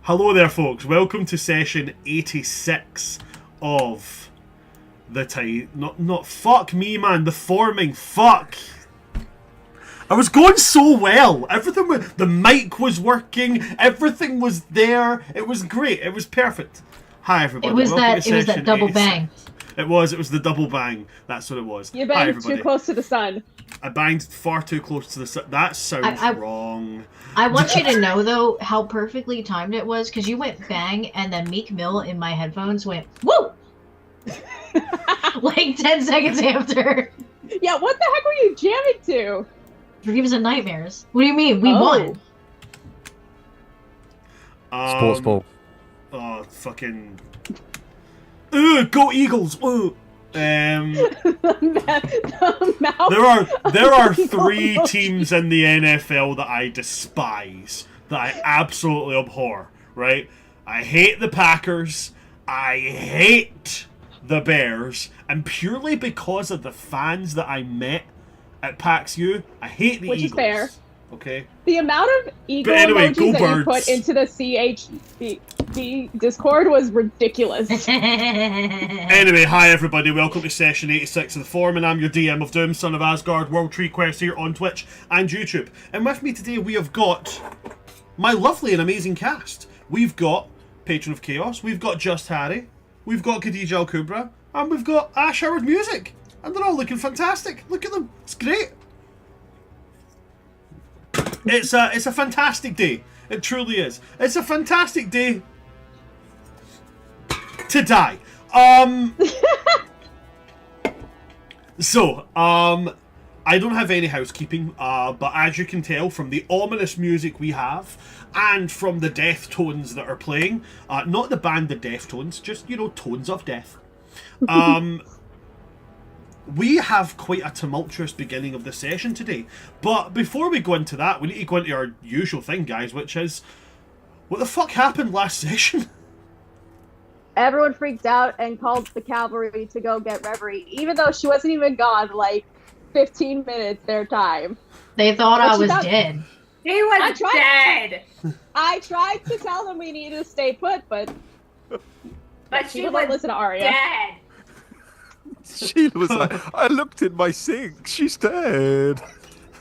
Hello there, folks. Welcome to session 86 of the time. Not fuck me, man. The forming. Fuck. I was going so well. Everything was, the mic was working. Everything was there. It was great. It was perfect. Hi, everybody. It was that double 86. bang. It was the double bang. That's what it was. You Hi, banged everybody. too close to the sun. I banged far too close to the sun. That sounds wrong. I want you to know, though, how perfectly timed it was, because you went bang, and then Meek Mill in my headphones went, woo! Like 10 seconds after. Yeah, what the heck were you jamming to? Dreams and Nightmares. What do you mean? We won. Sports ball. Oh, fucking... go Eagles! Ooh. The mouth There are three teams in the NFL that I despise, that I absolutely abhor, right? I hate the Packers, I hate the Bears, and purely because of the fans that I met at PAX U, I hate the Which Eagles. Is fair. Okay? The amount of eagle anyway, emojis that Birds. you put into the CHD Discord was ridiculous. Anyway, hi everybody, welcome to session 86 of the Forum, and I'm your DM of Doom, Son of Asgard, World Tree Quest here on Twitch and YouTube. And with me today we have got my lovely and amazing cast. We've got Patron of Chaos, we've got Just Harry, we've got Khadija Al Kubra, and we've got Ash Howard Music. And they're all looking fantastic. Look at them, it's great. It's a fantastic day. It truly is. It's a fantastic day to die. I don't have any housekeeping, but as you can tell from the ominous music we have, and from the death tones that are playing, not the band the Deftones, just, you know, tones of death. We have quite a tumultuous beginning of the session today. But before we go into that, we need to go into our usual thing, guys, which is, what the fuck happened last session? Everyone freaked out and called the cavalry to go get Reverie, even though she wasn't even gone like 15 minutes their time. They thought I was dead. He was dead! I tried to tell them we needed to stay put, but she would was not listen to Aria. dead! Sheila was like, I looked in my sink, she's dead.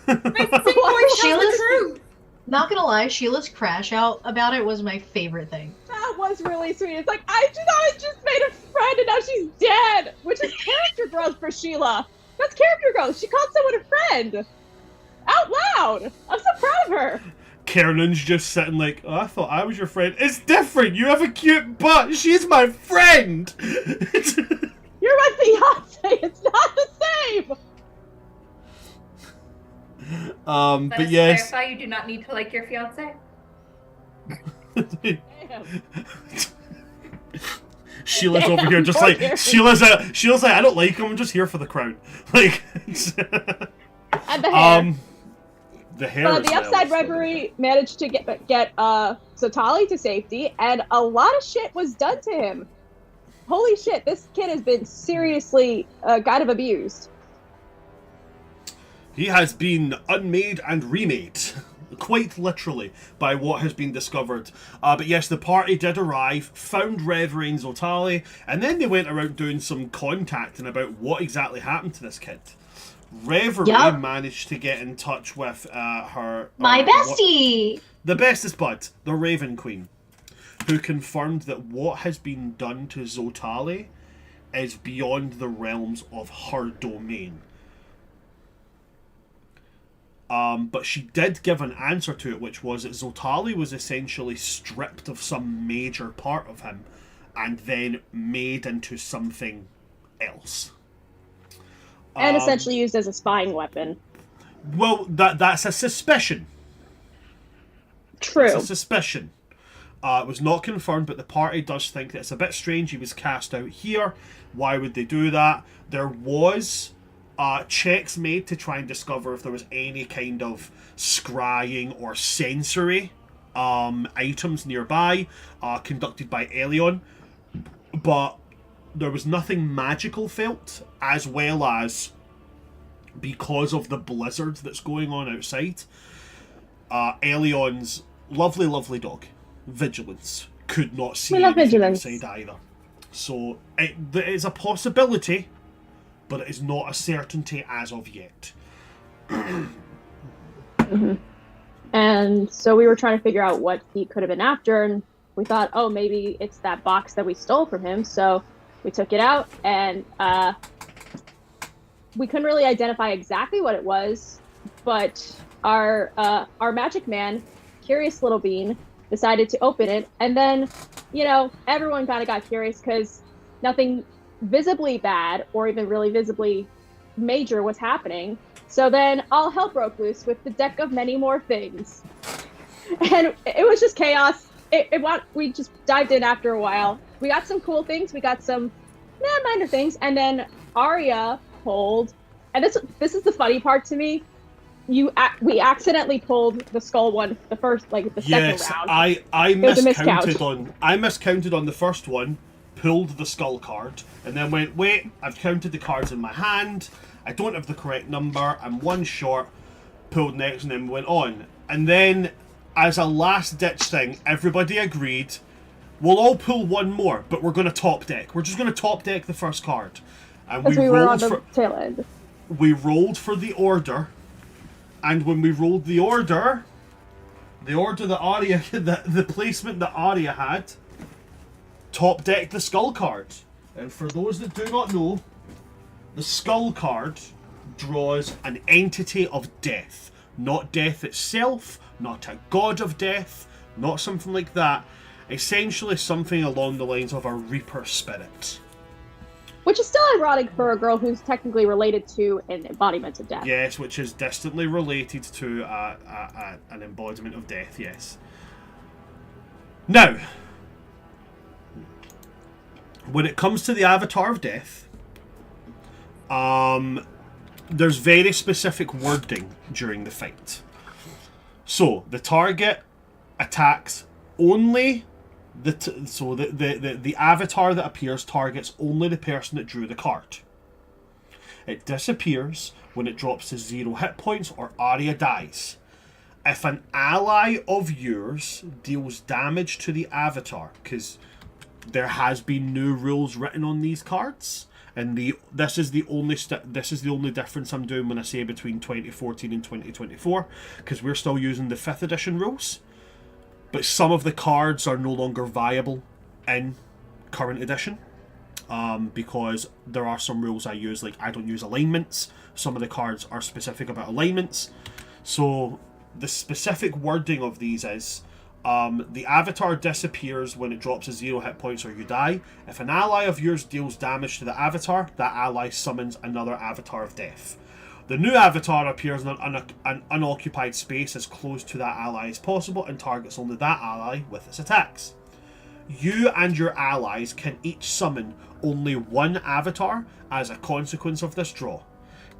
My sink boy tells the Sheila's- truth! Not gonna lie, Sheila's crash out about it was my favorite thing. That was really sweet. It's like, I just made a friend and now she's dead! Which is character growth for Sheila. That's character growth. She called someone a friend. Out loud. I'm so proud of her. Kernan's just sitting like, oh, I thought I was your friend. It's different. You have a cute butt. She's my friend. You're my fiance. It's not the same. But Let us yes. clarify, you do not need to like your fiance. Damn. Sheila's over here just like, Sheila's like, I don't like him. I'm just here for the crown. Like, And the hair. the hair. But as the well, upside so- reverie managed to get Zotali to safety, and a lot of shit was done to him. Holy shit, this kid has been seriously kind of abused. He has been unmade and remade, quite literally, by what has been discovered. But yes, the party did arrive, found Reverie and Zotali, and then they went around doing some contacting about what exactly happened to this kid. Reverie managed to get in touch with her... My bestie! The bestest bud, the Raven Queen, who confirmed that what has been done to Zotali is beyond the realms of her domain. But she did give an answer to it, which was that Zotali was essentially stripped of some major part of him and then made into something else. And essentially used as a spying weapon. Well, that's a suspicion. True. It's a suspicion. It was not confirmed, but the party does think that it's a bit strange he was cast out here. Why would they do that? There was checks made to try and discover if there was any kind of scrying or sensory items nearby, conducted by Elion, but there was nothing magical felt, as well as, because of the blizzard that's going on outside, Elion's lovely, lovely dog, vigilance. Could not see We love anything vigilance. outside either. So it is a possibility, but it is not a certainty as of yet. And so we were trying to figure out what he could have been after, and we thought, oh, maybe it's that box that we stole from him. So we took it out, and we couldn't really identify exactly what it was, but our magic man, Curious Little Bean, decided to open it, and then, everyone kind of got curious because nothing visibly bad or even really visibly major was happening. So then all hell broke loose with the deck of many more things. And it was just chaos. We just dived in after a while. We got some cool things. We got some minor things. And then Aria pulled, and this is the funny part to me. We accidentally pulled the skull one the first, the second round. I miscounted on the first one, pulled the skull card, and then went, wait, I've counted the cards in my hand, I don't have the correct number, I'm one short, pulled next, and then went on. And then, as a last ditch thing, everybody agreed, we'll all pull one more, but we're going to top deck. We're just going to top deck the first card. And Because we were on the tail end. We rolled for the order. And when we rolled the order that Aria, the placement that Aria had, top decked the skull card. And for those that do not know, the skull card draws an entity of death. Not death itself, not a god of death, not something like that. Essentially something along the lines of a reaper spirit. Which is still ironic for a girl who's technically related to an embodiment of death. Yes, which is distantly related to an embodiment of death, yes. Now, when it comes to the Avatar of Death, there's very specific wording during the fight. So, the target attacks only... The avatar that appears targets only the person that drew the card. It disappears when it drops to 0 hit points or Aria dies. If an ally of yours deals damage to the avatar, because there has been new rules written on these cards, and this is the only difference I'm doing when I say between 2014 and 2024, because we're still using the 5th edition rules. But some of the cards are no longer viable in current edition because there are some rules I use, like I don't use alignments. Some of the cards are specific about alignments. So the specific wording of these is the avatar disappears when it drops to 0 hit points or you die. If an ally of yours deals damage to the avatar, that ally summons another avatar of death. The new avatar appears in an unoccupied space as close to that ally as possible and targets only that ally with its attacks. You and your allies can each summon only one avatar as a consequence of this draw.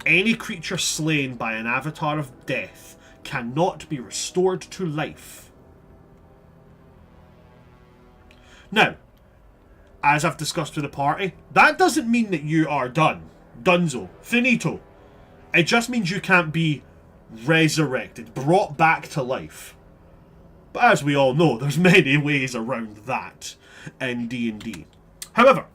Any creature slain by an avatar of death cannot be restored to life. Now, as I've discussed with the party, that doesn't mean that you are done. Dunzo. Finito. It just means you can't be resurrected, brought back to life. But as we all know, there's many ways around that in D&D. However,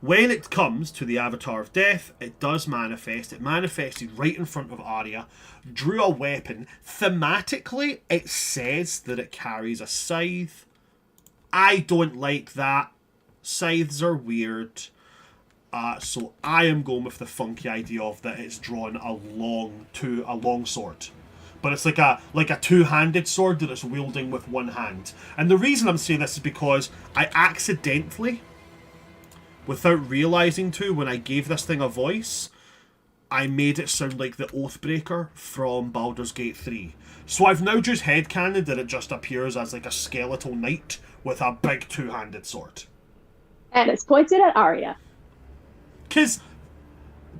when it comes to the Avatar of Death, it does manifest. It manifested right in front of Aria, drew a weapon. Thematically, it says that it carries a scythe. I don't like that. Scythes are weird. So I am going with the funky idea of that it's drawn a long sword. But it's like a two-handed sword that it's wielding with one hand. And the reason I'm saying this is because I accidentally, without realising to, when I gave this thing a voice, I made it sound like the Oathbreaker from Baldur's Gate 3. So I've now just headcanoned that it just appears as like a skeletal knight with a big two-handed sword. And it's pointed at Aria. Because,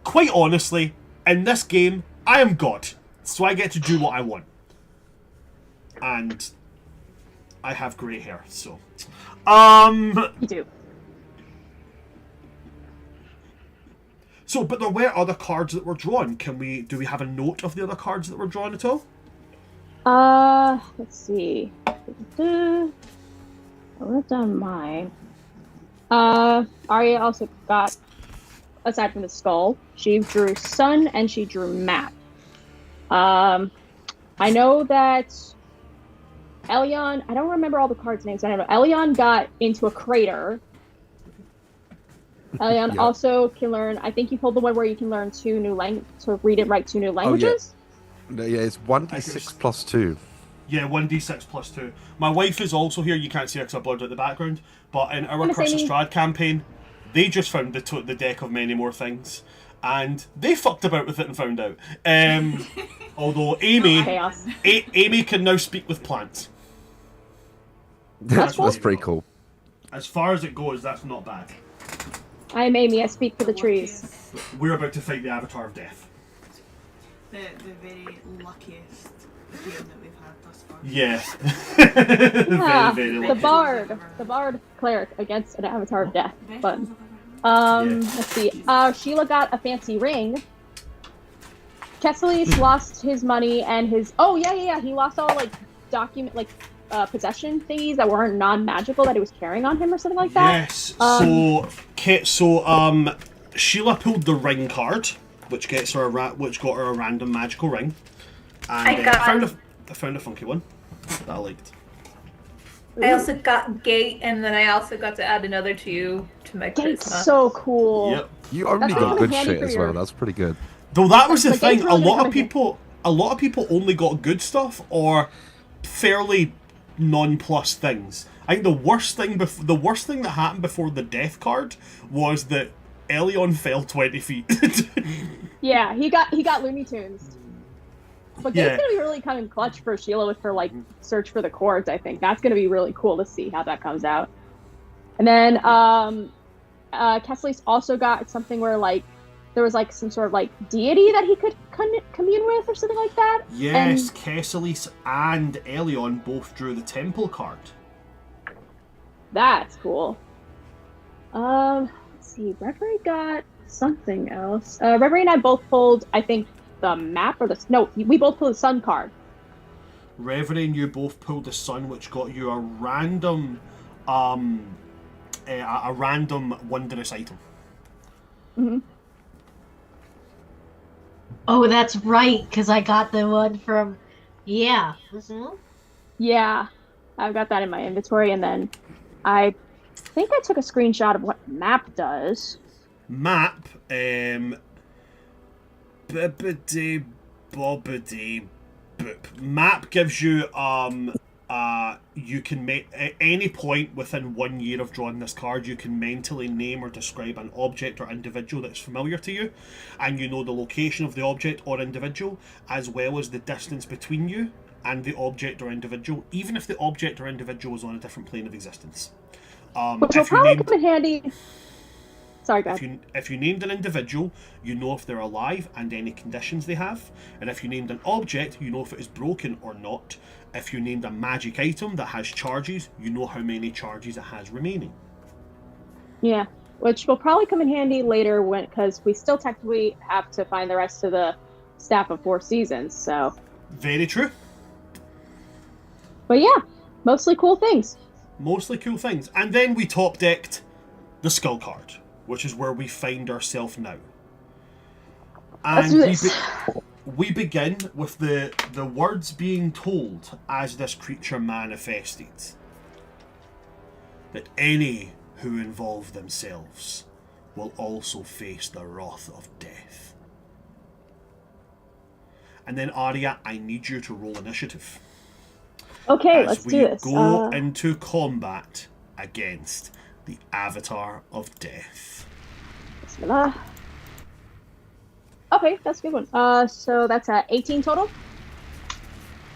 quite honestly, in this game, I am God. So I get to do what I want. And I have grey hair, so... You do. So, but there were other cards that were drawn. Do we have a note of the other cards that were drawn at all? Let's see. I wrote down mine. Aria also got, aside from the skull, she drew sun and she drew map. I know that Elion, I don't remember all the cards' names. I don't know. Elion got into a crater. Elion also can learn, I think you pulled the one where you can learn to read and write 2 new languages. No, yeah, it's 1d6 plus 2. Yeah, 1d6 plus 2. My wife is also here. You can't see her because I blurred out the background. But in our Curse of Strahd campaign, they just found the deck of many more things. And they fucked about with it and found out. Although Amy can now speak with plants. That's pretty cool. As far as it goes, that's not bad. I'm Amy, I speak for the trees. We're about to fight the Avatar of Death. The very luckiest game that we've had thus far. Yeah. Very The lucky. the bard cleric against an Avatar of Death. But Yeah. let's see. Síla got a fancy ring. Kesselis lost his money and his he lost all possession thingies that weren't non-magical that he was carrying on him or something like that. Yes. Síla pulled the ring card, which gets her which got her a random magical ring, and I found a funky one that I liked. I also got Gate, and then I also got to add another 2 to my Gate's charisma. so cool. Yep. You only That's got really good handy shit for as your- well. That's pretty good. Though that was the But thing. Gate's really A lot gonna of people only got good stuff or fairly non-plus things. I think the worst thing that happened before the death card was that Elion fell 20 feet. Yeah, he got Looney Tunes. But Gate's Yeah. gonna be really coming clutch for Síla with her search for the chords. I think that's gonna be really cool to see how that comes out. And then Kesselis also got something where there was some sort of deity that he could commune with or something like that. Yes, Kesselis and Elion both drew the temple card. That's cool. Let's see. Reverie got something else. Reverie and I both pulled, I think, the map we both pulled the sun card. Reverie and you both pulled the sun, which got you a random wondrous item. Mm-hmm. Oh, that's right, because I got the one from... Yeah. Mm-hmm. Yeah, I've got that in my inventory, and then I think I took a screenshot of what map does. Map, bibbidi bobbidi boop. Map gives you you can make at any point within 1 year of drawing this card, you can mentally name or describe an object or individual that's familiar to you, and you know the location of the object or individual, as well as the distance between you and the object or individual, even if the object or individual is on a different plane of existence. Which will probably come in handy. Sorry, go ahead. If you named an individual, you know if they're alive and any conditions they have. And if you named an object, you know if it is broken or not. If you named a magic item that has charges, you know how many charges it has remaining. Yeah, which will probably come in handy later because we still technically have to find the rest of the staff of 4 seasons. So. Very true. But yeah, mostly cool things. Mostly cool things. And then we top decked the skull card, which is where we find ourselves now. Let's do this. We begin with the words being told as this creature manifested. That any who involve themselves will also face the wrath of death. And then Aria, I need you to roll initiative. Okay, let's do this. As we go into combat against the Avatar of Death. Bismillah. Okay, that's a good one. So that's 18 total?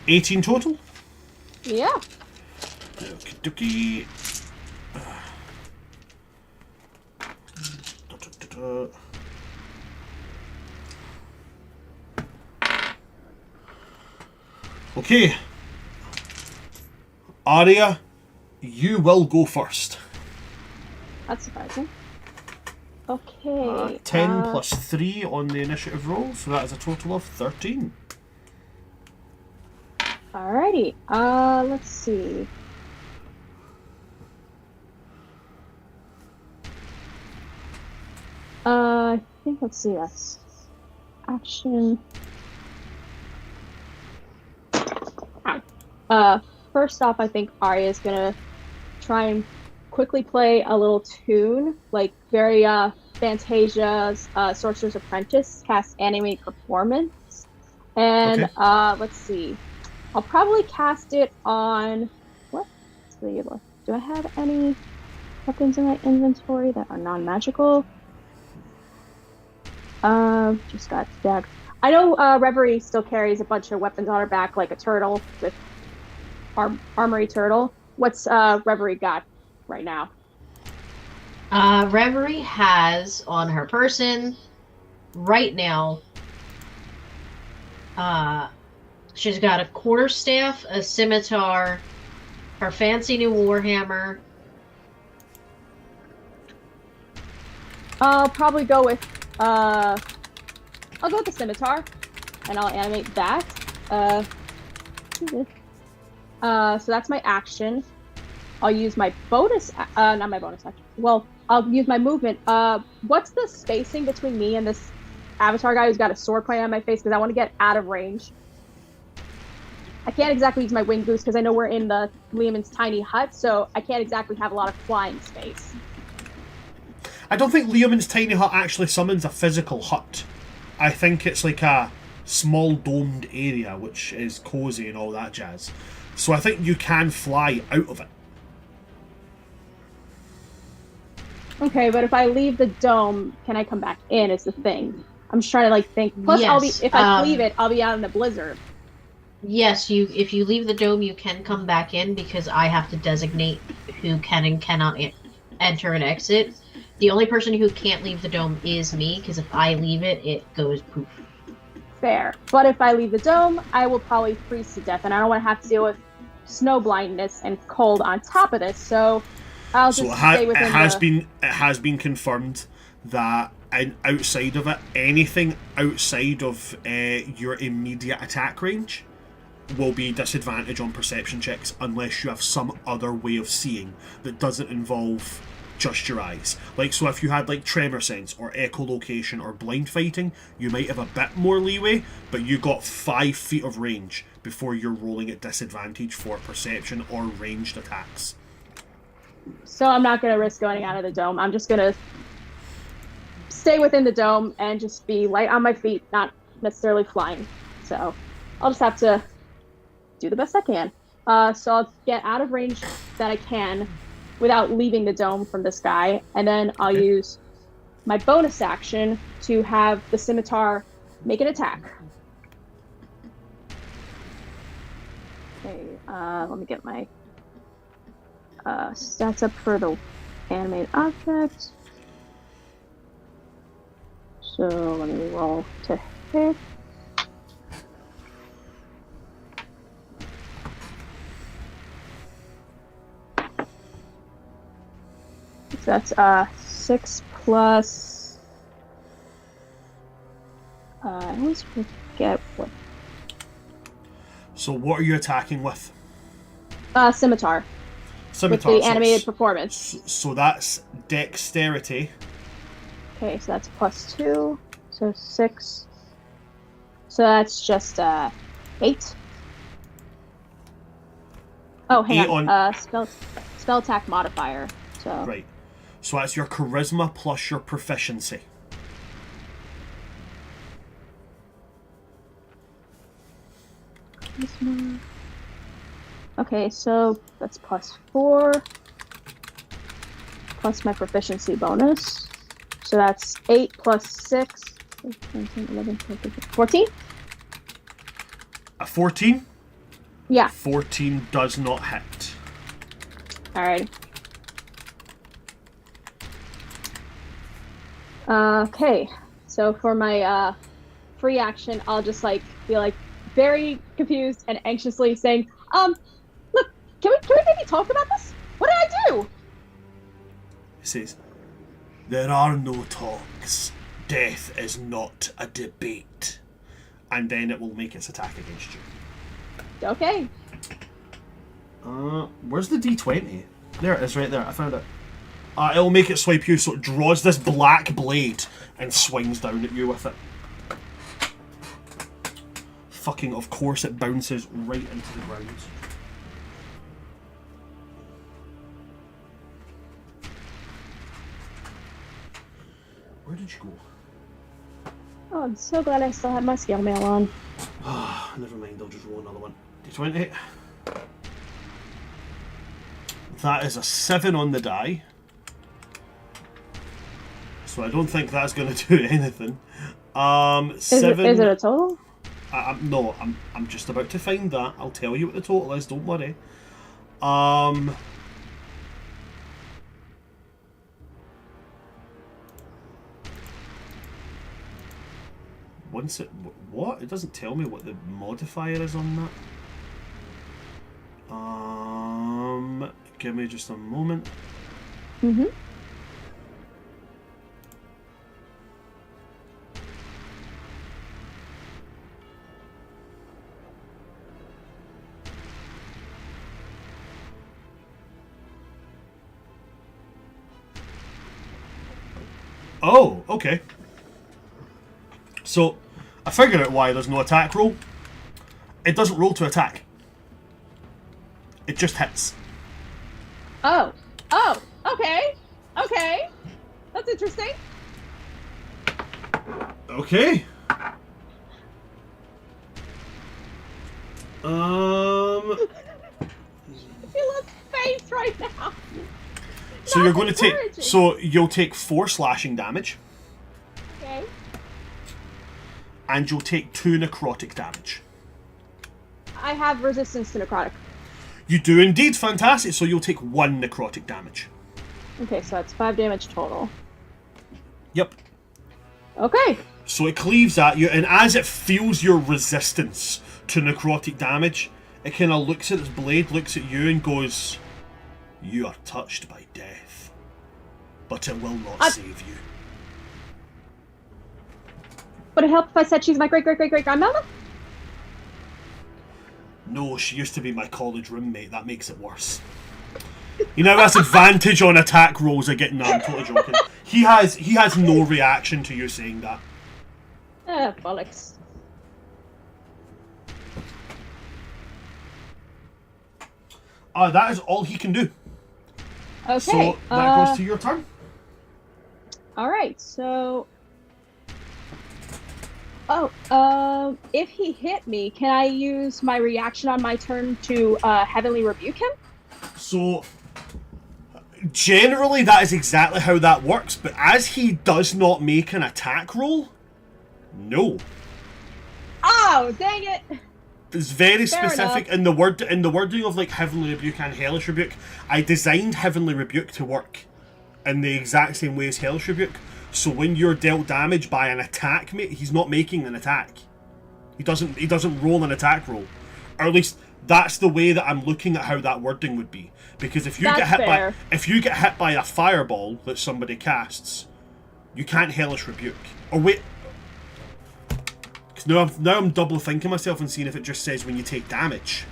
18 total? Yeah. Okie dokie. Okay. Aria, you will go first. That's surprising. Okay. 10 plus 3 on the initiative roll, so that is a total of 13. Alrighty. Let's see. I think, let's see, that's action. Ow. First off, I think Aria is gonna try and quickly play a little tune, like very Fantasia's Sorcerer's Apprentice, cast Animate Performance. And Okay. let's see. I'll probably cast it on what? Do I have any weapons in my inventory that are non-magical? Just got that. I know Reverie still carries a bunch of weapons on her back, like a turtle with armory turtle. What's Reverie got right now? Reverie has on her person right now. She's got a quarterstaff, a scimitar, her fancy new warhammer. I'll probably go with I'll go with the scimitar, and I'll animate that. So that's my action. I'll use my bonus, not my bonus action. Well, I'll use my movement. What's the spacing between me and this avatar guy who's got a sword pointing on my face? Because I want to get out of range. I can't exactly use my wing boost because I know we're in the Lehman's tiny hut, so I can't exactly have a lot of flying space. I don't think Leoman's tiny hut actually summons a physical hut. I think it's like a small domed area, which is cozy and all that jazz. So I think you can fly out of it. Okay, but if I leave the dome, can I come back in? Is the thing. I'm just trying to think. Plus, Yes, if I leave it, I'll be out in the blizzard. Yes, if you leave the dome, you can come back in because I have to designate who can and cannot enter and exit. The only person who can't leave the dome is me, because if I leave it, it goes poof. Fair. But if I leave the dome, I will probably freeze to death, and I don't want to have to deal with snow blindness and cold on top of this, so I'll just stay within it has been confirmed that outside of it, anything outside of your immediate attack range will be disadvantage on perception checks unless you have some other way of seeing that doesn't involve just your eyes. Like, so if you had like tremor sense or echolocation or blind fighting, you might have a bit more leeway, but you got 5 feet of range before you're rolling at disadvantage for perception or ranged attacks. So I'm not going to risk going out of the dome. I'm just going to stay within the dome and just be light on my feet, not necessarily flying. So I'll just have to do the best I can. So I'll get out of range that I can without leaving the dome from this guy, and then I'll use my bonus action to have the scimitar make an attack. Okay, let me get my stats up for the animated object. So let me roll to hit. So that's 6 plus. I always forget what. So what are you attacking with? Scimitar. Scimitar. With the animated performance. So that's dexterity. Okay, so that's +2. So 6. So that's just 8. Oh, hang on. Spell attack modifier. So. Right. So that's your charisma plus your proficiency. Charisma. Okay, so that's +4 plus my proficiency bonus. So that's 8 plus 6. 14? A 14? Yeah. 14 does not hit. Alright. Okay, so for my free action, I'll just be very confused and anxiously saying, look, can we maybe talk about this? What did I do? He says, there are no talks. Death is not a debate. And then it will make its attack against you. Okay. Where's the D20? There it is, right there. I found it. It'll make it swipe you, so it draws this black blade and swings down at you with it. Fucking, of course, it bounces right into the ground. Where did you go? Oh, I'm so glad I still have my scale mail on. Never mind, I'll just roll another one. D20. That is a 7 on the die. So I don't think that's going to do anything. 7. Is it a total? No, I'm just about to find that. I'll tell you what the total is, don't worry. Once it... What? It doesn't tell me what the modifier is on that. Give me just a moment. Mm-hmm. Oh, okay. So, I figured out why there's no attack roll. It doesn't roll to attack. It just hits. Oh, okay. Okay. That's interesting. Okay. I feel a face right now. So you're going to take... So you'll take 4 slashing damage. Okay. And you'll take 2 necrotic damage. I have resistance to necrotic. You do indeed, fantastic. So you'll take 1 necrotic damage. Okay, so that's 5 damage total. Yep. Okay. So it cleaves at you, and as it feels your resistance to necrotic damage, it kind of looks at its blade, looks at you, and goes, "You are touched by death, but it will not save you." Would it help if I said she's my great-great-great-great-grandmother? No, she used to be my college roommate. That makes it worse. You know, that's advantage on attack rolls. I get... No, I'm totally joking. He has no reaction to you saying that. Bollocks. That is all he can do. Okay. So that goes to your turn. Alright, so... if he hit me, can I use my reaction on my turn to heavenly rebuke him? So, generally that is exactly how that works, but as he does not make an attack roll, no. Oh, dang it! It's very Fair specific in the wording of like heavenly rebuke and hellish rebuke. I designed heavenly rebuke to work in the exact same way as hellish rebuke. So when you're dealt damage by an attack, mate, he's not making an attack. He doesn't roll an attack roll, or at least that's the way that I'm looking at how that wording would be. Because if you get hit by a fireball that somebody casts, you can't hellish rebuke. Or wait, because now I'm double thinking myself and seeing if it just says when you take damage.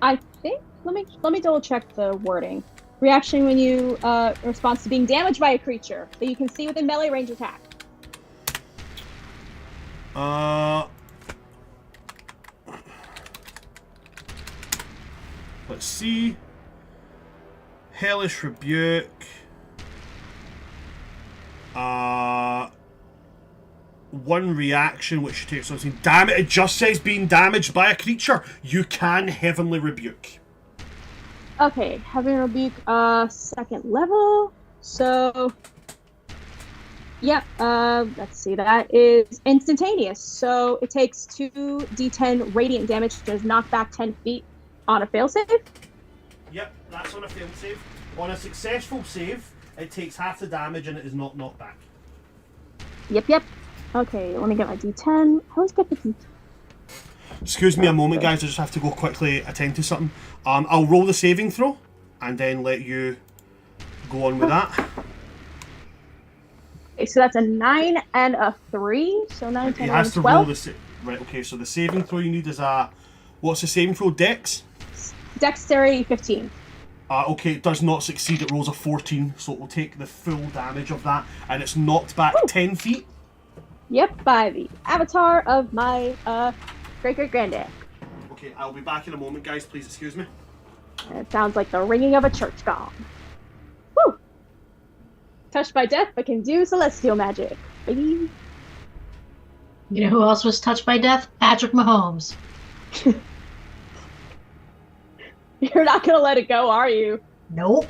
I think let me double check the wording. Reaction when you responds to being damaged by a creature that you can see within melee range attack. Let's see. Hellish rebuke. One reaction which takes something damage. It just says being damaged by a creature. You can heavenly rebuke. Okay, heavenly rebuke, second level. So, yep. Let's see. That is instantaneous. So it takes 2d10 radiant damage to knock back 10 feet on a failsave. Yep, that's on a failed save. On a successful save, it takes half the damage and it is not knocked back. Yep. Okay, let me get my d10. I always get the d10. Excuse me a moment, guys. I just have to go quickly attend to something. I'll roll the saving throw and then let you go on with that. Okay, so that's a 9 and a 3. So 9, 10, He has 11, to 12. roll the right. Okay, so the saving throw you need is a What's the saving throw? Dex? Dexterity 15. Okay, it does not succeed. It rolls a 14, so it will take the full damage of that, and it's knocked back 10 feet. Yep, by the avatar of my great-great-granddad. Okay, I'll be back in a moment, guys. Please excuse me. It sounds like the ringing of a church gong. Woo! Touched by death, but can do celestial magic. Baby. You know who else was touched by death? Patrick Mahomes. You're not gonna let it go, are you? Nope.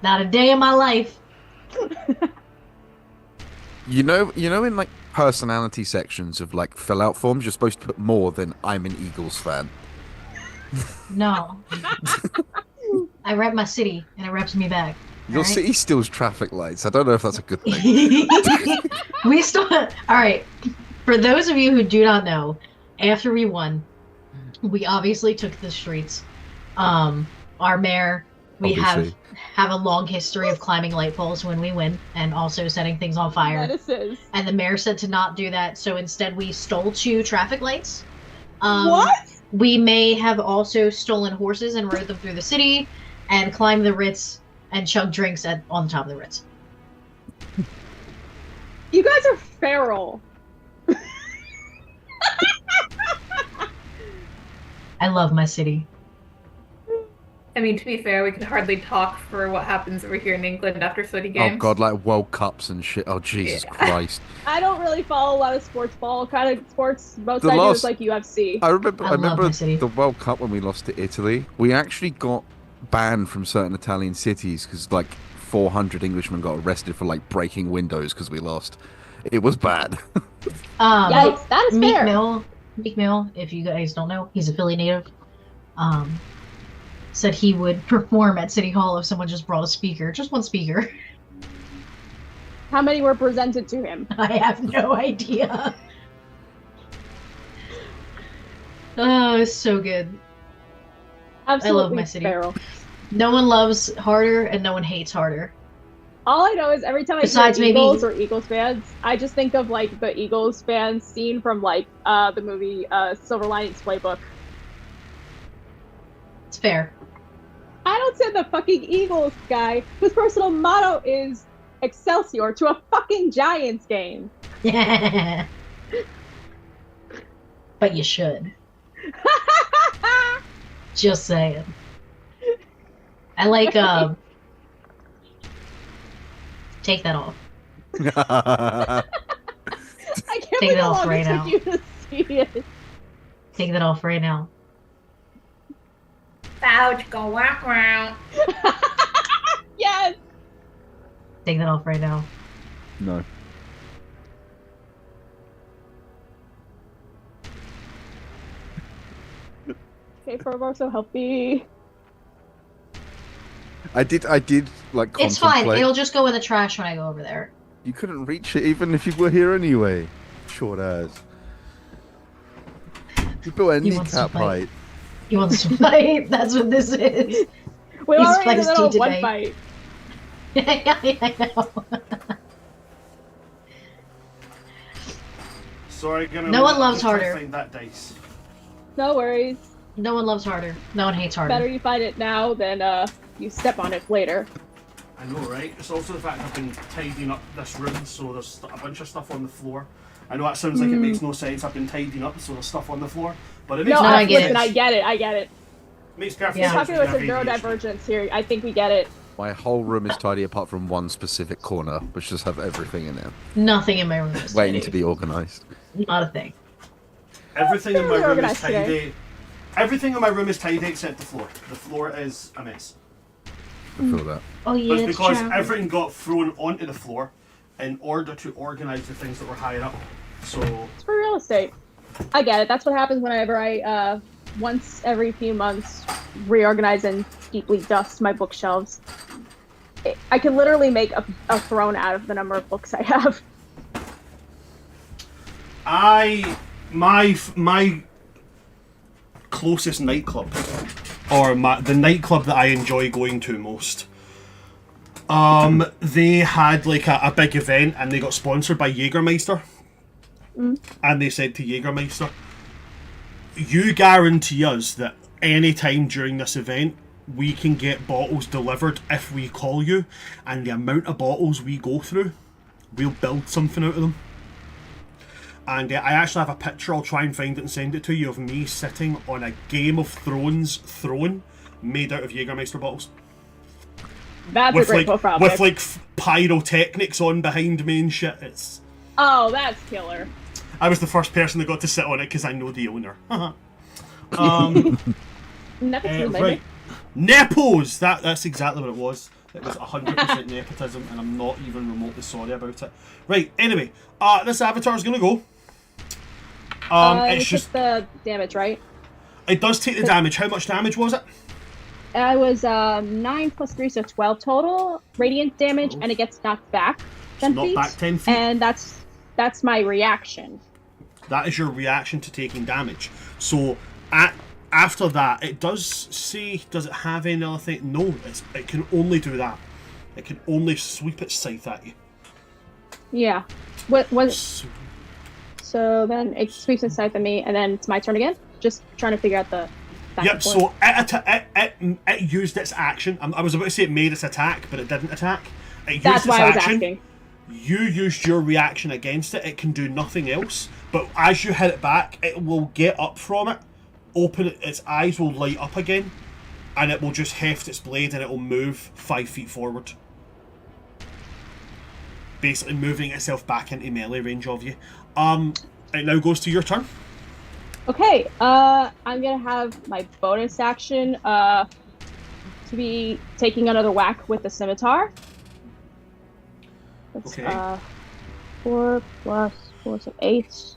Not a day in my life. You know, in like personality sections of like fill out forms, you're supposed to put more than "I'm an Eagles fan." No. I rep my city, and it reps me back. Your Alright? city steals traffic lights. I don't know if that's a good thing. We still. Alright. For those of you who do not know, after we won, we obviously took the streets. Our mayor, we Obviously. have a long history of climbing light poles when we win, and also setting things on fire. Menaces. And the mayor said to not do that, so instead we stole 2 traffic lights. What? We may have also stolen horses and rode them through the city, and climbed the Ritz and chugged drinks on the top of the Ritz. You guys are feral. I love my city. I mean, to be fair, we could hardly talk for what happens over here in England after footy games. Oh god, like World Cups and shit. Oh Jesus Yeah. Christ! I don't really follow a lot of sports ball kind of sports. Most The I do last- is like UFC. I remember. I I love remember my city. the World Cup when we lost to Italy. We actually got banned from certain Italian cities because like 400 Englishmen got arrested for like breaking windows because we lost. It was bad. Yikes, that is Meek fair. Meek Mill, if you guys don't know, he's a Philly native. Said he would perform at City Hall if someone just brought a speaker. Just one speaker. How many were presented to him? I have no idea. Oh, it's so good. Absolutely my city. feral. No one loves harder and no one hates harder. All I know is every time I Besides hear maybe- Eagles or Eagles fans, I just think of like the Eagles fans scene from like the movie Silver Linings Playbook. It's fair. I don't say the fucking Eagles guy whose personal motto is Excelsior to a fucking Giants game. But you should. Just saying. I like take that off. I can't Take believe it how off long right it now. took you to see it. Take that off right now. Ouch, go wow. Yes. Take that off right now. No. Okay, Formoso, help me. I did like It's fine. contemplate. It'll just go in the trash when I go over there. You couldn't reach it even if you were here anyway. Short as. You built a He wants to kneecap fight. height. He wants to fight. That's what this is. We're He's already in the feisty middle of one today. fight. I know. Sorry, gonna. No one loves just try to harder. Find that dice. No worries. No one loves harder. No one hates harder. Better you find it now than you step on it later. I know, right? It's also the fact I've been tidying up this room, so there's a bunch of stuff on the floor. I know that sounds like it makes no sense. I've been tidying up, so there's stuff on the floor, but it makes No, I perfect get listen, it. I get it. I get it. Makes perfect Yeah. You're sense. talking when about you some have ADHD. neurodivergence here. I think we get it. My whole room is tidy apart from one specific corner, which just have everything in it, Nothing in my room is waiting tidy. to be organised. Not a thing. Everything in my Fairly room is organised today. tidy. Everything in my room is tidy except the floor. The floor is a mess. I feel that. Oh But yeah, it's it's because true. everything got thrown onto the floor in order to organise the things that were higher up. So It's for real estate. I get it. That's what happens whenever I, once every few months, reorganize and deeply dust my bookshelves. I can literally make a throne out of the number of books I have. my closest nightclub, or the nightclub that I enjoy going to most, they had like a big event and they got sponsored by Jägermeister. And they said to Jägermeister, you guarantee us that any time during this event we can get bottles delivered if we call you, and the amount of bottles we go through, we'll build something out of them. And I actually have a picture, I'll try and find it and send it to you, of me sitting on a Game of Thrones throne made out of Jägermeister bottles. That's a great profile with pic. like pyrotechnics on behind me and shit. It's... Oh, that's killer. I was the first person that got to sit on it because I know the owner. Nepotism, right. Nepos! That's exactly what it was. It was 100% nepotism, and I'm not even remotely sorry about it. Right, anyway, this avatar's gonna go. It's just the damage, right? It does take the damage. How much damage was it? I was 9 plus 3, so 12 total radiant damage, and it gets knocked back 10 knocked feet. back 10 feet. And that's my reaction. That is your reaction to taking damage. So after that, it does say, does it have any other thing? No, it can only do that. It can only sweep its scythe at you. Yeah. So then it sweeps its scythe at me, and then it's my turn again. Just trying to figure out the. Yep. So it used its action. I was about to say it made its attack, but it didn't attack. It used That's its why I was action. asking. You used your reaction against it. It can do nothing else. But as you hit it back, it will get up from it, open it, its eyes will light up again, and it will just heft its blade and it will move 5 feet forward. Basically moving itself back into melee range of you. It now goes to your turn. Okay, I'm gonna have my bonus action to be taking another whack with the scimitar. That's, Okay. 4 plus 4, so 8.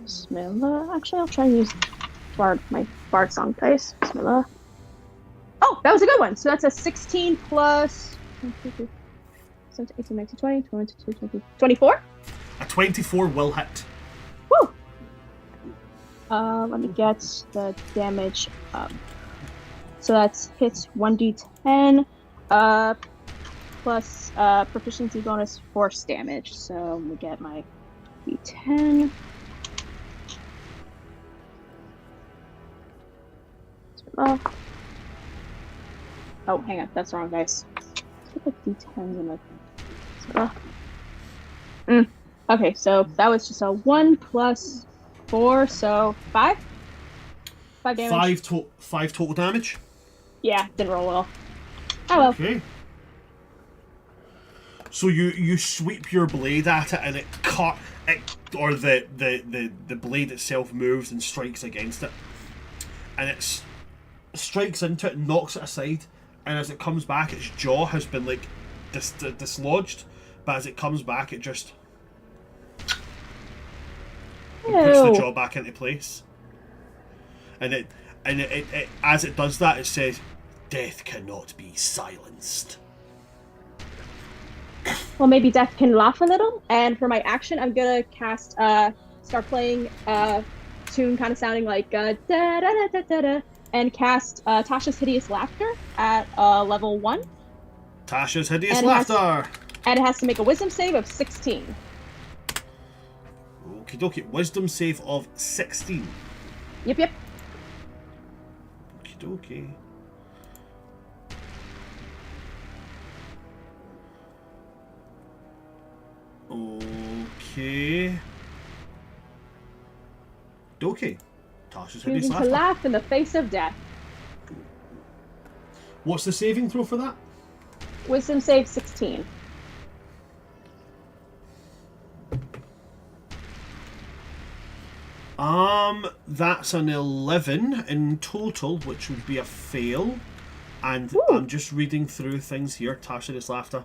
Bismillah. Actually, I'll try and use my Bard Song dice. Bismillah. Oh, that was a good one. So that's a 16 plus 17, 18, 19, 20, 22, 23, 24? A 24 will hit. Woo! Let me get the damage up. So that's hits 1d10, plus proficiency bonus force damage. So let me get my d10. Oh, hang on, that's the wrong dice. Let's put the d10s in the. Okay, so that was just a 1 plus 4, so 5? 5 damage. 5 total damage. Yeah, didn't roll well. Oh well. Okay. So you sweep your blade at it and it or the blade itself moves and strikes against it. And it strikes into it, knocks it aside, and as it comes back, its jaw has been like dislodged, but as it comes back, it just puts the jaw back into place. And it as it does that, it says, "Death cannot be silenced." Well, maybe Death can laugh a little. And for my action, I'm gonna cast, start playing tune kind of sounding like da da da da da da, and cast Tasha's Hideous Laughter at level 1. Tasha's Hideous And Laughter. And it has to make a Wisdom save of 16. Okie dokie. Wisdom save of 16. Yep, yep. Okie dokie. Okay. Dokie. Tasha's Hideous Choosing to Laughter. laugh in the face of death. What's the saving throw for that? Wisdom save 16. That's an 11 in total, which would be a fail. And Ooh. I'm just reading through things here. Tasha's Hideous Laughter.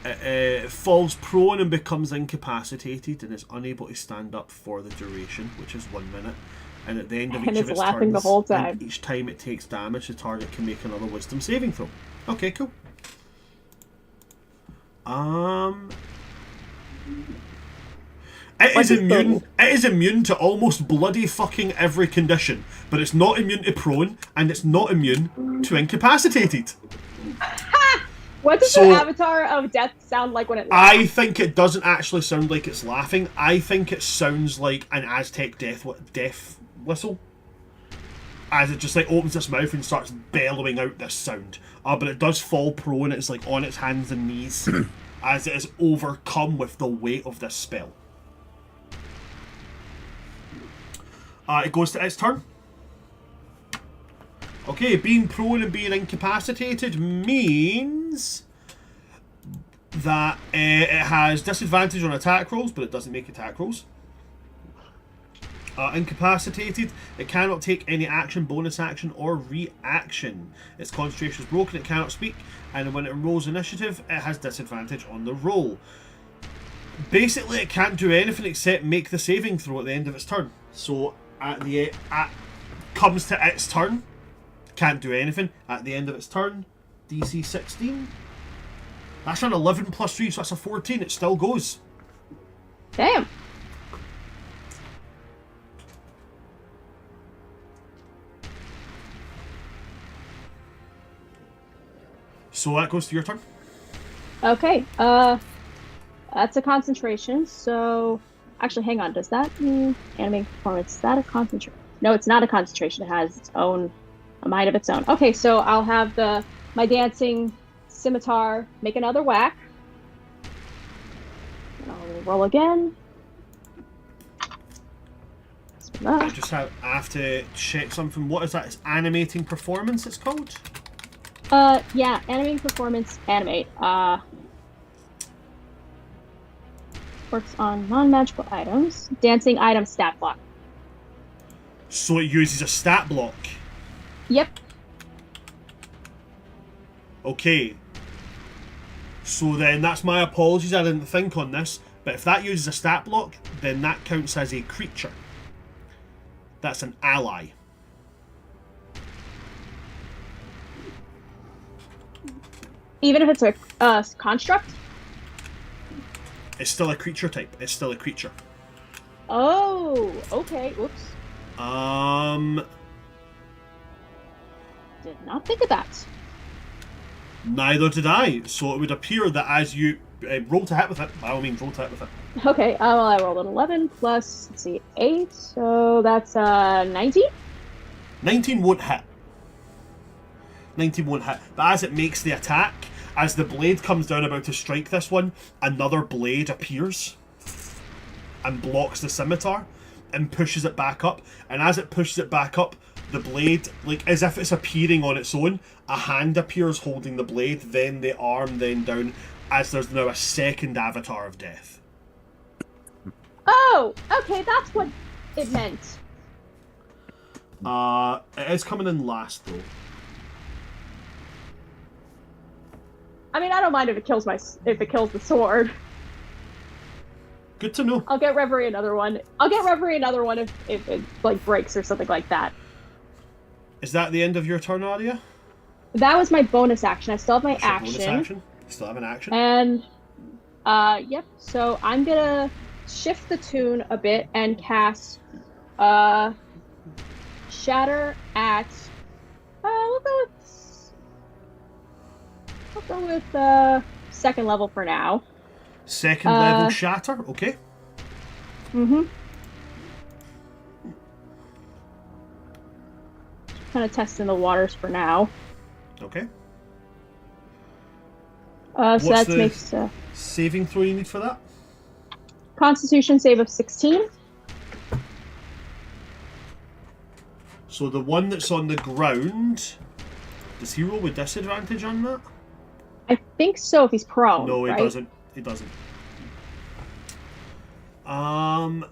It falls prone and becomes incapacitated and is unable to stand up for the duration, which is 1 minute. And at the end of And each is of its laughing turns, the whole and time. each time it takes damage, the target can make another Wisdom saving throw. Okay, cool. It is immune. It is immune to almost bloody fucking every condition, but it's not immune to prone, and it's not immune to incapacitated. What does So- the Avatar of Death sound like when it laughs? I think it doesn't actually sound like it's laughing. I think it sounds like an Aztec death whistle. As it just like opens its mouth and starts bellowing out this sound. But it does fall prone. It's like on its hands and knees as it is overcome with the weight of this spell. It goes to its turn. Okay, being prone and being incapacitated means that it has disadvantage on attack rolls, but it doesn't make attack rolls. Incapacitated, it cannot take any action, bonus action, or reaction. Its concentration is broken, it cannot speak, and when it rolls initiative, it has disadvantage on the roll. Basically, it can't do anything except make the saving throw at the end of its turn. So, comes to its turn, can't do anything. At the end of its turn, DC 16. That's an 11 plus 3, so that's a 14. It still goes. Damn. So that goes to your turn. Okay. That's a concentration. So, actually, hang on. Does that mean animating performance? Is that a concentration? No, it's not a concentration. It has its own a mind of its own. Okay, so I'll have my dancing scimitar make another whack. I'll roll again. I just have to check something. What is that? It's animating performance. It's called. Yeah, animating performance, animate. Works on non-magical items. Dancing item stat block. So it uses a stat block. Yep. Okay. So then that's my apologies, I didn't think on this. But if that uses a stat block, then that counts as a creature. That's an ally. Even if it's a construct? It's still a creature type. It's still a creature. Oh, okay. Oops. Did not think of that. Neither did I. So it would appear that as you roll to hit with it, by all means, roll to hit with it. Okay, well, I rolled an 11 plus, let's see, 8, so that's 19? 19 won't hit. 19 won't hit. But as it makes the attack, as the blade comes down about to strike this one, another blade appears and blocks the scimitar and pushes it back up. And as it pushes it back up, the blade, like as if it's appearing on its own, a hand appears holding the blade, then the arm, then down, as there's now a second avatar of death. Oh, okay, that's what it meant. It is coming in last though. I mean, I don't mind if it kills the sword. Good to know. I'll get Reverie another one. If it like breaks or something like that. Is that the end of your turn, Aria? That was my bonus action. I still have my That's your action. bonus action. You still have an action. And yep. So I'm gonna shift the tune a bit and cast Shatter at we'll go with second level for now. Second level Shatter, okay. Mm-hmm. Kind of testing the waters for now. Okay. So What's that makes saving throw you need for that? Constitution save of 16. So the one that's on the ground, does he roll with disadvantage on that? I think so if he's prone. No, he right? doesn't. He doesn't. Prone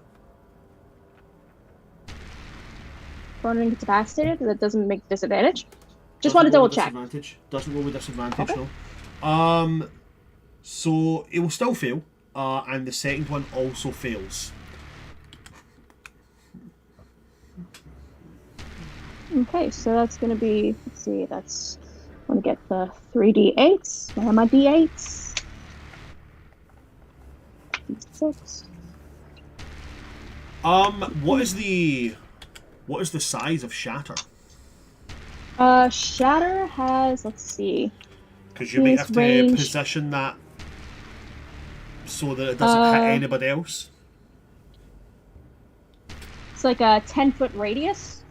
and incapacitated? That doesn't make disadvantage? Just want to double check. Doesn't roll with disadvantage, Okay. no. So it will still fail, and the second one also fails. Okay, so that's going to be, let's see, that's, I'm going to get the 3d8s. Where are my d8s? 6. What is the size of Shatter? Shatter has, let's see. Because you might have to range. position that so that it doesn't hit anybody else. It's like a 10-foot radius.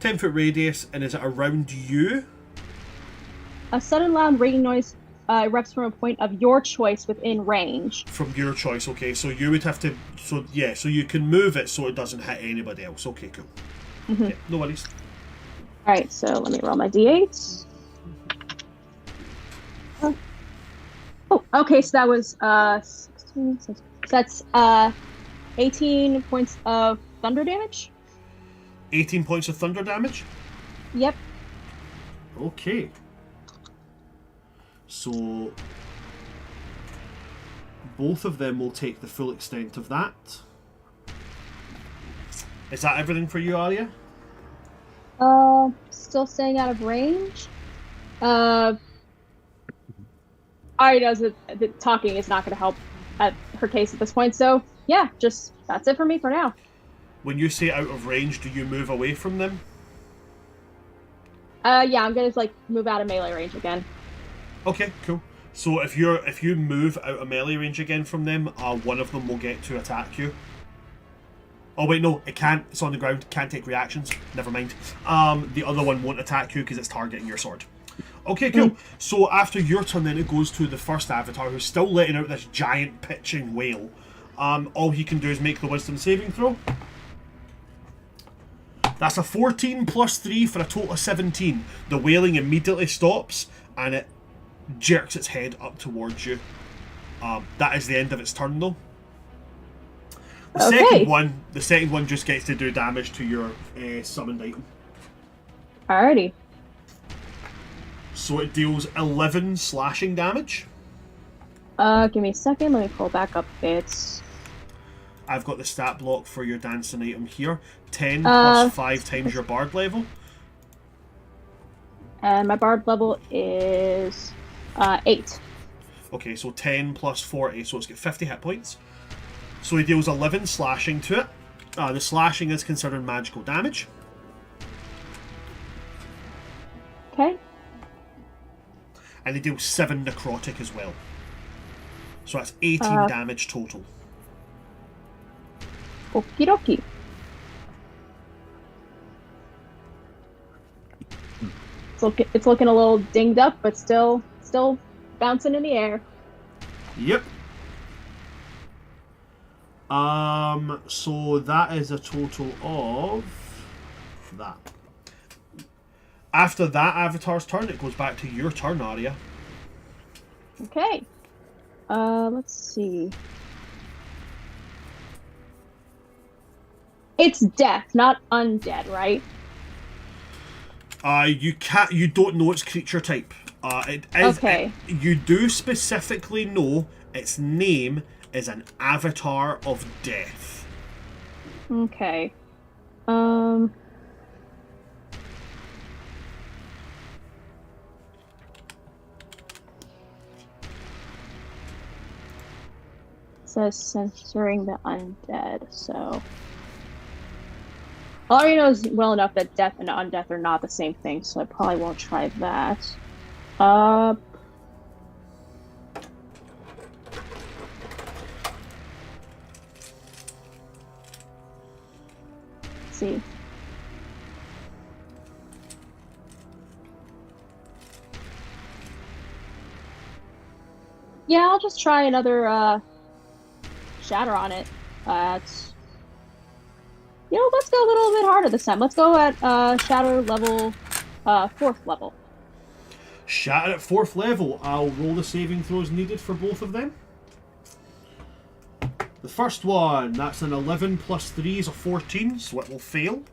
10-foot radius, and is it around you? A sudden loud ringing noise erupts from a point of your choice within range. From your choice, okay. So you would have to... So, yeah, so you can move it so it doesn't hit anybody else. Okay, cool. Mm-hmm. Yeah, no worries. Alright, so let me roll my d8s. Oh, okay, so that was 16, so that's 18 points of thunder damage. 18 points of thunder damage? Yep. Okay. So both of them will take the full extent of that. Is that everything for you, Aria? Still staying out of range. Aria knows that the talking is not going to help at her case at this point, so yeah, just that's it for me for now. When you say out of range, do you move away from them? Yeah, I'm gonna like move out of melee range again. Okay, cool. So if you move out of melee range again from them, one of them will get to attack you. Oh wait, no, it can't. It's on the ground. Can't take reactions. Never mind. The other one won't attack you because it's targeting your sword. Okay, cool. So after your turn, then it goes to the first avatar, who's still letting out this giant pitching wail. All he can do is make the wisdom saving throw. That's a 14 plus 3 for a total of 17. The wailing immediately stops and it jerks its head up towards you. That is the end of its turn, though. The second one just gets to do damage to your summoned item. Alrighty. So it deals 11 slashing damage. Give me a second. Let me pull back up bits. I've got the stat block for your dancing item here. 10 plus 5 times your bard level. And my bard level is 8. Okay, so 10 plus 40, so it's got 50 hit points. So he deals 11 slashing to it. The slashing is considered magical damage. Okay. And he deals 7 necrotic as well. So that's 18 damage total. Okie dokie. It's looking a little dinged up, but still bouncing in the air. Yep. So that is a total of that. After that avatar's turn, it goes back to your turn, Aria. Okay. Let's see. It's death, not undead, right? You don't know its creature type. It is. Okay. You do specifically know its name is an avatar of death. Okay. Says censoring the undead, so I already know well enough that death and undeath are not the same thing, so I probably won't try that. Let's see. Yeah, I'll just try another shatter on it. Let's go a little bit harder this time. Let's go at shatter level 4th level. Shatter at 4th level. I'll roll the saving throws needed for both of them. The first one, that's an 11 plus 3 is a 14, so it will fail.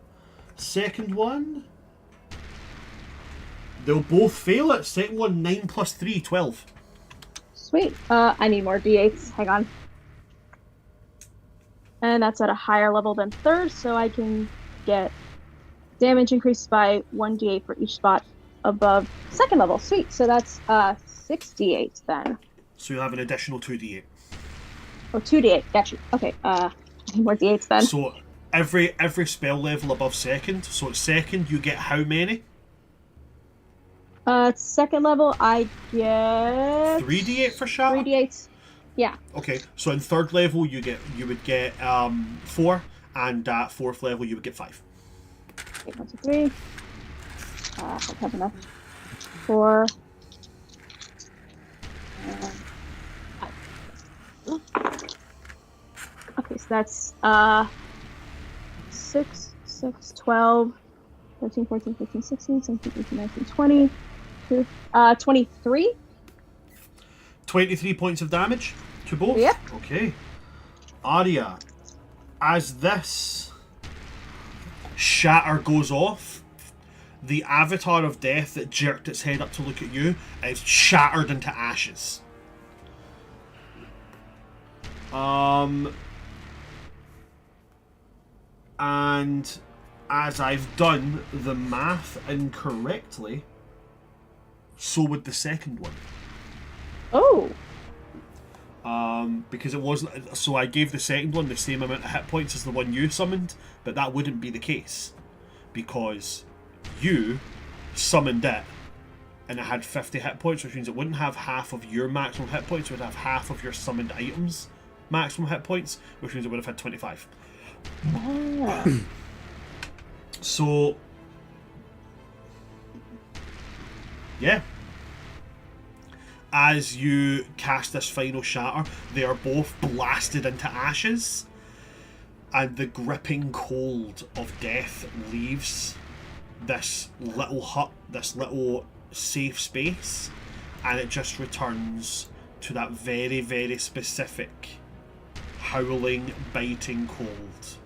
Second one, they'll both fail it. Second one, 9 plus 3, 12. Sweet. I need more d8s. Hang on. And that's at a higher level than 3rd, so I can get damage increased by 1d8 for each spot above 2nd level. Sweet. So that's 6d8 then. So you'll have an additional 2d8. Oh, 2d8. Gotcha. Okay. More d8s then. So every spell level above 2nd. So at 2nd you get how many? 2nd level I get 3d8 for shatter. 3d8s. Yeah. Okay, so in 3rd level you would get 4, and at 4th level you would get 5. Okay, 1, 2, 3. I have enough. 4. And 5. Okay, so that's 6, 12, 13, 14, 15, 16, 17, 18, 19, 20. 23. 23 points of damage to both? Yep. Okay. Aria, as this shatter goes off, the avatar of death that jerked its head up to look at you is shattered into ashes. And as I've done the math incorrectly, so would the second one. Oh. Because it wasn't. So I gave the second one the same amount of hit points as the one you summoned, but that wouldn't be the case because you summoned it and it had 50 hit points, which means it wouldn't have half of your maximum hit points. It would have half of your summoned items' maximum hit points, which means it would have had 25. So, yeah. As you cast this final shatter, they are both blasted into ashes, and the gripping cold of death leaves this little hut, this little safe space, and it just returns to that very, very specific howling, biting cold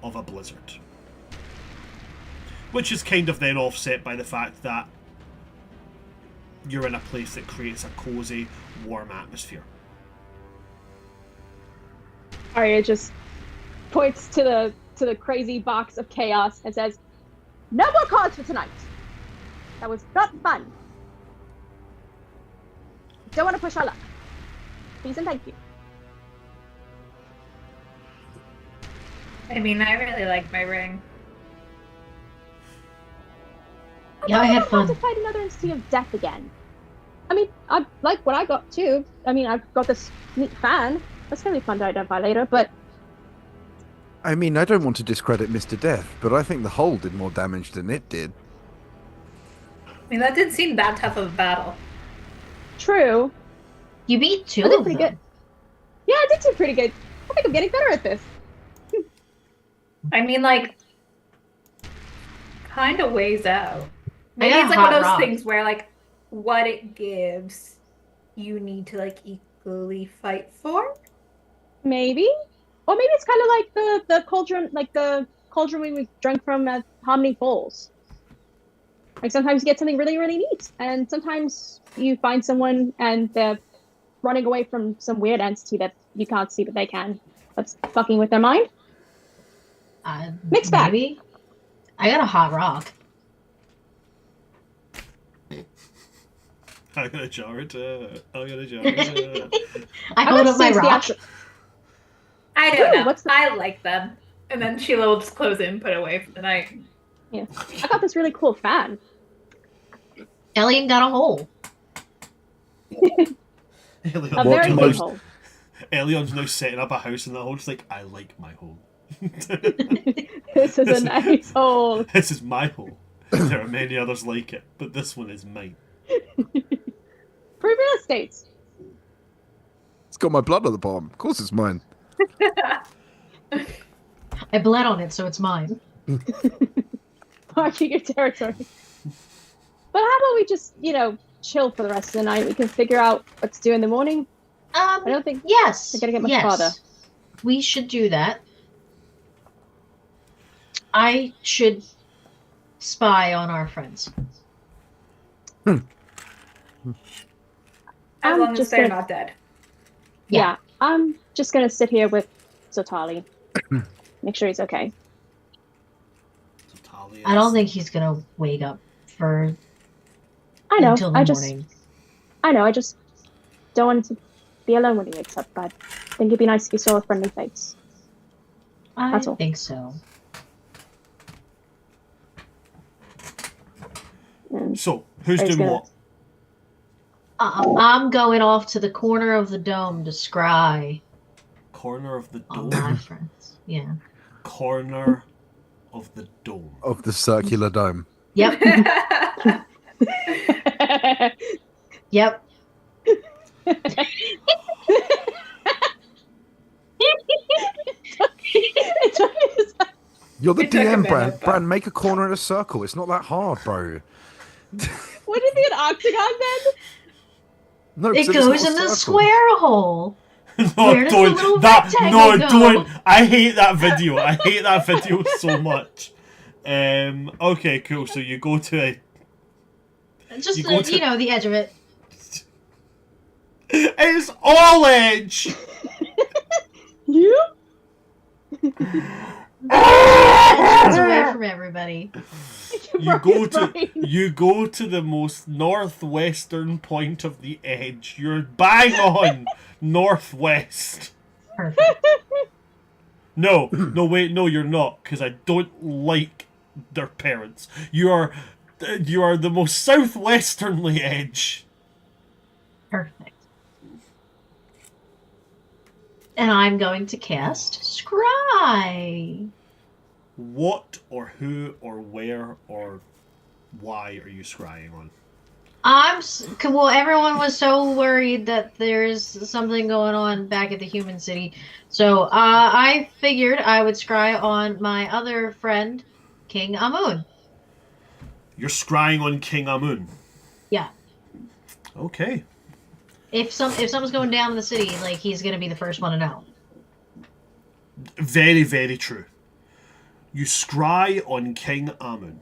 of a blizzard. Which is kind of then offset by the fact that you're in a place that creates a cozy, warm atmosphere. Aria just points to the crazy box of chaos and says, "No more cards for tonight. That was not fun. Don't want to push our luck. Please and thank you." I mean, I really like my ring. Yeah, I had I'm about fun. to fight another entity of death again. I mean, I like what I got too. I mean, I've got this neat fan. That's gonna be fun to identify later, but I mean, I don't want to discredit Mr. Death, but I think the hole did more damage than it did. I mean, that didn't seem that tough of a battle. true. You beat two I did of pretty them. good. Yeah, I did do pretty good. I think I'm getting better at this. I mean, like, kind of weighs out. Maybe got it's like hot one of those rock. things where, like, what it gives, you need to, like, equally fight for. Maybe, or maybe it's kind of like the cauldron, like the cauldron we drank from at Harmony Falls. Like sometimes you get something really, really neat, and sometimes you find someone and they're running away from some weird entity that you can't see, but they can. That's fucking with their mind. Mixed bag. Maybe. I got a hot rock. I got a jar to. I got a jar to. I I'm hold gonna up my sense the rock. actual- I don't Ooh, know. what's the- I like them. And then Sheila will just close it and put it away for the night. Yeah, I got this really cool fan. Alien got a hole. Elion's A very now- big hole. Elion's now setting up a house in the hole. Just like, I like my hole. This is a nice hole. This is my hole. There are many others like it, but this one is mine. For real estate. It's got my blood at the bottom. Of course it's mine. I bled on it, so it's mine. Marking your territory. But how about we just, chill for the rest of the night? We can figure out what to do in the morning. I don't think Yes. I gotta get much yes. farther. We should do that. I should spy on our friends. As I'm long as just they're gonna- not dead. Yeah, I'm just gonna sit here with Sotali. Make sure he's okay. So Talia I don't is- think he's gonna wake up for I know. until the morning. I just don't want him to be alone when he wakes up. But I think it'd be nice if he saw a friendly face. I That's all. think so. And So, who's He's doing gonna- what? I'm going off to the corner of the dome to scry. Corner of the All dome. my friends. Yeah. Corner of the dome. Of the circular dome. Yep. Yep. You're the It took a DM, minute, Bran. but- Bran, make a corner in a circle. It's not that hard, bro. Would it be an octagon then? No, It 'cause if it's goes not in a the circle- square hole. No, Where does the little don't. That rectangle no, go? don't. I hate that video. I hate that video so much. Okay, cool. So you go to a. Just You go to- you know, the edge of it. It's all edge. You? It's away from everybody. You go to the most northwestern point of the edge. You're bang on northwest. Perfect. No, wait, no, you're not, because I don't like their parents. You are the most southwesternly edge. Perfect. And I'm going to cast Scry. What or who or where or why are you scrying on? Well, everyone was so worried that there's something going on back at the human city. So I figured I would scry on my other friend, King Amun. You're scrying on King Amun. Yeah. Okay. If something's going down in the city, like, he's gonna be the first one to know. Very, very true. You scry on King Amun.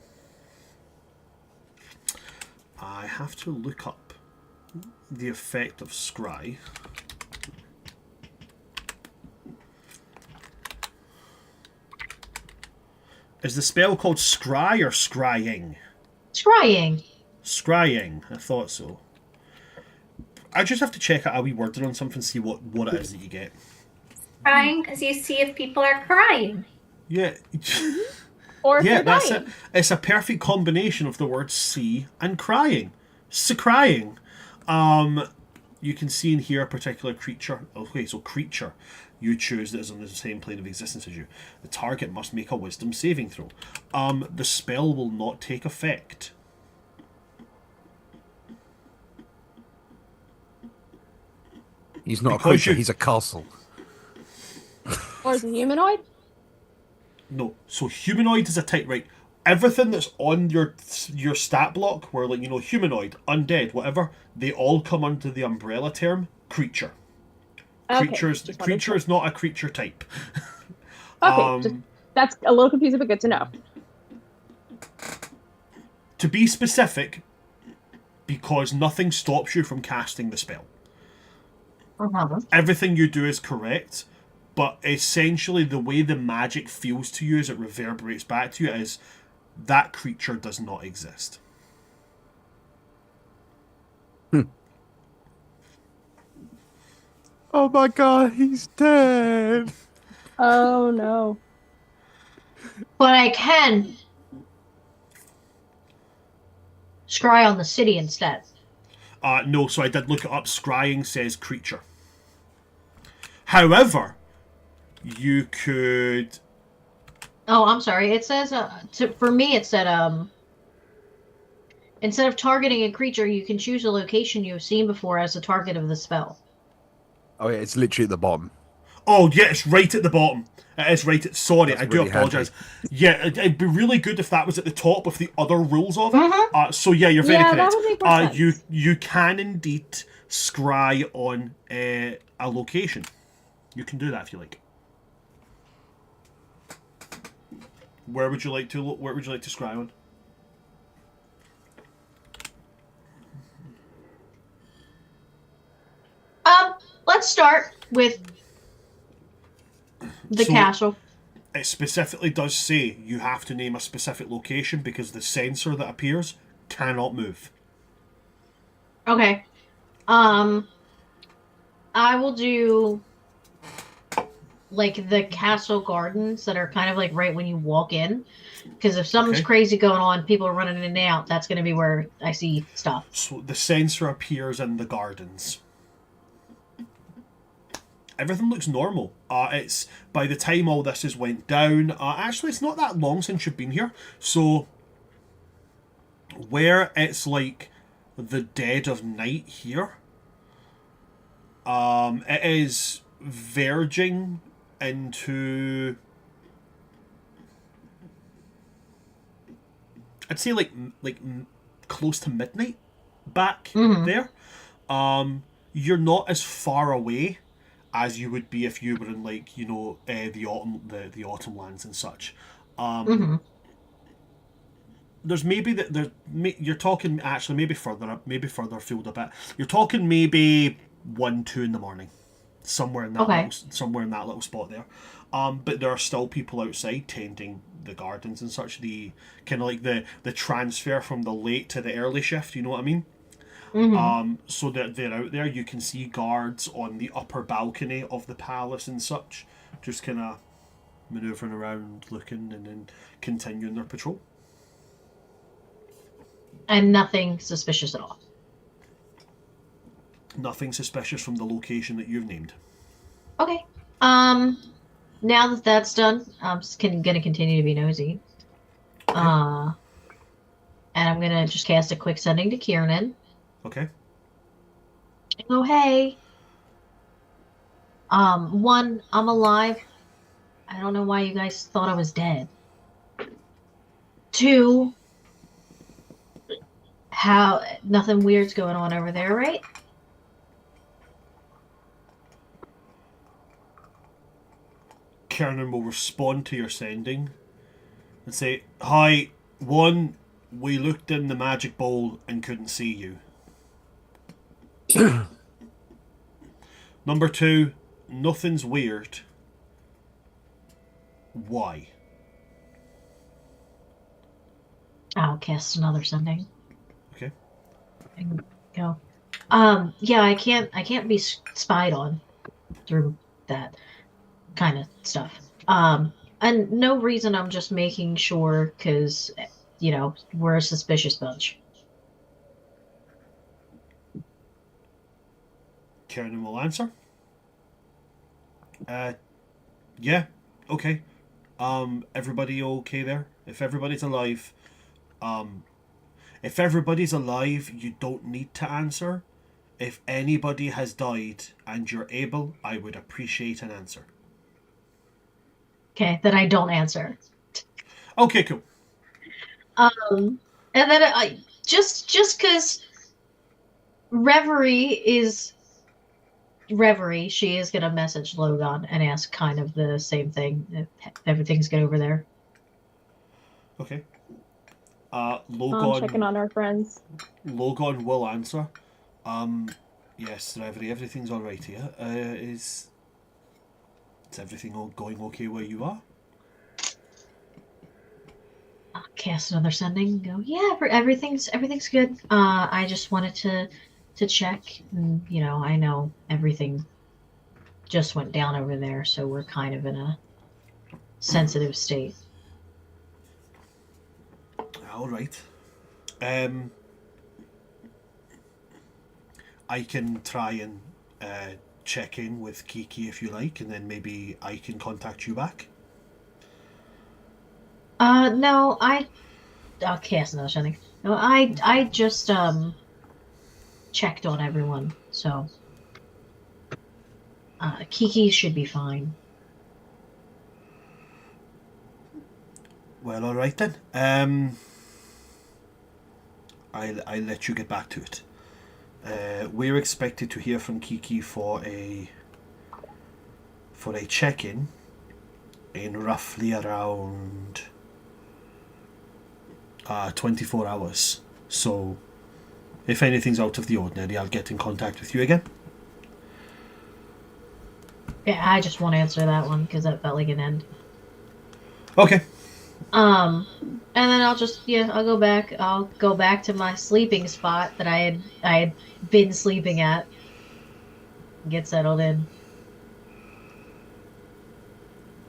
I have to look up the effect of scry. Is the spell called scry or scrying? Scrying. Scrying, I thought so. I just have to check out a wee wording on something, see what it is that you get. Crying because you see if people are crying. Yeah. Or if Yeah, you're that's dying. it. It's a perfect combination of the words see and crying. Crying. You can see in here a particular creature. Okay, so creature. You choose that is on the same plane of existence as you. The target must make a wisdom saving throw. The spell will not take effect. He's not Because a creature, you- he's a castle. Or is it humanoid? No, so humanoid is a type, right? Everything that's on your stat block, where, like, you know, humanoid, undead, whatever, they all come under the umbrella term creature. Okay, Creature is not a creature type. Okay, that's a little confusing, but good to know. To be specific, because nothing stops you from casting the spell. Uh-huh. Everything you do is correct, but essentially the way the magic feels to you as it reverberates back to you is that creature does not exist. Oh my god, he's dead. Oh no. But I can scry on the city instead. No, so I did look it up. Scrying says creature. However, you could... Oh, I'm sorry. It says for me it said instead of targeting a creature, you can choose a location you have seen before as the target of the spell. Oh yeah, it's literally at the bottom. Oh, yeah, it's right at the bottom. It is right at... Sorry, That's I do really apologise. Yeah, it'd be really good if that was at the top with the other rules of it. So yeah, you're very Yeah, correct. that would make more sense. You can indeed scry on a location. You can do that if you like. Where would you like to scry on? Let's start with the So- castle. It specifically does say you have to name a specific location because the sensor that appears cannot move. Okay. I will do like the castle gardens that are kind of like right when you walk in. Because if something's Okay. crazy going on, people are running in and out, that's going to be where I see stuff. So the sensor appears in the gardens. everything looks normal. It's by the time all this has went down. Actually, it's not that long since you've been here. So, where it's like the dead of night here, it is verging into, I'd say like close to midnight back there. You're not as far away as you would be if you were in like the autumn lands and such. There's maybe you're talking actually maybe further afield a bit. You're talking maybe 1-2 in the morning, somewhere in that little spot there. But there are still people outside tending the gardens and such. The kind of like the transfer from the late to the early shift. You know what I mean? So they're out there. You can see guards on the upper balcony of the palace and such, just kind of maneuvering around, looking, and then continuing their patrol. And nothing suspicious at all. Nothing suspicious from the location that you've named. Okay. Now that that's done, I'm just gonna continue to be nosy. Okay. And I'm gonna just cast a quick sending to Kiernan. Okay. Oh, hey. One, I'm alive. I don't know why you guys thought I was dead. Two, how nothing weird's going on over there, right? Kernan will respond to your sending and say, "Hi, one, we looked in the magic bowl and couldn't see you. Number two, nothing's weird. Why?" I'll cast another sending. Okay. And go. Yeah, I can't be spied on through that kind of stuff. And no reason, I'm just making sure because, we're a suspicious bunch. Kernan will answer. Yeah, okay. Everybody okay there? If everybody's alive, you don't need to answer. If anybody has died and you're able, I would appreciate an answer. Okay, then I don't answer. Okay, cool. And then I just because Reverie, she is gonna message Logon and ask kind of the same thing. If everything's good over there. Okay. Logon. Checking on our friends. Logon will answer. Yes, Reverie, everything's all right here. Is everything all going okay where you are? I'll cast another sending. Go. Yeah, everything's good. I just wanted to check. And, I know everything just went down over there, so we're kind of in a sensitive state. All right. I can try and check in with Kiki if you like, and then maybe I can contact you back. No, I'll cast another sending. No, I just checked on everyone, so Kiki should be fine. Well, all right then. I'll let you get back to it. We're expected to hear from Kiki for a check-in in roughly around 24 hours. So, if anything's out of the ordinary, I'll get in contact with you again. Yeah, I just won't answer that one because that felt like an end. Okay. And then I'll go back. I'll go back to my sleeping spot that I had been sleeping at. Get settled in.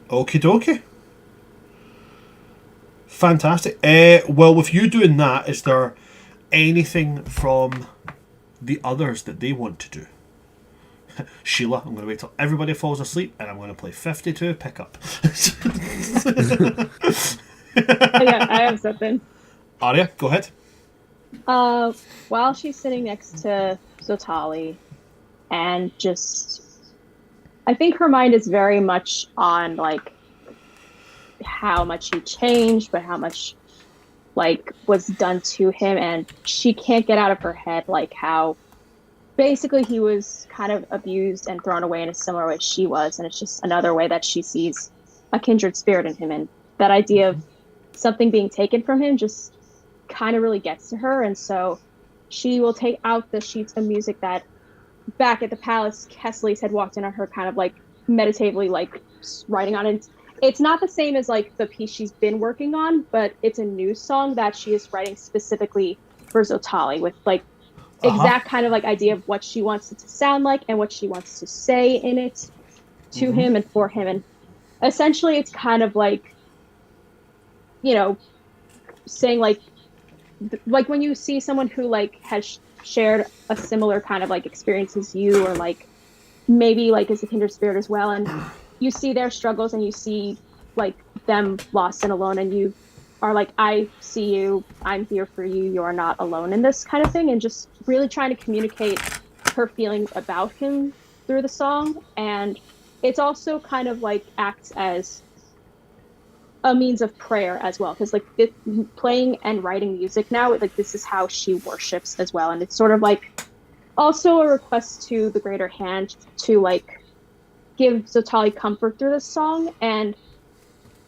Okie dokie. Fantastic. Well, with you doing that, is there anything from the others that they want to do? Síla, I'm going to wait till everybody falls asleep and I'm going to play 52 pickup. I have something. Aria, go ahead. While she's sitting next to Zotali, and just, I think her mind is very much on like how much he changed, but how much like was done to him, and she can't get out of her head like how basically he was kind of abused and thrown away in a similar way she was, and it's just another way that she sees a kindred spirit in him, and that idea of something being taken from him just kind of really gets to her, and so she will take out the sheets of music that back at the palace Kessleys had walked in on her, kind of like meditatively like writing on it. It's not the same as like the piece she's been working on, but it's a new song that she is writing specifically for Zotali, with like exact kind of like idea of what she wants it to sound like and what she wants to say in it to him and for him. And essentially it's kind of like, you know, saying like when you see someone who like has shared a similar kind of like experience as you, or like maybe like is a kindred spirit as well, and you see their struggles and you see like them lost and alone, and you are like, I see you, I'm here for you, you're not alone in this kind of thing, and just really trying to communicate her feelings about him through the song. And it's also kind of like acts as a means of prayer as well, because like playing and writing music now, like this is how she worships as well, and it's sort of like also a request to the greater hand to like give Zotali comfort through this song and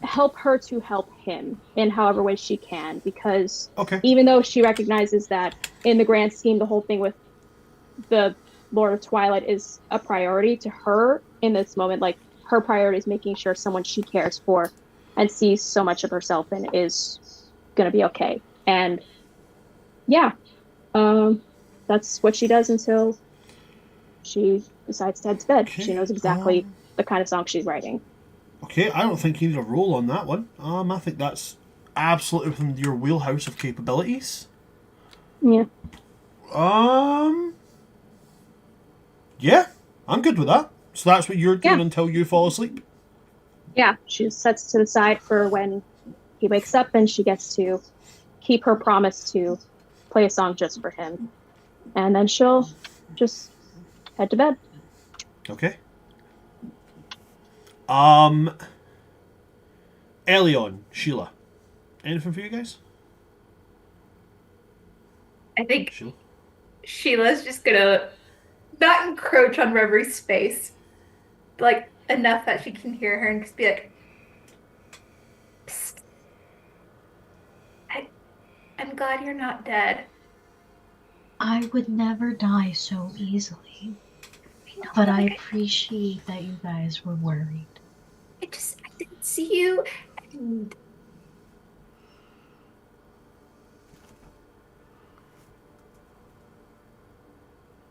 help her to help him in however way she can, because even though she recognizes that in the grand scheme the whole thing with the Lord of Twilight is a priority to her in this moment, like her priority is making sure someone she cares for and sees so much of herself in is gonna be okay. And yeah, that's what she does until she decides to head to bed. She knows exactly the kind of song she's writing. Okay, I don't think you need a roll on that one. I think that's absolutely within your wheelhouse of capabilities. Yeah. Yeah, I'm good with that. So that's what you're doing until you fall asleep? Yeah, she just sets to the side for when he wakes up, and she gets to keep her promise to play a song just for him. And then she'll just head to bed. Okay. Elion, Síla. Anything for you guys? I think Síla? Sheila's just gonna not encroach on Reverie space, like enough that she can hear her and just be like, "Psst. I'm glad you're not dead." I would never die so easily. But I appreciate that you guys were worried. I didn't see you, and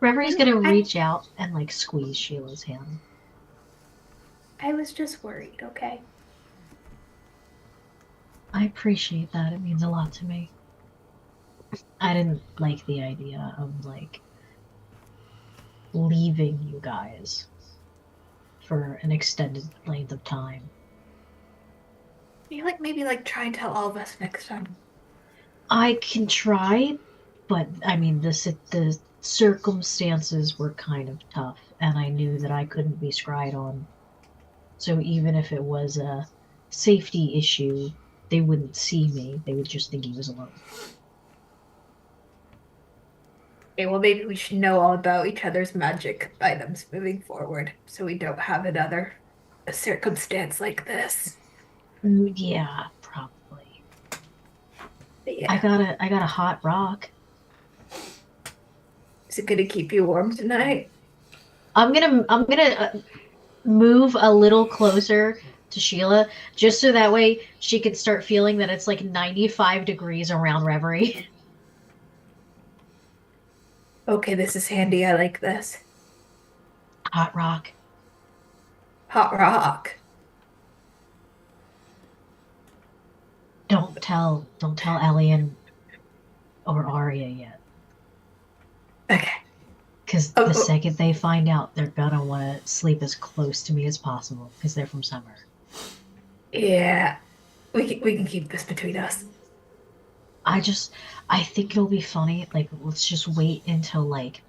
Reverie's gonna reach out and like squeeze Sheila's hand. I was just worried, okay? I appreciate that. It means a lot to me. I didn't like the idea of like leaving you guys for an extended length of time. You like maybe like try and tell all of us next time. I can try, but I mean the circumstances were kind of tough, and I knew that I couldn't be scryed on. So even if it was a safety issue, they wouldn't see me. They would just think he was alone. Okay, well maybe we should know all about each other's magic items moving forward, so we don't have another circumstance like this. Yeah, probably. Yeah. I got a hot rock. Is it gonna keep you warm tonight? I'm gonna move a little closer to Síla, just so that way she can start feeling that it's like 95 degrees around Reverie. Okay, this is handy. I like this. Hot rock. Hot rock. Don't tell Elian or Aria yet. Okay. Because the second they find out, they're gonna want to sleep as close to me as possible because they're from Summer. Yeah, we can keep this between us. I think it'll be funny. Like, let's just wait until like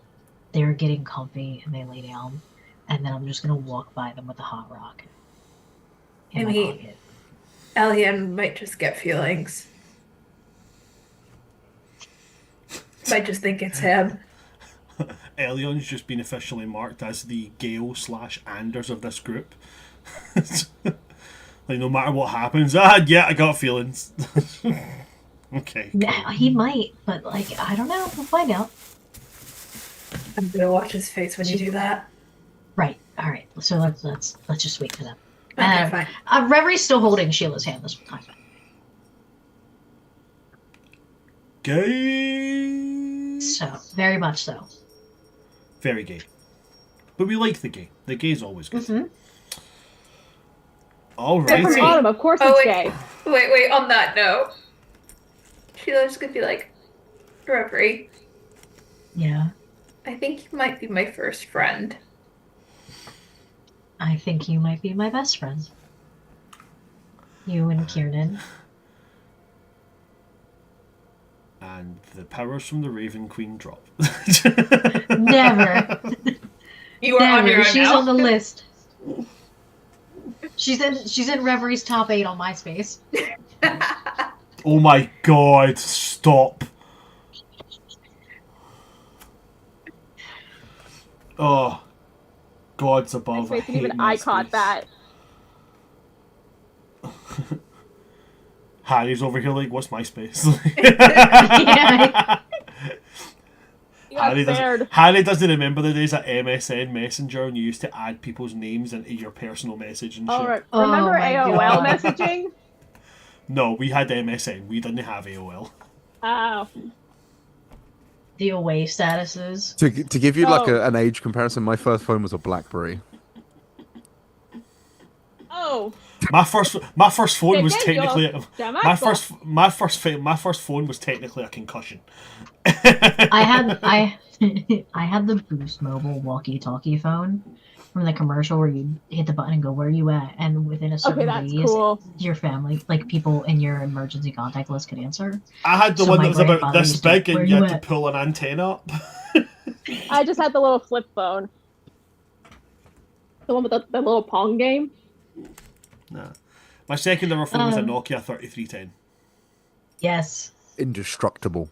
they're getting comfy and they lay down, and then I'm just gonna walk by them with a hot rock in my pocket. Elian might just get feelings. Might just think it's him. Elion's just been officially marked as the Gale/Anders of this group. Like, no matter what happens, yeah, I got feelings. Okay. He might, but like, I don't know. We'll find out. I'm gonna watch his face when you do that. Right. All right. So let's just wait for them. Okay, fine. Revery's still holding Sheila's hand this time. Gay. So very much so. Very gay. But we like the gay. The gay's always good. Mm-hmm. All They're from right. Autumn, of course it's gay. Wait, on that note. Sheila's gonna be like, Reverie, Yeah. I think you might be my first friend. I think you might be my best friend. You and Kiernan. And the powers from the Raven Queen drop. Never. You are on your Never. own She's now. on the list. She's in Revery's top 8 on MySpace. Oh my god, stop. Oh. God's above. Nice, even I caught that. Harry's over here like, what's MySpace? Yeah. Harry doesn't remember the days at MSN Messenger and you used to add people's names into your personal message and shit. All right. Oh Remember my AOL God. messaging? No, we had MSN. We didn't have AOL. Oh. The away statuses. To give you like Oh. an age comparison, my first phone was a BlackBerry. Oh. My first phone was technically my first phone was technically a concussion. I had the Boost Mobile walkie-talkie phone from the commercial where you hit the button and go, "Where are you at?" And within a certain that's radius, cool. your family, like people in your emergency contact list, could answer. I had the So one my that was about grandfather this used to- big "Where and you you had to at?" pull an antenna up. I just had the little flip phone. The one with the little Pong game. Nah. My second ever phone was a Um, Nokia 3310. Yes, Indestructible.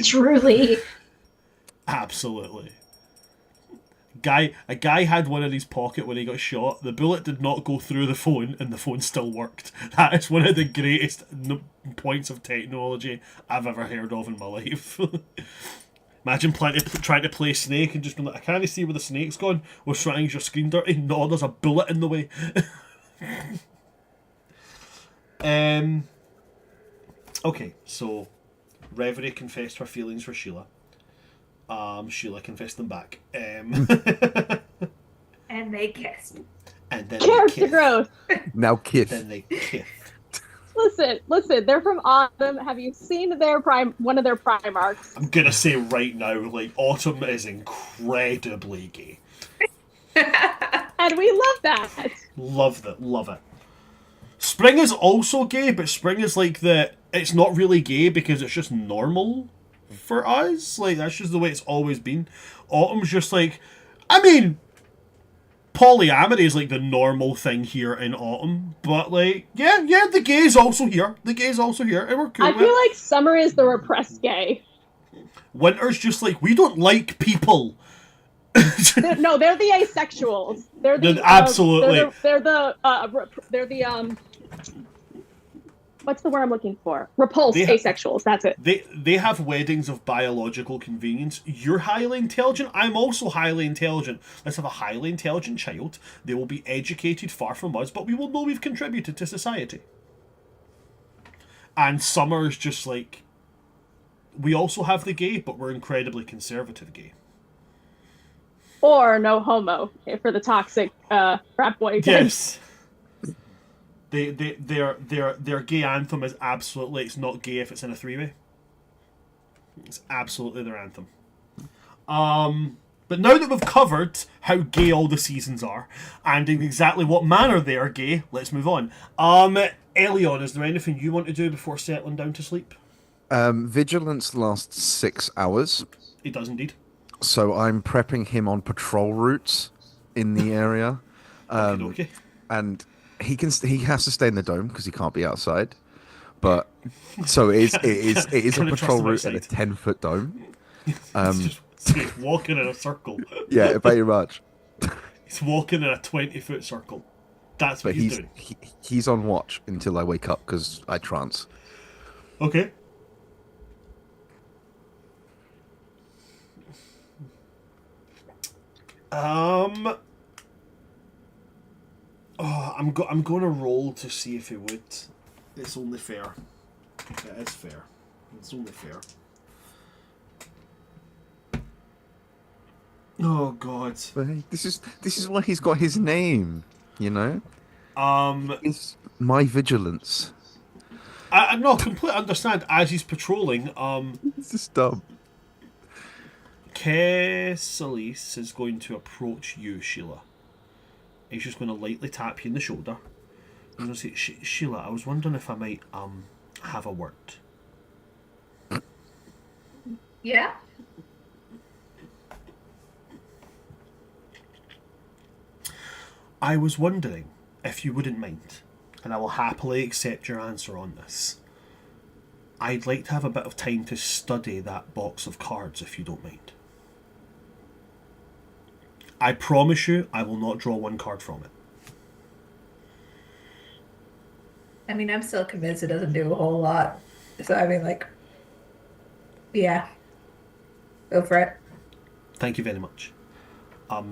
truly. Absolutely. A guy had one in his pocket when he got shot. The bullet did not go through the phone, and the phone still worked. That is one of the greatest points of technology I've ever heard of in my life. Imagine trying to play Snake and just being like, I can't see where the snake's gone. We're trying to use your screen dirty. No, there's a bullet in the way. Okay, so Reverie confessed her feelings for Síla. Síla confessed them back. And they kissed. And then Character growth. Now kiss. Then they kissed. Listen, they're from Autumn. Have you seen one of their Primarchs? I'm gonna say right now, like, Autumn is incredibly gay. And we love that. Love it. Spring is also gay, but Spring is like it's not really gay because it's just normal for us. Like, that's just the way it's always been. Autumn's just like, I mean, polyamory is like the normal thing here in Autumn, but like, yeah, the gay is also here. And we're cool I with feel it. like Summer is the repressed gay. Winter's just like, we don't like people. They're the asexuals. They're the Absolutely. They're the what's the word I'm looking for? Repulsed asexuals. That's it. They have weddings of biological convenience. You're highly intelligent. I'm also highly intelligent. Let's have a highly intelligent child. They will be educated far from us, but we will know we've contributed to society. And Summer's just like, we also have the gay, but we're incredibly conservative gay. Or no homo for the toxic frat boy. Yes. Their gay anthem is absolutely, it's not gay if it's in a three-way. It's absolutely their anthem. But now that we've covered how gay all the seasons are, and in exactly what manner they are gay, let's move on. Elion, is there anything you want to do before settling down to sleep? Vigilance lasts 6 hours, It does indeed. so I'm prepping him on patrol routes in the area. Okay. And he has to stay in the dome because he can't be outside. But so it is a Kinda trust patrol him route in a outside. 10-foot dome. He's walking in a circle. Yeah, very much. He's walking in a 20-foot circle. That's what But he's doing. he's on watch until I wake up because I trance. Okay. I'm going to roll to see if it would. It's only fair. It is fair. It's only fair. Oh God. But hey, this is why he's got his name. You know. It's my vigilance. I no, completely understand. As he's patrolling, It's just dumb. Kesselis is going to approach you, Síla. He's just going to lightly tap you in the shoulder. I'm going to say, Síla, I was wondering if I might have a word. Yeah. I was wondering if you wouldn't mind, and I will happily accept your answer on this. I'd like to have a bit of time to study that box of cards, if you don't mind. I promise you, I will not draw one card from it. I mean, I'm still convinced it doesn't do a whole lot. So, I mean, like, yeah. Go for it. Thank you very much.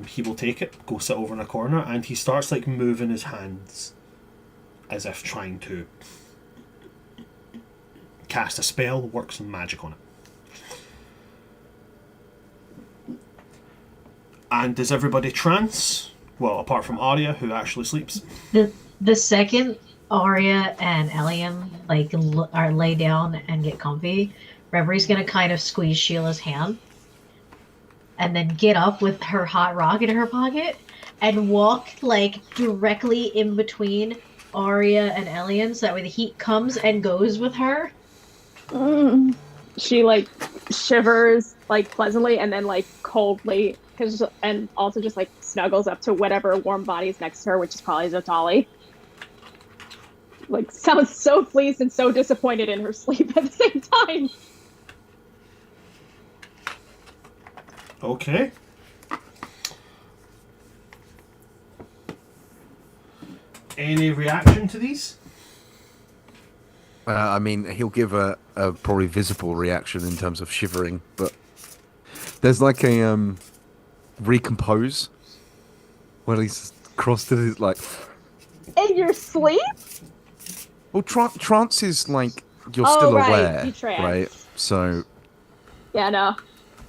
He will take it, go sit over in a corner, and he starts like moving his hands as if trying to cast a spell, work some magic on it. And does everybody trance? Well, apart from Aria, who actually sleeps. The second Aria and Elian are lay down and get comfy, Reveries gonna kind of squeeze Sheila's hand, and then get up with her hot rock in her pocket and walk like directly in between Aria and Elian, so that way the heat comes and goes with her. She like shivers like pleasantly and then like coldly, and also just like snuggles up to whatever warm body's next to her, which is probably Zotali. Like sounds so pleased and so disappointed in her sleep at the same time. Okay. Any reaction to these? I mean, he'll give a probably visible reaction in terms of shivering, but there's like a recompose when he's crossed it. Is like In your sleep? well, trance is like you're Oh, still right, aware, you trance. right? So Yeah, no.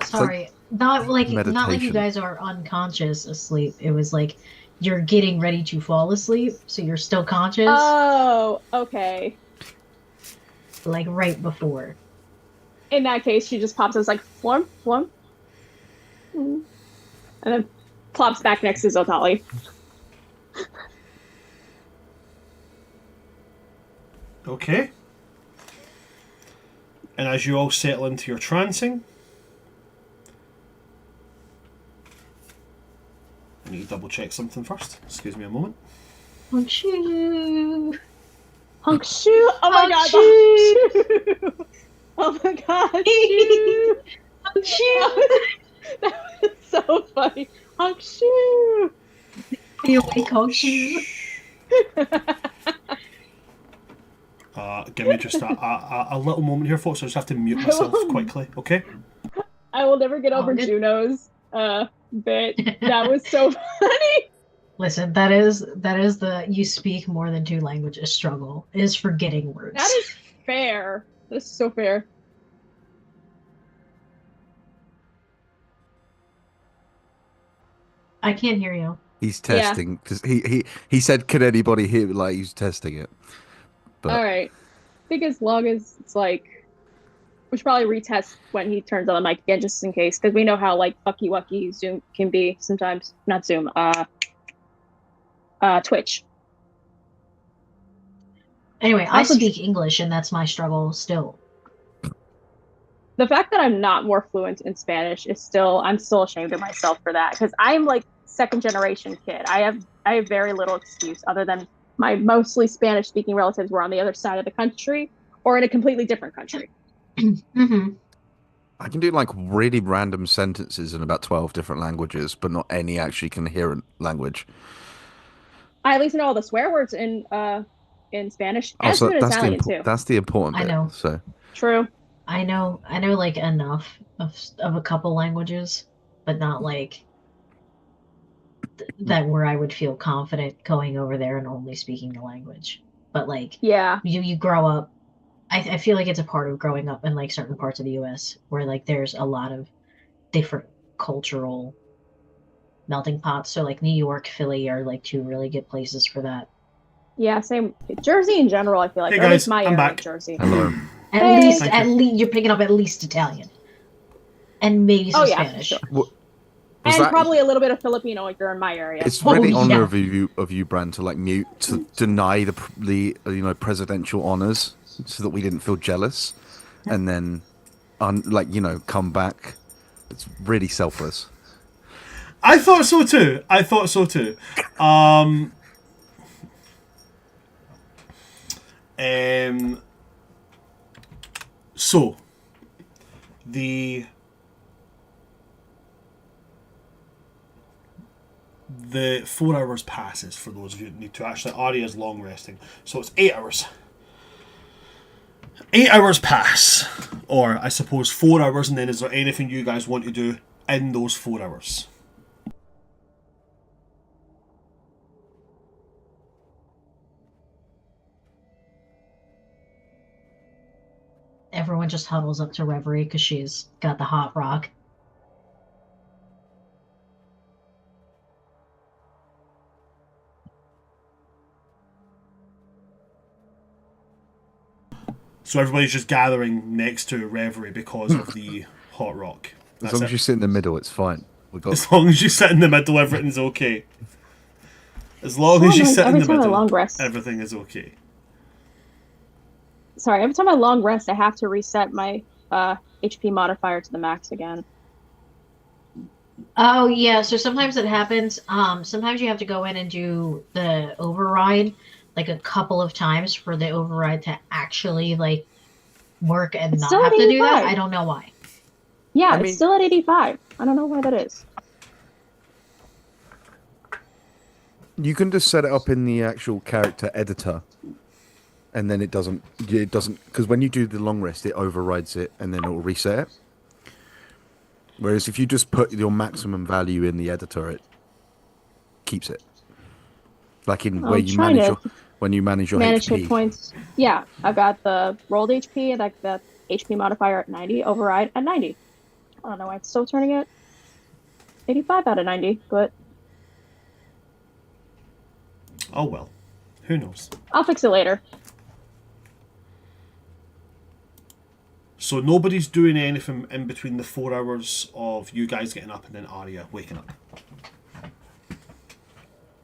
Sorry, not like you meditation. guys are unconscious asleep. It was like you're getting ready to fall asleep, so you're still conscious, Oh, okay. like right before. In that case, she just pops us like flump, flump. And then plops back next to Zotali. Okay. And as you all settle into your trancing, I need to double check something first. Excuse me a moment. Shoo. Hunk shoe! Oh my god! Shoo. The oh my god! Shoe. That was so funny. Hunk shoe! You wake up, shoo. Give me just a little moment here, folks. I just have to mute myself quickly, okay? I will never get over good. Juno's bit. That was so funny. Listen, that is the you speak more than two languages struggle, is forgetting words. That is fair. That's so fair. I can't hear you. he's testing because he said, "Can anybody hear?" Like he's testing it. But All right. I think as long as it's like We should probably retest when he turns on the mic again, just in case, because we know how like fucky wucky Zoom can be sometimes. Not Zoom. Twitch. Anyway, I Also, speak English, and that's my struggle still. the fact that I'm not more fluent in Spanish is still, I'm still ashamed of myself for that, because I'm like second generation kid. I have very little excuse other than my mostly Spanish speaking relatives were on the other side of the country or in a completely different country. Mm-hmm. I can do like really random sentences in about 12 different languages, but not any actually coherent language. I at least know all the swear words in Spanish and some Also, in Italian too. that's the important I bit. know. So True. I know like enough of a couple languages, but not like that where I would feel confident going over there and only speaking the language. But like Yeah. you grow up, I feel like it's a part of growing up in like certain parts of the US where like there's a lot of different cultural melting pots. So like New York, Philly are like two really good places for that. Yeah, same. Jersey in general, I feel like, Hey or at least guys, my I'm area of back. Jersey. hello. Hey. Thank you. You're picking up at least Italian. And maybe some Oh yeah, Spanish. sure. What was And that? probably a little bit of Filipino if you're in my area. It's Oh, really honor yeah. of you, Bran, to like mute to deny the presidential honors so that we didn't feel jealous, and then come back. It's really selfless. I thought so too. Um, so the 4 hours passes for those of you that need to. Actually, Aria is long resting, so it's 8 hours. 8 hours pass, or I suppose 4 hours, and then is there anything you guys want to do in those 4 hours? Everyone just huddles up to Reverie because she's got the hot rock. So everybody's just gathering next to Reverie because of the hot rock. As That's long it. as you sit in the middle, it's fine. We got As long as you sit in the middle, everything's okay. As long So as you annoying. sit in Every the time I middle, long rest. everything is okay. Sorry, every time I long rest, I have to reset my HP modifier to the max again. Oh yeah, so sometimes it happens. Sometimes you have to go in and do the override like a couple of times for the override to actually like work and It's not still have at to do that. 85. I don't know why. Yeah, I it's mean- still at 85. I don't know why that is. You can just set it up in the actual character editor, and then it doesn't because when you do the long rest, it overrides it and then it will reset it. Whereas if you just put your maximum value in the editor, it keeps it. Like in where I'm you trying manage to when you manage your manage hit HP. points. Yeah, I've got the rolled HP and like the HP modifier at 90, override at 90. I don't know why it's still turning it 85 out of 90, but Oh well. Who knows? I'll fix it later. So nobody's doing anything in between the 4 hours of you guys getting up and then Aria waking up.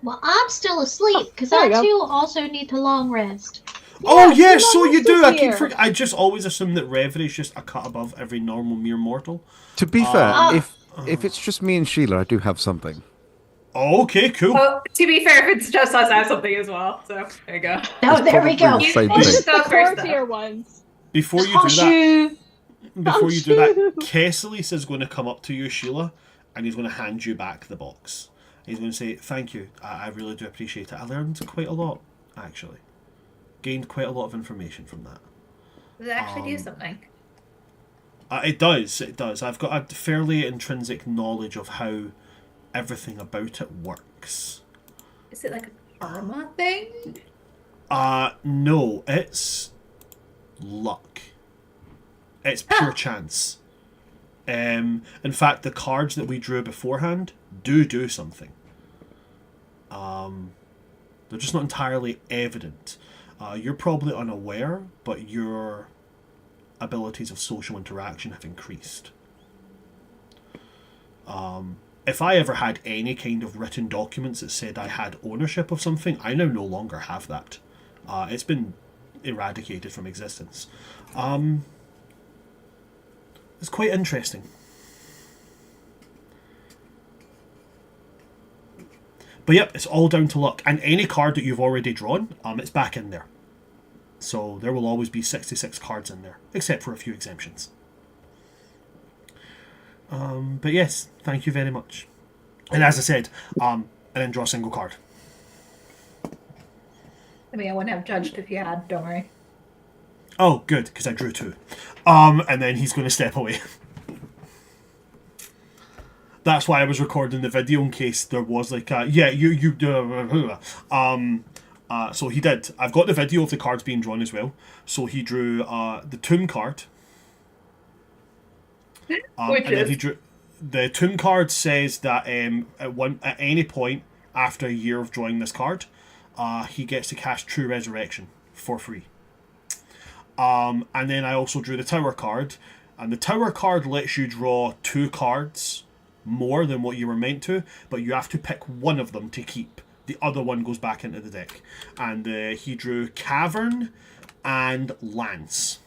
Well, I'm still asleep because there I you go. too also need to long rest. Oh Yeah, yes, Síla so you Rex do. is I keep here. I just always assume that Reverie's just a cut above every normal mere mortal. To be fair, Uh, if it's just me and Sheila, I do have something. Oh, okay, cool. Well, to be fair, if it's just us, I have something as well. So there you go. Oh, there we go. probably the same It's thing. just the Go first, core though. tier ones. Before you do that, Horseshoe. before you do that, Horseshoe. Kesselis is going to come up to you, Sheila, and he's going to hand you back the box. He's going to say, "Thank you. I really do appreciate it. I learned quite a lot, actually. Gained quite a lot of information from that." Does it actually do something? It does. It does. I've got a fairly intrinsic knowledge of how everything about it works. Is it like an Irma thing? No, it's luck. It's pure chance. In fact, the cards that we drew beforehand do something. They're just not entirely evident. You're probably unaware, but your abilities of social interaction have increased. If I ever had any kind of written documents that said I had ownership of something, I now no longer have that. It's been eradicated from existence. It's quite interesting. But yep, it's all down to luck. And any card that you've already drawn, it's back in there. So there will always be 66 cards in there, except for a few exemptions. But yes, thank you very much. And as I said, I didn't draw a single card. I mean, I wouldn't have judged if you had, don't worry. Oh, good, because I drew 2. And then he's going to step away. That's why I was recording the video in case there was like a, so he did. I've got the video of the cards being drawn as well. So he drew the tomb card. Which and then is? he drew the tomb card says that at any point after a year of drawing this card, he gets to cast True Resurrection for free. And then I also drew the tower card, and the tower card lets you draw 2 cards more than what you were meant to, but you have to pick one of them to keep. The other one goes back into the deck. And he drew Cavern and Lance.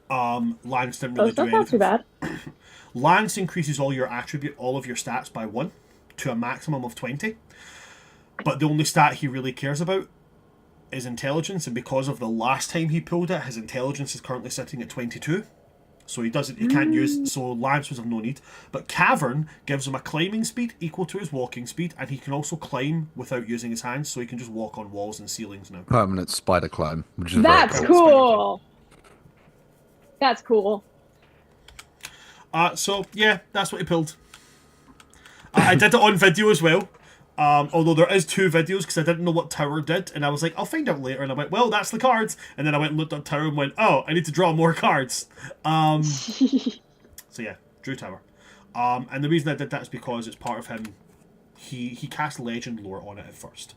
Lance didn't really do That's not too anything. bad. Lance increases all of your stats by 1 to a maximum of 20. But the only stat he really cares about is intelligence, and because of the last time he pulled it, his intelligence is currently sitting at 22. So he can't use, so Lance was of no need. But Cavern gives him a climbing speed equal to his walking speed, and he can also climb without using his hands, so he can just walk on walls and ceilings now. Permanent spider climb, which is That's very cool. cool. That's cool. So yeah, that's what he pulled. I did it on video as well. Although there is 2 videos because I didn't know what tower did, and I was like, I'll find out later, and I went, well, that's the cards, and then I went and looked at tower and went, oh, I need to draw more cards. So yeah, drew tower. And the reason I did that is because it's part of him. He cast legend lore on it at first.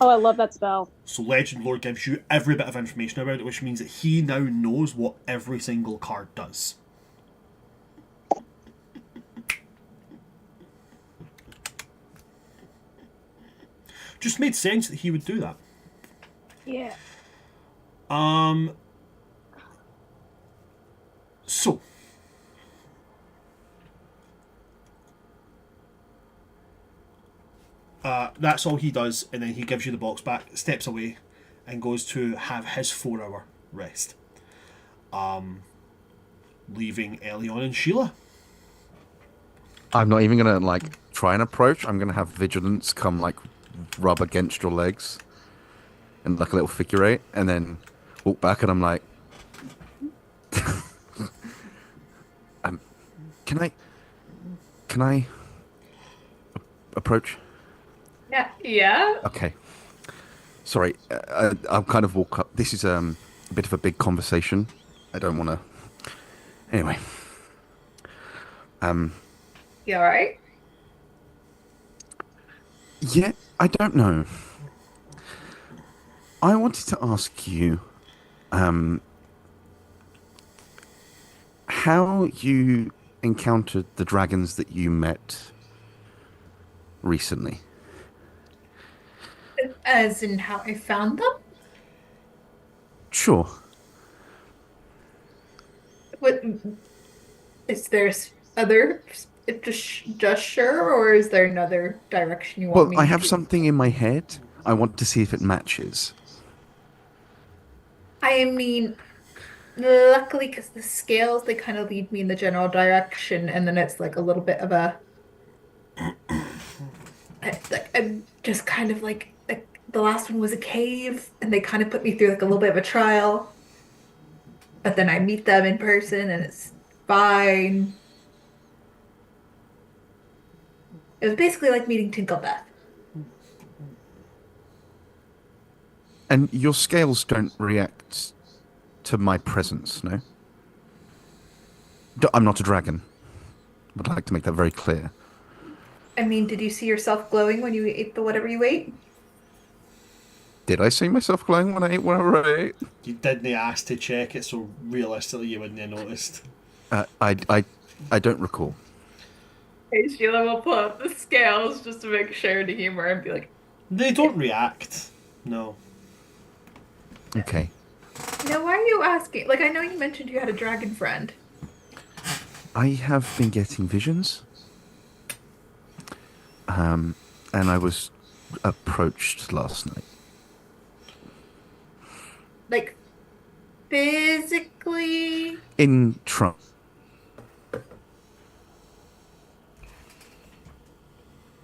Oh, I love that spell. So legend lore gives you every bit of information about it, which means that he now knows what every single card does. Just made sense that he would do that. Yeah. So that's all he does, and then he gives you the box back, steps away, and goes to have his 4-hour rest. Leaving Elion and Síla. I'm not even gonna try and approach. I'm gonna have vigilance come rub against your legs, and like a little figure 8, and then walk back, and I'm like, can I approach? Yeah. Okay. Sorry, I'll kind of walk up. This is a bit of a big conversation. I don't want to. Anyway. You alright? Yeah, I don't know. I wanted to ask you, how you encountered the dragons that you met recently. As in how I found them? Sure. What is there other just sure, or is there another direction you want me Well, I to have do? something in my head. I want to see if it matches. I mean, luckily, because the scales, they kind of lead me in the general direction, and then it's like a little bit of a... I'm just kind of like the last one was a cave, and they kind of put me through like a little bit of a trial. But then I meet them in person, and it's fine. It was basically like meeting Tinklebeth. And your scales don't react to my presence, no? I'm not a dragon. I'd like to make that very clear. I mean, did you see yourself glowing when you ate the whatever you ate? Did I see myself glowing when I ate whatever I ate? You didn't ask to check it, so realistically you wouldn't have noticed. I don't recall. Hey, Sheila will pull up the scales just to make sure to humor and be like, They don't react. No. Okay. now why are you asking? Like, I know you mentioned you had a dragon friend. I have been getting visions. And I was approached last night. Like, physically? In trance.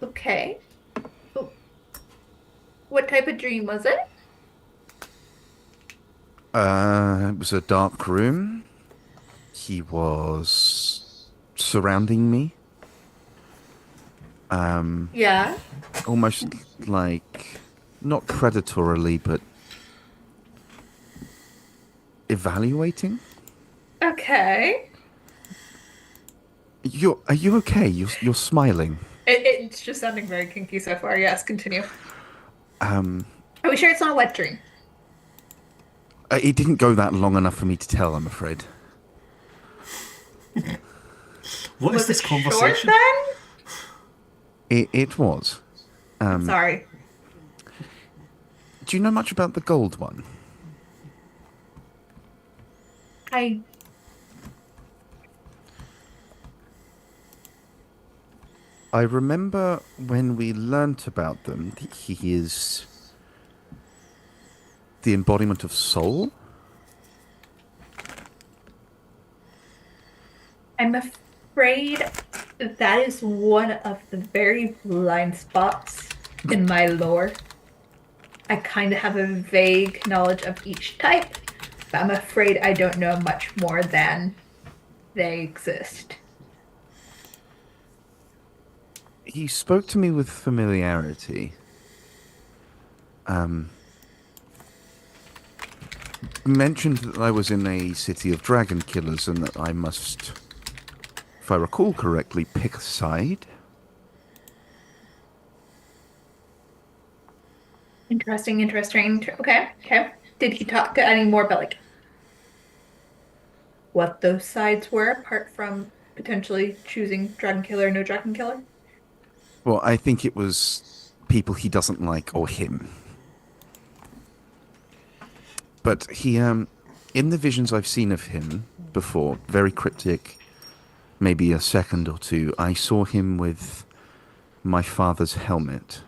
Okay. Oh. What type of dream was it? It was a dark room. He was surrounding me. Yeah. Almost like, not predatorily, but evaluating. Okay. Are you okay? You're smiling. It's just sounding very kinky so far. Yes, continue. Are Um, we sure it's not a wet dream? it didn't go that long enough for me to tell, I'm afraid. What is Was this it short conversation? then? It was. Sorry. Do you know much about the gold one? I I remember when we learnt about them, he is the embodiment of soul. I'm afraid that is one of the very blind spots in my lore. I kind of have a vague knowledge of each type, but I'm afraid I don't know much more than they exist. He spoke to me with familiarity. Mentioned that I was in a city of dragon killers and that I must, if I recall correctly, pick a side. Interesting. Okay. Did he talk to any more about like what those sides were, apart from potentially choosing dragon killer or no dragon killer? Well, I think it was people he doesn't like or him. But he, in the visions I've seen of him before, very cryptic, maybe a second or two, I saw him with my father's helmet.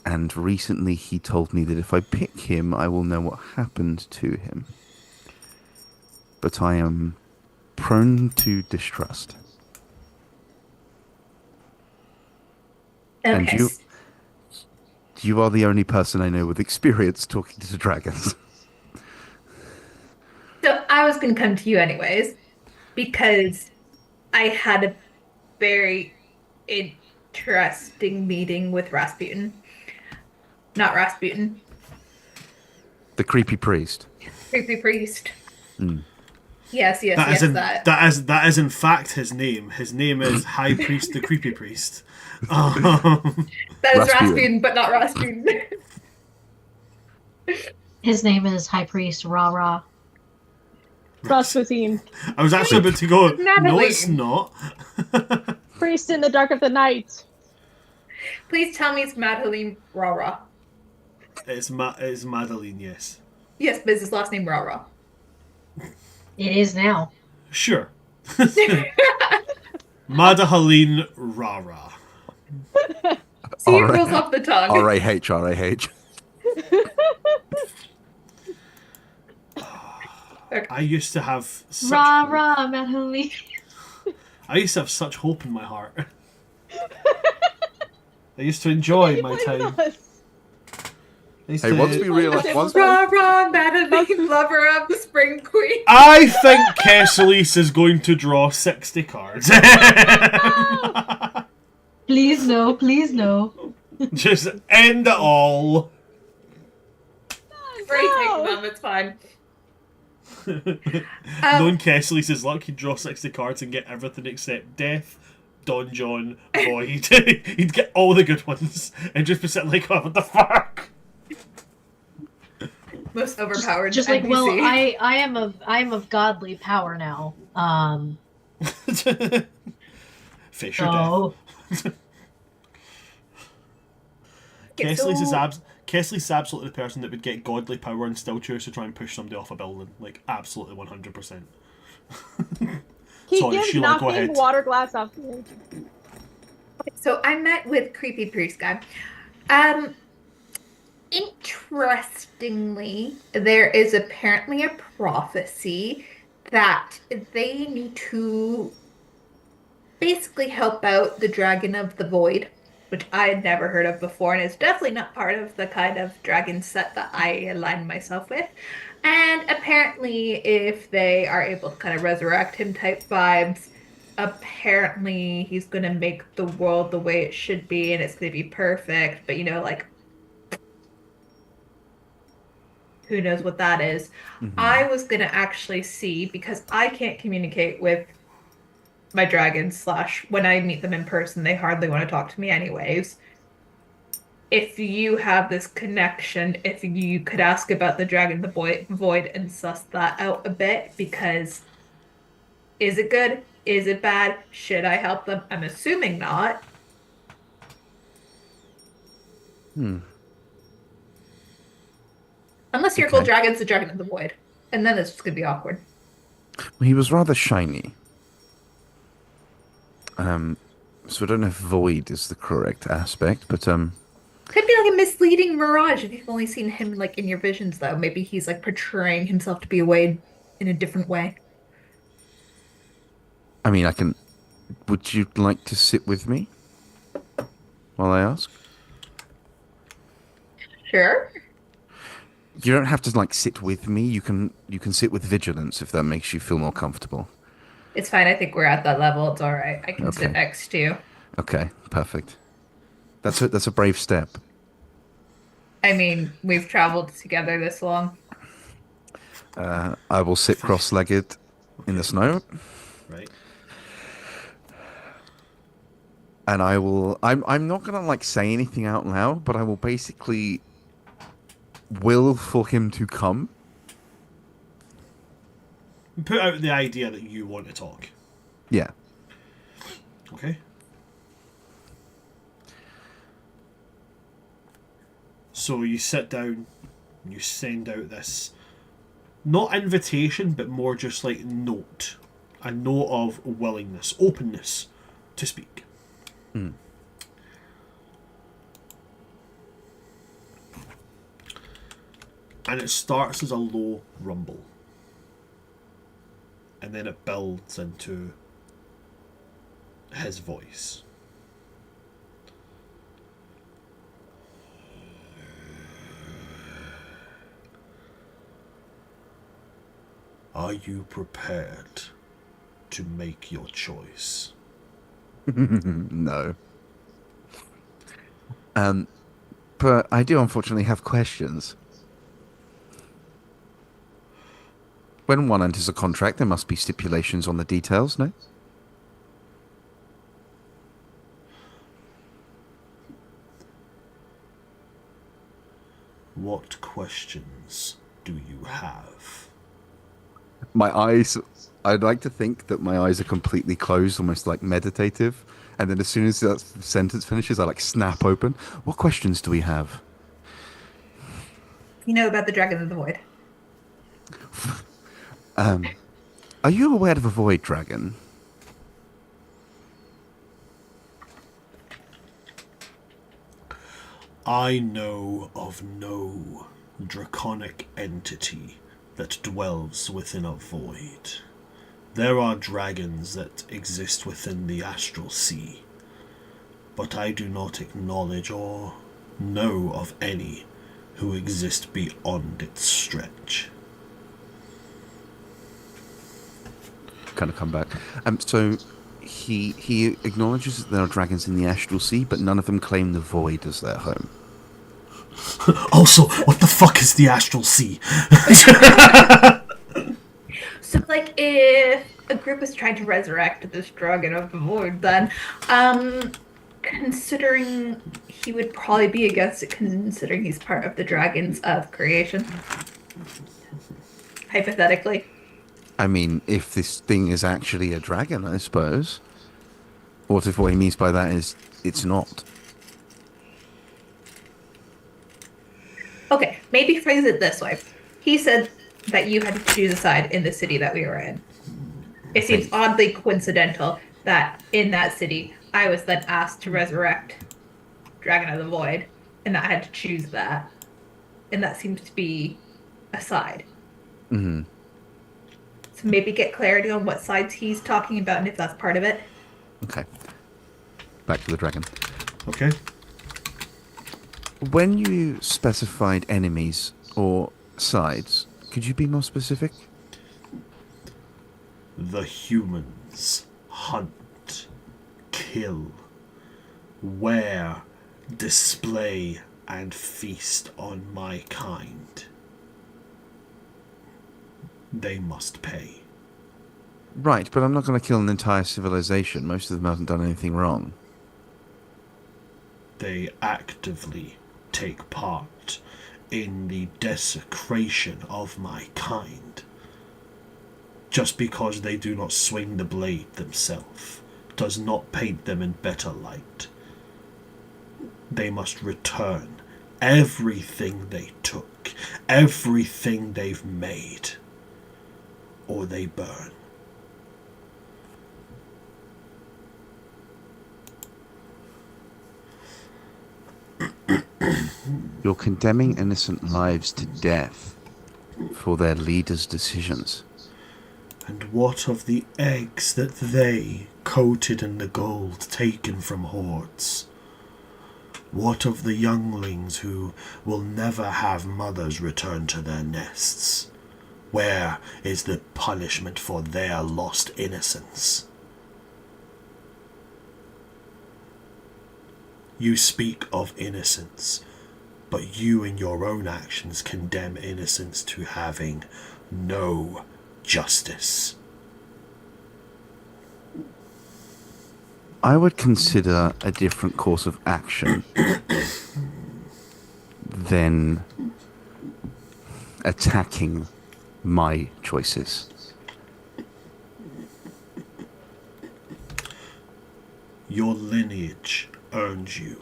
And recently he told me that if I pick him, I will know what happened to him. But I am prone to distrust. And Okay. you are the only person I know with experience talking to dragons. So I was going to come to you anyways, because I had a very interesting meeting with Rasputin. Not Rasputin, The creepy priest. creepy priest. Mm. Yes, that. That is in fact his name. His name is High Priest the Creepy Priest. That is Rasputin. Rasputin, but not Rasputin. His name is High Priest Ra Ra. Rasputin, I was actually about to go, no Natalie. it's not. priest in the dark of the night. Please tell me it's Madeline Rara. It's Madeline, yes. Yes, but is his last name Rara? It is now. Sure. Madeline Rara. See, it rolls off the tongue. R-A-H, R-A-H. I used to have such Ra hope. Ra, Madeline. I used to have such hope in my heart. I used to enjoy my time. I used Hey, to- once we realise, Rara, Madeline, lover of the Spring Queen. I think Kesselise is going to draw 60 cards. Please no, please no. Just end it all. Great, take them, it's fine. Knowing Kesselice's luck, he'd draw 60 cards and get everything except death, Don John, Void. He'd get all the good ones and just be sitting like, oh, what the fuck? Most overpowered Just like, NPC. well, I am of godly power now. Fish or death. So Kesley's absolutely the person that would get godly power and still choose to try and push somebody off a building. Like, absolutely 100%. Keep Sorry, Sheila, go knocking ahead. water glass off me. So I met with Creepy Priest Guy. Interestingly, there is apparently a prophecy that they need to basically help out the Dragon of the Void, which I had never heard of before, and it's definitely not part of the kind of dragon set that I align myself with. And apparently, if they are able to kind of resurrect him type vibes, apparently he's going to make the world the way it should be, and it's going to be perfect. But, like, who knows what that is. Mm-hmm. I was going to actually see, because I can't communicate with my dragons, / when I meet them in person, they hardly want to talk to me anyways. If you have this connection, if you could ask about the Dragon of the Void and suss that out a bit, because is it good? Is it bad? Should I help them? I'm assuming not. Unless your full dragon's the Dragon of the Void. And then it's just going to be awkward. Well, he was rather shiny. So I don't know if void is the correct aspect, but Could be like a misleading mirage if you've only seen him like in your visions, though. Maybe he's like portraying himself to be a Wade in a different way. I mean, I can. Would you like to sit with me while I ask? Sure. You don't have to like sit with me. You can sit with vigilance if that makes you feel more comfortable. It's fine. I think we're at that level. It's all right. I can sit next to you. Okay, perfect. That's a brave step. I mean, we've traveled together this long. I will sit cross-legged in the snow. Right. And I will. I'm not gonna like say anything out loud, but I will basically will for him to come. Put out the idea that you want to talk. Yeah. Okay. So you sit down, and you send out this, not invitation, but more just like note. A note of willingness, openness to speak. Hmm. And it starts as a low rumble. And then it builds into his voice. Are you prepared to make your choice? No. But I do unfortunately have questions. When one enters a contract, there must be stipulations on the details, no? What questions do you have? My eyes, I'd like to think that my eyes are completely closed, almost like meditative. And then as soon as that sentence finishes, I like snap open. What questions do we have? You know about the Dragon of the Void. Are you aware of a void dragon? I know of no draconic entity that dwells within a void. There are dragons that exist within the astral sea, but I do not acknowledge or know of any who exist beyond its stretch. Kind of come back. So he acknowledges that there are dragons in the astral sea, but none of them claim the void as their home. Also, what the fuck is the astral sea? So, like, if a group is trying to resurrect this dragon of the void, then, considering he would probably be against it, considering he's part of the dragons of creation. Hypothetically. I mean, if this thing is actually a dragon, I suppose. What if what he means by that is it's not? Okay, maybe phrase it this way. He said that you had to choose a side in the city that we were in. It seems oddly coincidental that in that city, I was then asked to resurrect Dragon of the Void, and I had to choose that. And that seems to be a side. Mm-hmm. So maybe get clarity on what sides he's talking about and if that's part of it. Okay. Back to the dragon. Okay. When you specified enemies or sides, could you be more specific? The humans hunt, kill, wear, display, and feast on my kind. They must pay. Right, but I'm not going to kill an entire civilization. Most of them haven't done anything wrong. They actively take part in the desecration of my kind. Just because they do not swing the blade themselves does not paint them in better light. They must return everything they took, everything they've made, or they burn. You're condemning innocent lives to death for their leaders' decisions. And what of the eggs that they, coated in the gold taken from hordes? What of the younglings who will never have mothers return to their nests? Where is the punishment for their lost innocence? You speak of innocence, but you in your own actions condemn innocence to having no justice. I would consider a different course of action than attacking my choices. Your lineage earns you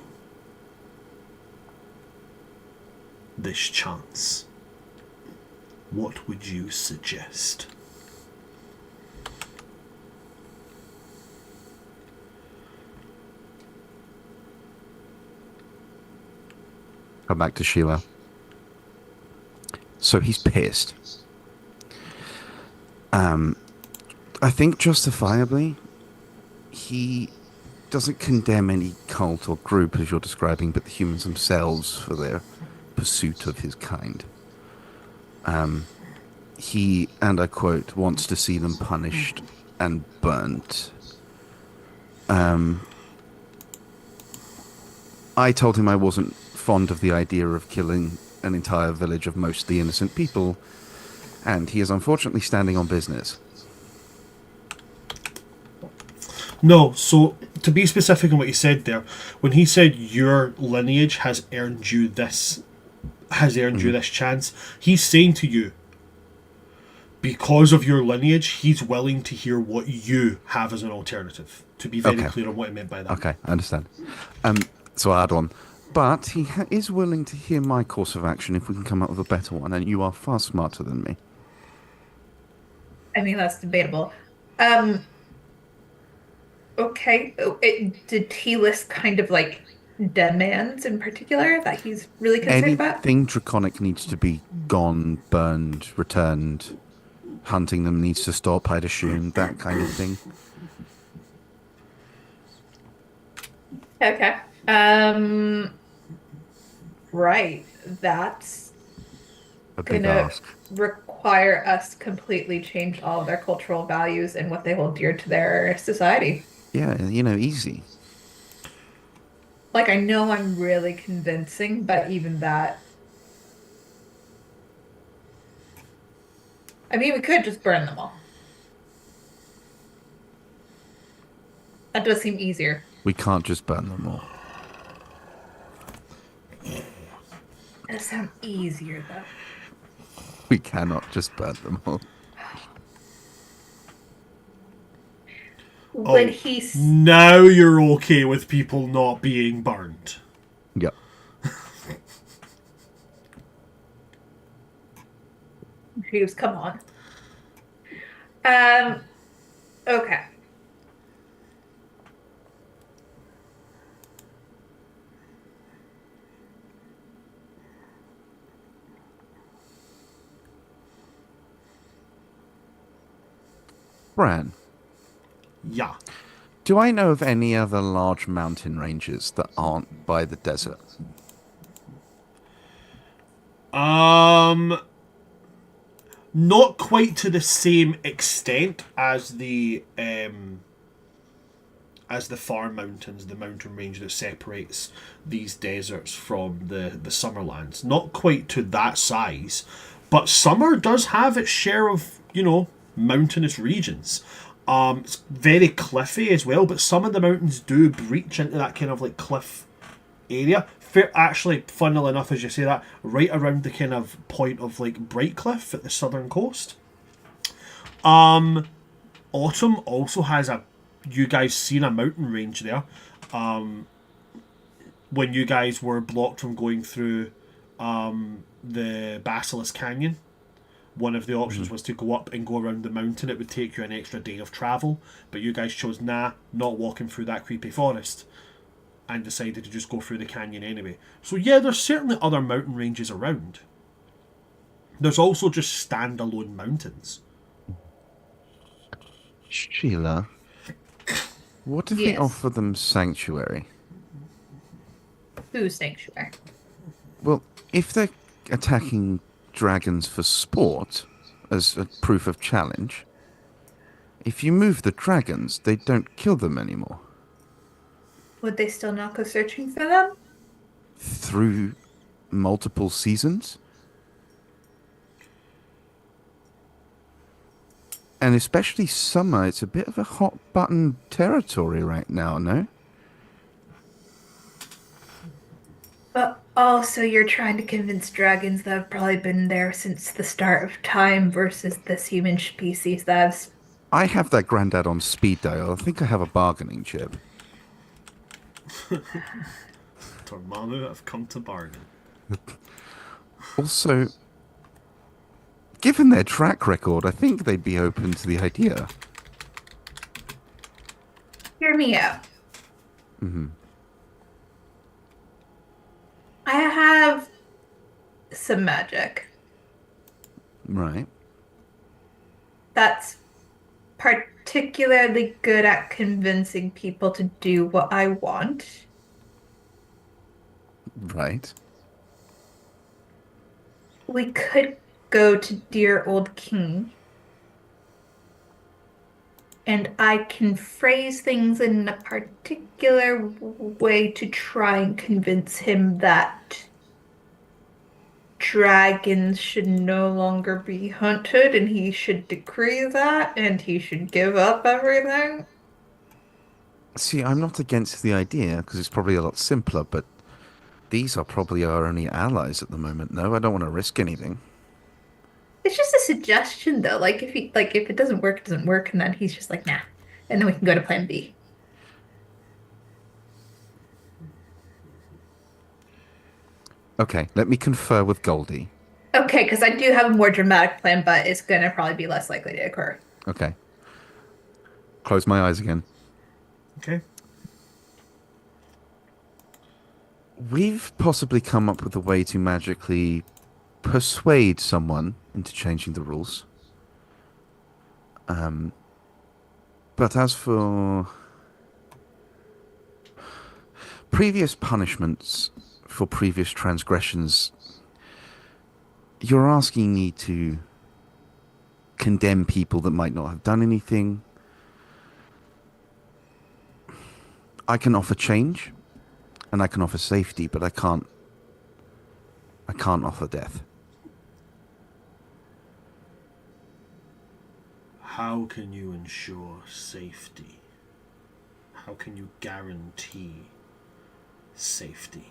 this chance. What would you suggest? Come back to Síla. So he's pissed. I think justifiably, he doesn't condemn any cult or group as you're describing, but the humans themselves for their pursuit of his kind. He, and I quote, wants to see them punished and burnt. I told him I wasn't fond of the idea of killing an entire village of mostly innocent people, and he is unfortunately standing on business. No, so to be specific on what he said there, when he said your lineage has earned you this chance, he's saying to you, because of your lineage, he's willing to hear what you have as an alternative. To be very clear on what he meant by that. Okay, I understand. So I'll add on. But he is willing to hear my course of action if we can come up with a better one, and you are far smarter than me. I mean, that's debatable. Okay. Did he list kind of like demands in particular that he's really concerned about? Anything draconic needs to be gone, burned, returned. Hunting them needs to stop, I'd assume, that kind of thing. Okay. Right. That's A big gonna ask. require us completely change all of their cultural values and what they hold dear to their society. Yeah, easy. Like, I know I'm really convincing, but even that... I mean, we could just burn them all. That does seem easier. We can't just burn them all. That sounds easier though. We cannot just burn them all. When he's Now you're okay with people not being burned. Yep. Hughes, come on. Okay. Bran, Yeah. do I know of any other large mountain ranges that aren't by the desert? Not quite to the same extent as the Far Mountains, the mountain range that separates these deserts from the Summerlands. Not quite to that size, but Summer does have its share of, mountainous regions. It's very cliffy as well, but some of the mountains do breach into that kind of like cliff area. Actually, funnily enough, as you say that, right around the kind of point of like Brightcliff at the southern coast. Autumn also has you guys seen a mountain range there. When you guys were blocked from going through the Basilisk Canyon, one of the options was to go up and go around the mountain. It would take you an extra day of travel, but you guys chose not walking through that creepy forest, and decided to just go through the canyon anyway. So yeah, there's certainly other mountain ranges around. There's also just standalone mountains. Sheila, what if we Yes. offer them sanctuary? Who's sanctuary? Well, if they're attacking dragons for sport, as a proof of challenge, if you move the dragons, they don't kill them anymore. Would they still not go searching for them? Through multiple seasons? And especially summer, it's a bit of a hot button territory right now, no? But also, you're trying to convince dragons that have probably been there since the start of time versus this human species that's. I have that granddad on speed dial. I think I have a bargaining chip. Dormammu have come to bargain. Also, given their track record, I think they'd be open to the idea. Hear me out. Mm-hmm. I have some magic Right. that's particularly good at convincing people to do what I want. Right. We could go to dear old king, and I can phrase things in a particular way to try and convince him that dragons should no longer be hunted and he should decree that and he should give up everything. See, I'm not against the idea because it's probably a lot simpler, but these are probably our only allies at the moment. No, I don't want to risk anything. It's just a suggestion though. Like if it doesn't work, it doesn't work, and then he's just like, nah. And then we can go to plan B. Okay, let me confer with Goldie. Okay, because I do have a more dramatic plan, but it's gonna probably be less likely to occur. Okay. Close my eyes again. Okay. We've possibly come up with a way to magically persuade someone into changing the rules. But as for previous punishments for previous transgressions, you're asking me to condemn people that might not have done anything. I can offer change, and I can offer safety, but I can't offer death. How can you ensure safety? How can you guarantee safety?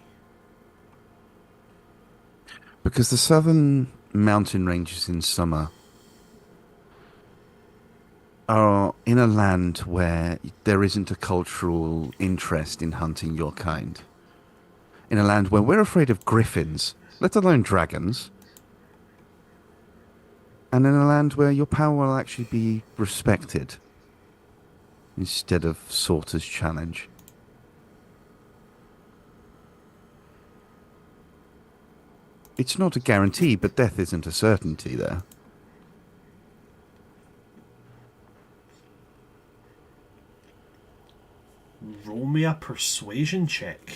Because the southern mountain ranges in summer are in a land where there isn't a cultural interest in hunting your kind. In a land where we're afraid of griffins, let alone dragons. And in a land where your power will actually be respected instead of sought as challenge. It's not a guarantee, but death isn't a certainty there. Roll me a persuasion check.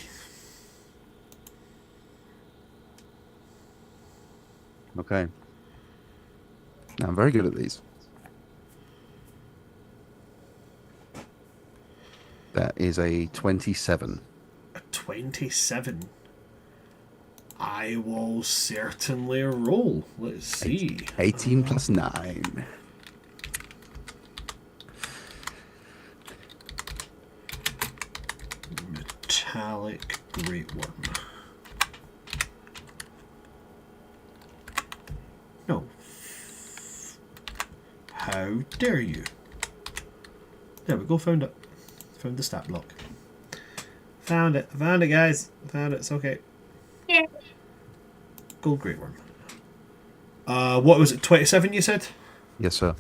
Okay. Now, I'm very good at these. That is a 27. A 27. I will certainly roll. Let's see. 18 plus 9. Metallic Great Worm. No. How dare you? There we go, found it. Found the stat block. Found it, guys. Found it, it's okay. Yeah. Gold Great Worm. What was it, 27 you said? Yes, sir.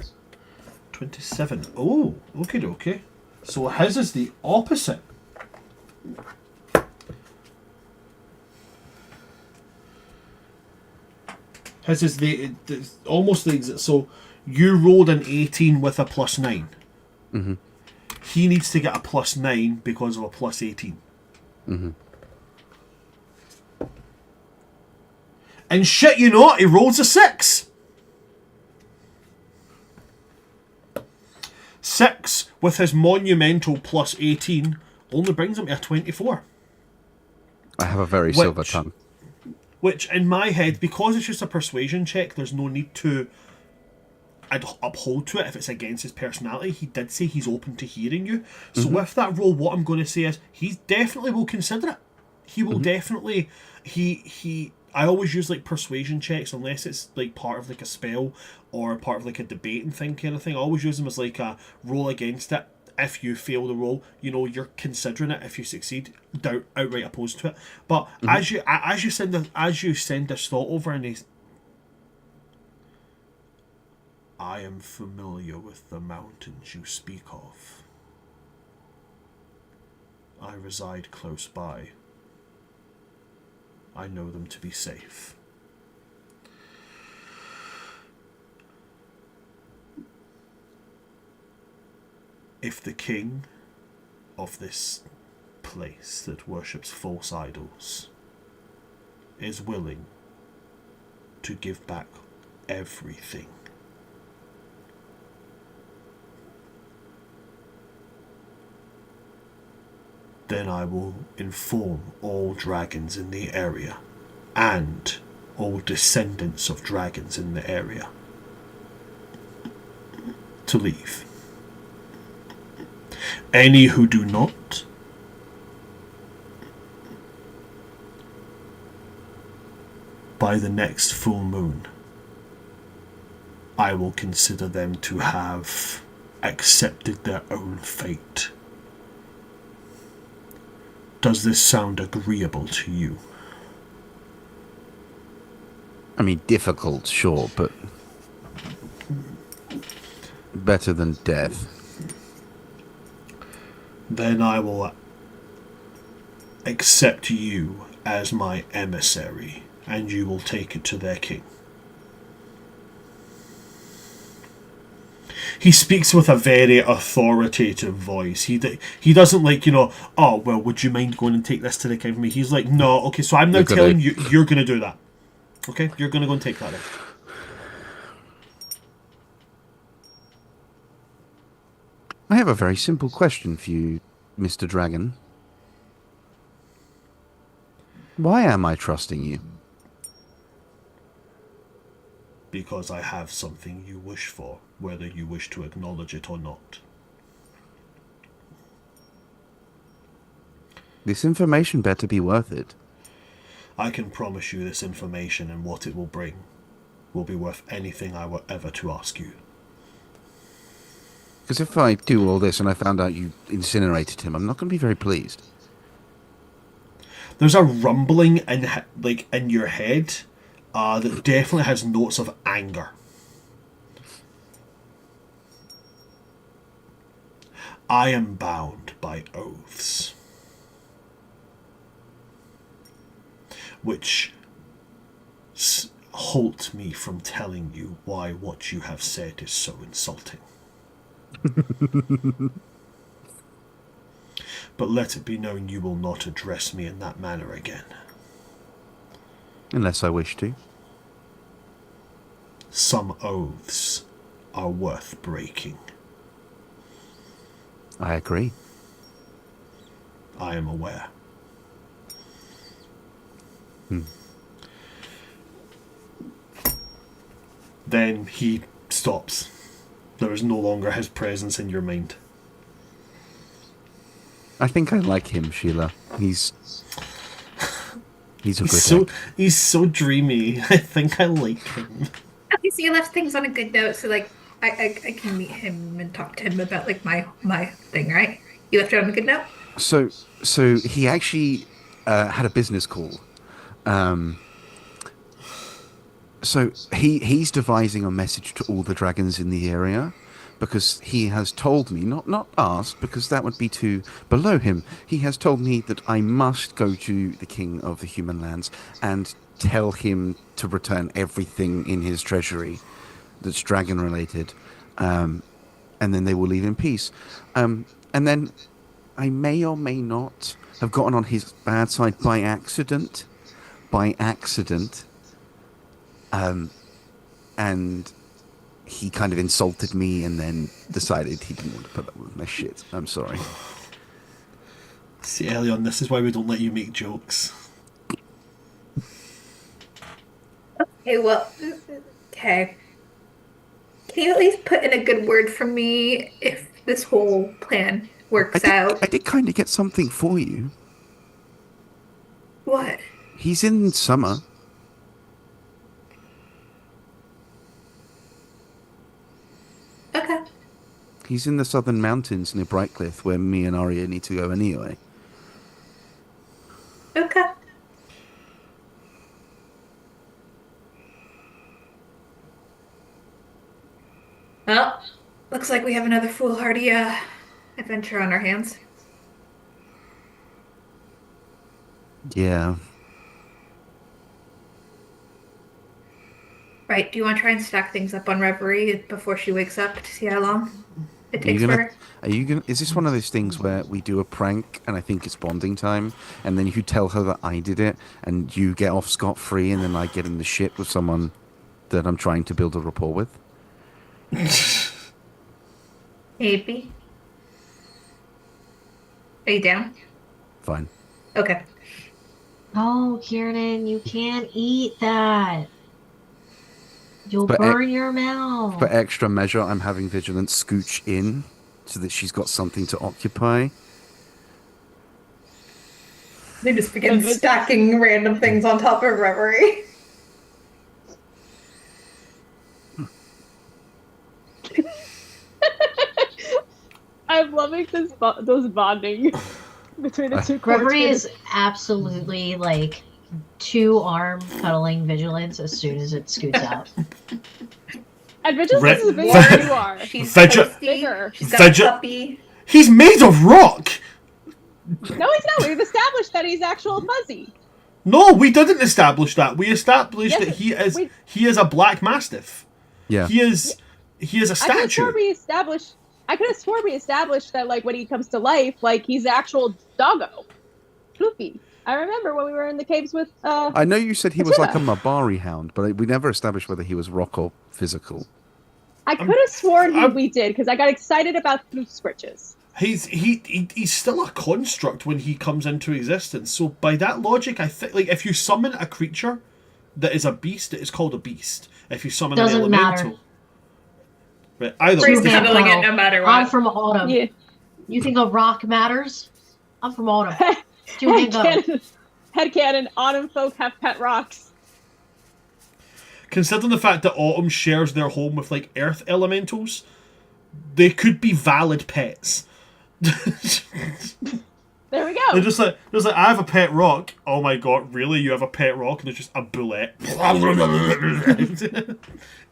27. Oh, okay. So his is the opposite. His is the almost the exact. So you rolled an 18 with a plus 9. Mm-hmm. He needs to get a plus 9 because of a plus 18. Mm-hmm. And shit, you know, he rolls a 6. 6 with his monumental plus 18 only brings him to a 24. I have a very silver tongue. Which, in my head, because it's just a persuasion check, there's no need to uphold to it if it's against his personality. He did say he's open to hearing you. So with that roll, what I'm going to say is he definitely will consider it. He will definitely... I always use like persuasion checks unless it's like part of like a spell or part of like a debating thing kind of thing. I always use them as like a roll against it. If you fail the roll, you know you're considering it. If you succeed, outright opposed to it. But as you send this thought over, and I am familiar with the mountains you speak of. I reside close by. I know them to be safe. If the king of this place that worships false idols is willing to give back everything, then I will inform all dragons in the area and all descendants of dragons in the area to leave. Any who do not, by the next full moon, I will consider them to have accepted their own fate. Does this sound agreeable to you? I mean, difficult, sure, but better than death. Then I will accept you as my emissary, and you will take it to their king. He speaks with a very authoritative voice. He doesn't like, oh, well, would you mind going and take this to the king for me? He's like, no, okay, so I'm now telling you, you're going to do that. Okay? You're going to go and take that then. I have a very simple question for you, Mr. Dragon. Why am I trusting you? Because I have something you wish for, whether you wish to acknowledge it or not. This information better be worth it. I can promise you this information and what it will bring will be worth anything I were ever to ask you. Because if I do all this and I found out you incinerated him, I'm not going to be very pleased. There's a rumbling in your head that definitely has notes of anger. I am bound by oaths, which halt me from telling you why what you have said is so insulting. But let it be known you will not address me in that manner again. Unless I wish to. Some oaths are worth breaking. I agree. I am aware. Then he stops. There is no longer his presence in your mind. I think I like him, Síla. He's a good egg. He's so dreamy. I think I like him. Okay, so you left things on a good note, so like I can meet him and talk to him about like my thing, right? You left it on a good note? So he actually had a business call. So he's devising a message to all the dragons in the area, because he has told me, not asked, because that would be too below him. He has told me that I must go to the king of the human lands and tell him to return everything in his treasury that's dragon related, and then they will leave in peace. And then I may or may not have gotten on his bad side by accident. And he kind of insulted me and then decided he didn't want to put up with my shit. I'm sorry. See, Elion, this is why we don't let you make jokes. Okay, well, okay. Can you at least put in a good word for me if this whole plan works out? I did kind of get something for you. What? He's in summer. Okay. He's in the southern mountains near Brightcliff, where me and Aria need to go anyway. Okay. Well, looks like we have another foolhardy adventure on our hands. Yeah. Right, do you want to try and stack things up on Reverie before she wakes up to see how long it takes for her? Is this one of those things where we do a prank and I think it's bonding time, and then you tell her that I did it and you get off scot-free, and then I get in the shit with someone that I'm trying to build a rapport with? Maybe. Are you down? Fine. Okay. Oh, Kieran, you can't eat that. You'll But burn your mouth. For extra measure, I'm having Vigilance scooch in so that she's got something to occupy. They just begin stacking random things on top of Reverie. I'm loving those bonding between the two Gregory courts. is absolutely like 2-arm cuddling Vigilance as soon as it scoots out. And Vigilance is bigger Ve- than you are. She's Vegi- bigger. She's got a Vegi- puppy. He's made of rock! No, he's not. We've established that he's actual fuzzy. No, we didn't establish that. We established Yes, that he is a black mastiff. Yeah. He is a I could have statue. sworn we established that, like, when he comes to life, like, he's actual doggo. Floofy. I remember when we were in the caves with, I know you said he was like a Matilda. Mabari hound, but we never established whether he was rock or physical. I could have sworn we did, because I got excited about floof scritches. He's still a construct when he comes into existence. So by that logic, I think, like, if you summon a creature that is a beast, it is called a beast. If you summon Doesn't an matter. elemental, right? Either She's way. handling it no matter I'm what. from Autumn. Yeah. You think a rock matters? I'm from Autumn. Headcanon, autumn folk have pet rocks. Considering the fact that autumn shares their home with like earth elementals, they could be valid pets. There we They're go. just like, I have a pet rock. Oh my god, really? You have a pet rock? And it's just a bullet.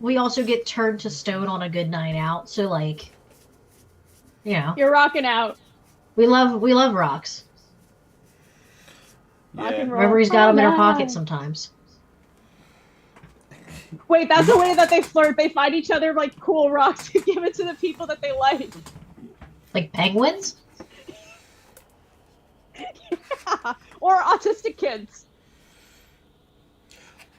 We also get turned to stone on a good night out, so like, you know, You're rocking out. we love rocks. Rock and roll. Reverie's got them in her Oh, pocket no. sometimes. Wait, that's the way that they flirt. They find each other like cool rocks and give it to the people that they like. Like penguins? Or autistic kids.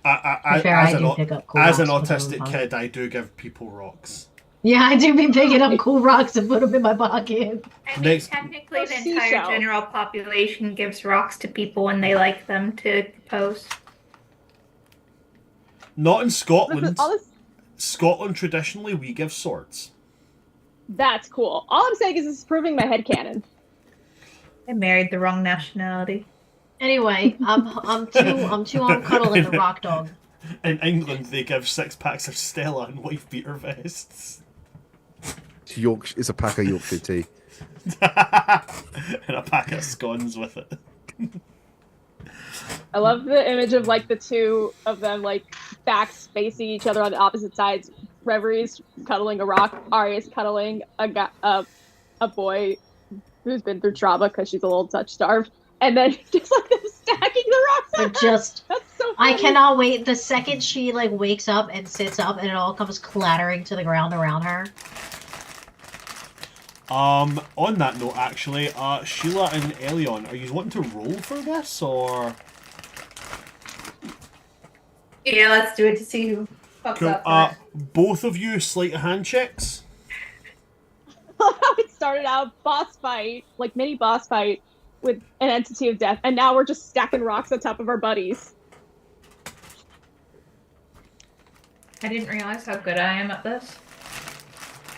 To be fair, I do pick up cool as an rocks with autistic them. kid, I do give people rocks. Yeah, I do be picking up cool rocks and put them in my pocket. I mean, Next- technically, Or the entire seashell. general population gives rocks to people when they like them to propose. Not in Scotland. All this, Scotland, traditionally, we give swords. that's cool. All I'm saying is this is proving my headcanon. I married the wrong nationality. Anyway, I'm too on cuddling the rock dog. In England, they give 6 packs of Stella and wife beater vests. It's a pack of Yorkshire tea. And a pack of scones with it. I love the image of like the two of them like backs facing each other on the opposite sides. Reverie's cuddling a rock. Aria's cuddling a boy who's been through trauma because she's a little touch starved. And then just like them stacking the rocks. But on her. just, That's so I funny. cannot wait. The second she like wakes up and sits up, and it all comes clattering to the ground around her. On that note, actually, Síla and Elion, are you wanting to roll for this, or...? Yeah, let's do it to see who fucks Cool. up. Both of you sleight of hand checks. How it started out boss fight, like mini boss fight with an entity of death, and now we're just stacking rocks on top of our buddies. I didn't realize how good I am at this.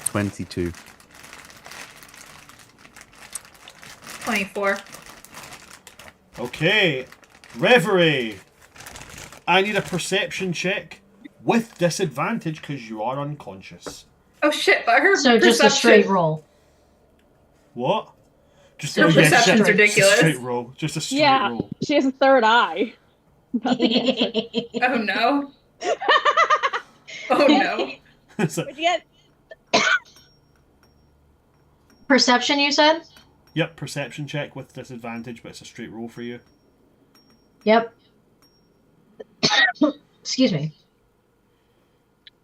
22. 24. Okay, Reverie. I need a perception check with disadvantage because you are unconscious. Oh shit, but her So just a straight roll. What? Just So yeah, perception's just a ridiculous. straight roll. Just a straight Yeah, roll. she has a third eye. Nothing else. Oh no. Oh no. So- What'd you get? Perception, you said? yep, perception check with disadvantage, but it's a straight roll for you. Yep. Excuse me.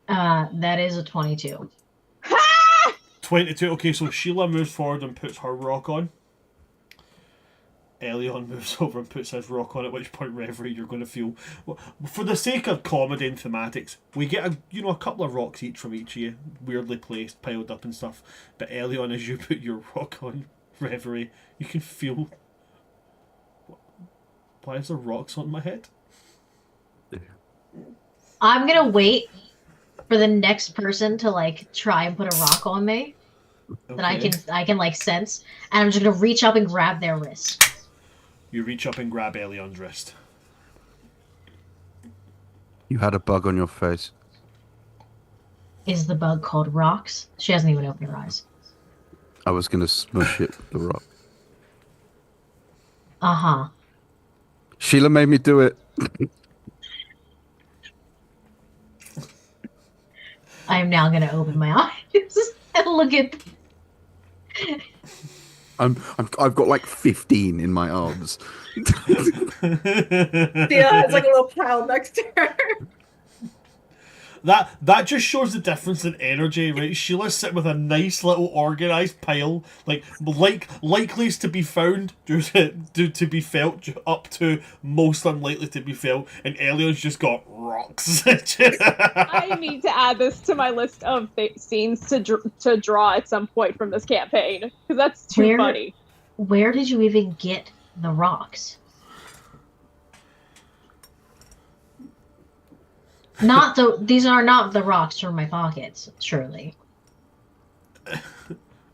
That is a 22. 22. Okay, so Síla moves forward and puts her rock on. Elion moves over and puts his rock on, at which point, Reverie, you're going to feel... Well, for the sake of comedy and thematics, we get a couple of rocks each from each of you, weirdly placed, piled up and stuff. But Elion, as you put your rock on, Reverie, you can feel... Why is there rocks on my head? I'm gonna wait for the next person to like try and put a rock on me that I can like sense, and I'm just gonna reach up and grab their wrist. You reach up and grab Elion's wrist. You had a bug on your face. Is the bug called rocks? She hasn't even opened her eyes. I was going to smush it with the rock. Uh-huh. Síla made me do it. I am now gonna open my eyes and look at. I've got like 15 in my arms. Yeah, it's like a little pile next to her. That just shows the difference in energy, right? Sheila's sitting with a nice little organised pile, likeliest to be found, to be felt, up to most unlikely to be felt, and Elion's just got rocks. I need to add this to my list of scenes to draw at some point from this campaign, because that's too funny. Where did you even get the rocks? These are not the rocks from my pockets, surely. I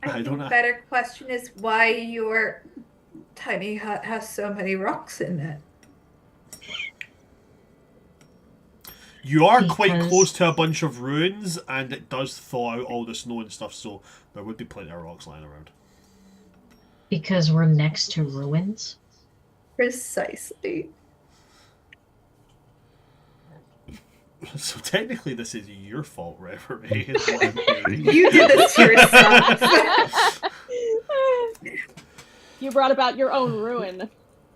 don't think know. the better question is why you're tiny hut has so many rocks in it? You are quite Because- close to a bunch of ruins, and it does thaw out all the snow and stuff, so there would be plenty of rocks lying around. Because we're next to ruins? Precisely. So technically, this is your fault, Reverie. Is what I'm hearing. You did this to yourself. You brought about your own ruin.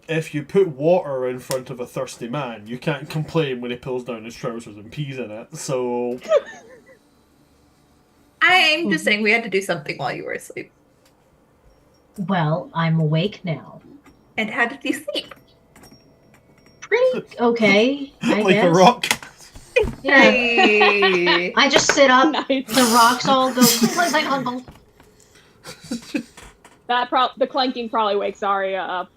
If you put water in front of a thirsty man, you can't complain when he pulls down his trousers and pees in it. So I'm just saying we had to do something while you were asleep. Well, I'm awake now. And how did you sleep? Pretty okay, I like guess. a rock. Yeah. Hey. I just sit up, Nice. the rocks all go like uncle. The clanking probably wakes Aria up.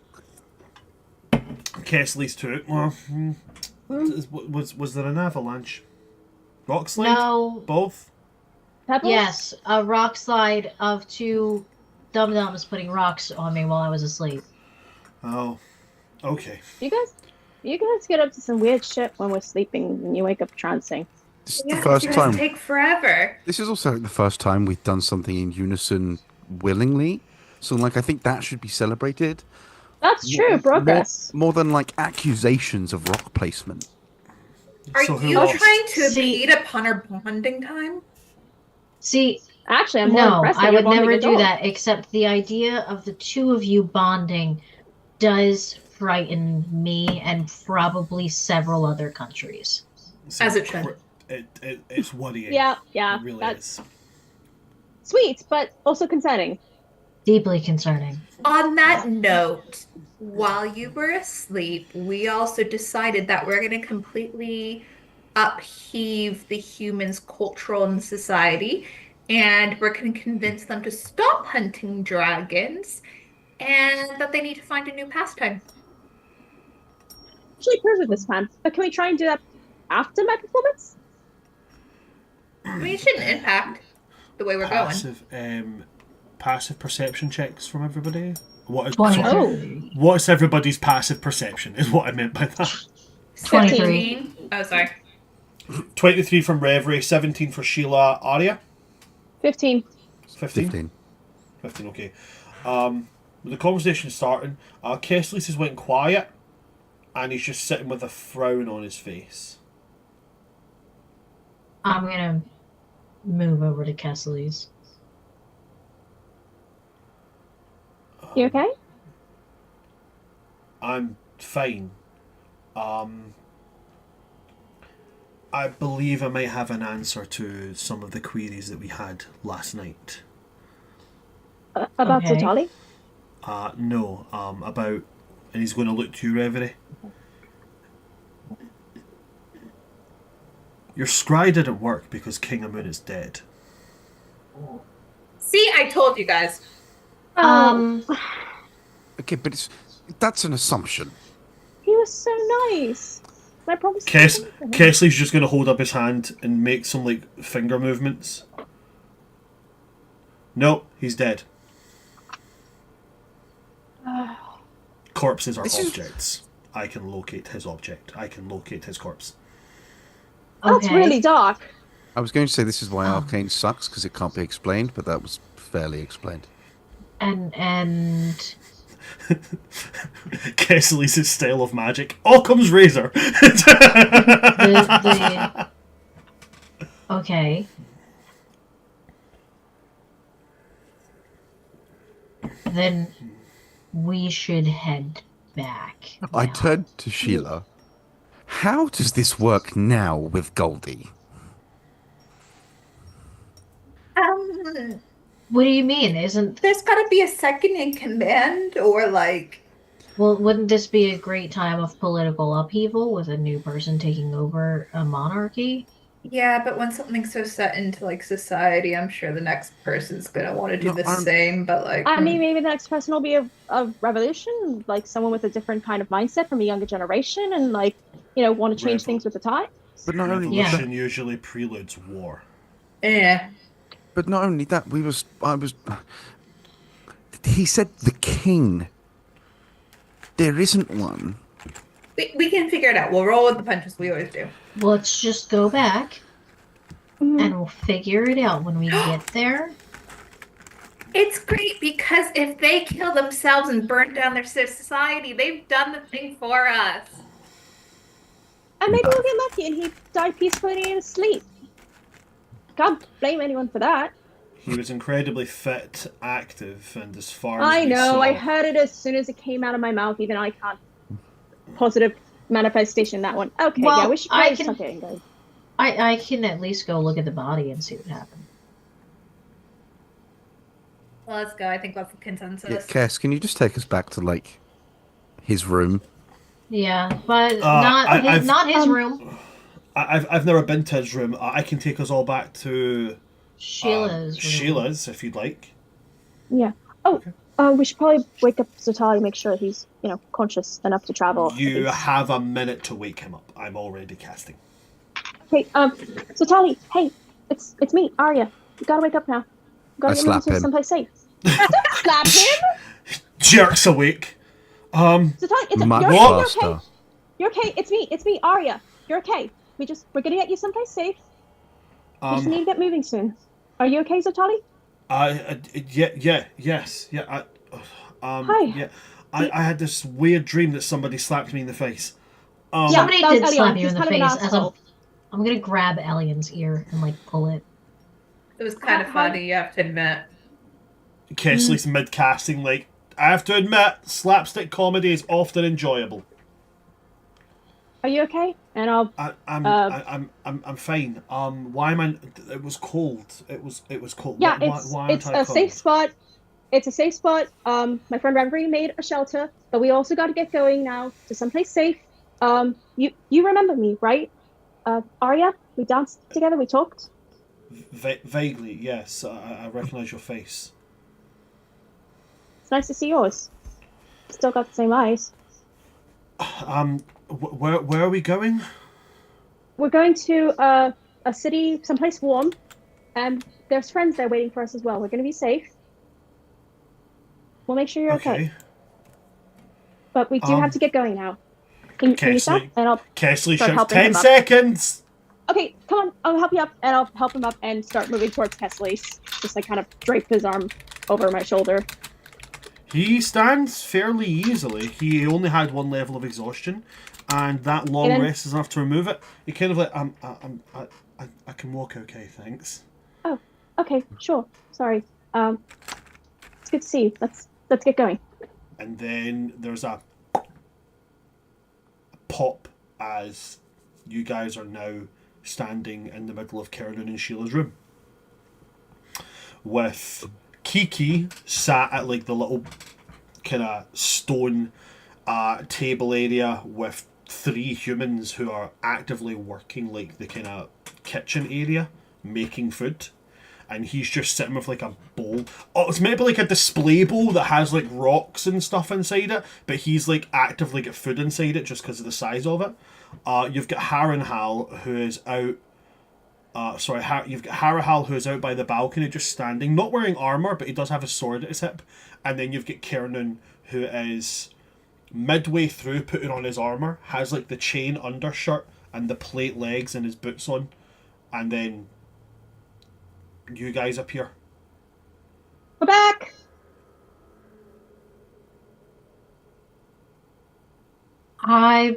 Kesley's to it. Well, was there an avalanche? Rock slide? No. Both? Pebbles? Yes, a rock slide of two dum-dums putting rocks on me while I was asleep. Oh, okay. You guys get up to some weird shit when we're sleeping and you wake up trancing. This is Yeah, the first you guys time. take forever. This is also the first time we've done something in unison willingly. So, like, I think that should be celebrated. That's true, progress. More than like accusations of rock placement. Are So who you lost? trying to See- impede upon our bonding time? See, Actually, I'm more no, impressed that I you're would bonding never do adults. that, except the idea of the two of you bonding does frighten me and probably several other countries. As it should. It's worrying. Yeah, It really that's is. sweet, but also concerning. Deeply concerning. On that note, while you were asleep, we also decided that we're going to completely upheave the humans' cultural and society, and we're going to convince them to stop hunting dragons, and that they need to find a new pastime. Actually, perfect this time. But can we try and do that after my performance? I mean, it shouldn't impact the way we're going. Passive perception checks from everybody. What is 23. sorry, what's everybody's passive perception? Is what I meant by that. 23. 17. Oh, sorry. 23 from Reverie, 17 for Síla, Aria. 15. 15. 15, okay. With the conversation starting, Kesley's has went quiet, and he's just sitting with a frown on his face. I'm gonna move over to Kessley's. You okay? I'm fine. I believe I might have an answer to some of the queries that we had last night. About Okay. Totali? No, about... And he's going to look to you, Reverie. Your scry didn't work because King Amun is dead. See, I told you guys. Okay, but that's an assumption. He was so nice. I promised. Kesley's just going to hold up his hand and make some, like, finger movements. No, he's dead. Corpses are objects. I can locate his object. I can locate his corpse. That's Okay. really dark. I was going to say this is why Arcane sucks, because it can't be explained, but that was fairly explained. And Kesley's style of magic. Occam's razor. the okay. Then we should head back. I now. turned to Síla. How does this work now with Goldie? What do you mean? Isn't There's got to be a second in command, or like. well? Wouldn't this be a great time of political upheaval with a new person taking over a monarchy? Yeah, but when something's so set into like society, I'm sure the next person's gonna want to do No, the I'm- same. But like, I mean, maybe the next person will be a revolution, like someone with a different kind of mindset from a younger generation, and like, want to change things with the times. But not only Yeah. Revolution usually preludes war. yeah. But not only that, he said the king there isn't one. We can figure it out. We'll roll with the punches. We always do. Let's just go back Mhm. and we'll figure it out when we get there. It's great because if they kill themselves and burn down their society, they've done the thing for us. And maybe we'll get lucky and he died peacefully in his sleep. Can't blame anyone for that. He was incredibly fit, active, and as far as I we know, saw, I heard it as soon as it came out of my mouth. Even I can't. Positive manifestation, that one. Okay, Well, yeah, we should I probably can- start getting going. I can at least go look at the body and see what happened. Well, let's go. I think that's the consensus. Yeah, Cass, can you just take us back to like his room? Yeah, but I've- not his room. I've never been to his room. I can take us all back to Sheila's room. Sheila's if you'd like. Yeah. Oh, we should probably wake up Zatali, make sure he's, conscious enough to travel. at You least. have a minute to wake him up. I'm already casting. Okay, Zatali, hey, it's me, Aria. You gotta wake up now. You gotta I get slap moving to him. someplace safe. Slap him? Jerks awake. Zatali, Much you're faster. okay. You're okay. It's me, Aria. You're okay. We're gonna get you someplace safe. We just need to get moving soon. Are you okay, Zatali? Yes. Hi. Yeah. I had this weird dream that somebody slapped me in the face. Yeah. Somebody that was did slap Elion. you He's in the kind of an face. asshole. I'm gonna grab Elian's ear and pull it. It was kind of Hi. funny, you have to admit. Kesley's mid-casting, I have to admit, slapstick comedy is often enjoyable. Are you okay? And I'll. I'm fine. Why am I? It was cold. It was cold. Yeah, Why it's aren't I a cold? safe spot. It's a safe spot. My friend Reverie made a shelter, but we also got to get going now to someplace safe. You remember me, right? Aria, we danced together. We talked. Vaguely, yes. I recognise your face. It's nice to see yours. Still got the same eyes. Where are we going? We're going to a city, someplace warm, and there's friends there waiting for us as well. We're going to be safe. We'll make sure you're okay. But we do have to get going now. Can you stop? Kesley, And I'll Kesley start shouts, helping 10 him up. seconds! Okay, come on. I'll help you up, and I'll help him up and start moving towards Kesley's. Just kind of drape his arm over my shoulder. He stands fairly easily. He only had one level of exhaustion, and that long then- rest is enough to remove it. He kind of I can walk okay, thanks. Oh, okay, sure. Sorry. It's good to see you. Let's get going. And then there's a pop as you guys are now standing in the middle of Kiernan and Sheila's room, with Kiki sat at the little kind of stone table area with three humans who are actively working the kind of kitchen area making food, and he's just sitting with a bowl. Oh, it's maybe a display bowl that has rocks and stuff inside it, but he's actively got food inside it just because of the size of it. You've got Harrenhal who is out. You've got Harrenhal who is out by the balcony just standing, not wearing armor, but he does have a sword at his hip. And then you've got Kiernan who is midway through putting on his armor, has the chain undershirt and the plate legs and his boots on, and then you guys appear. We're back. Hi,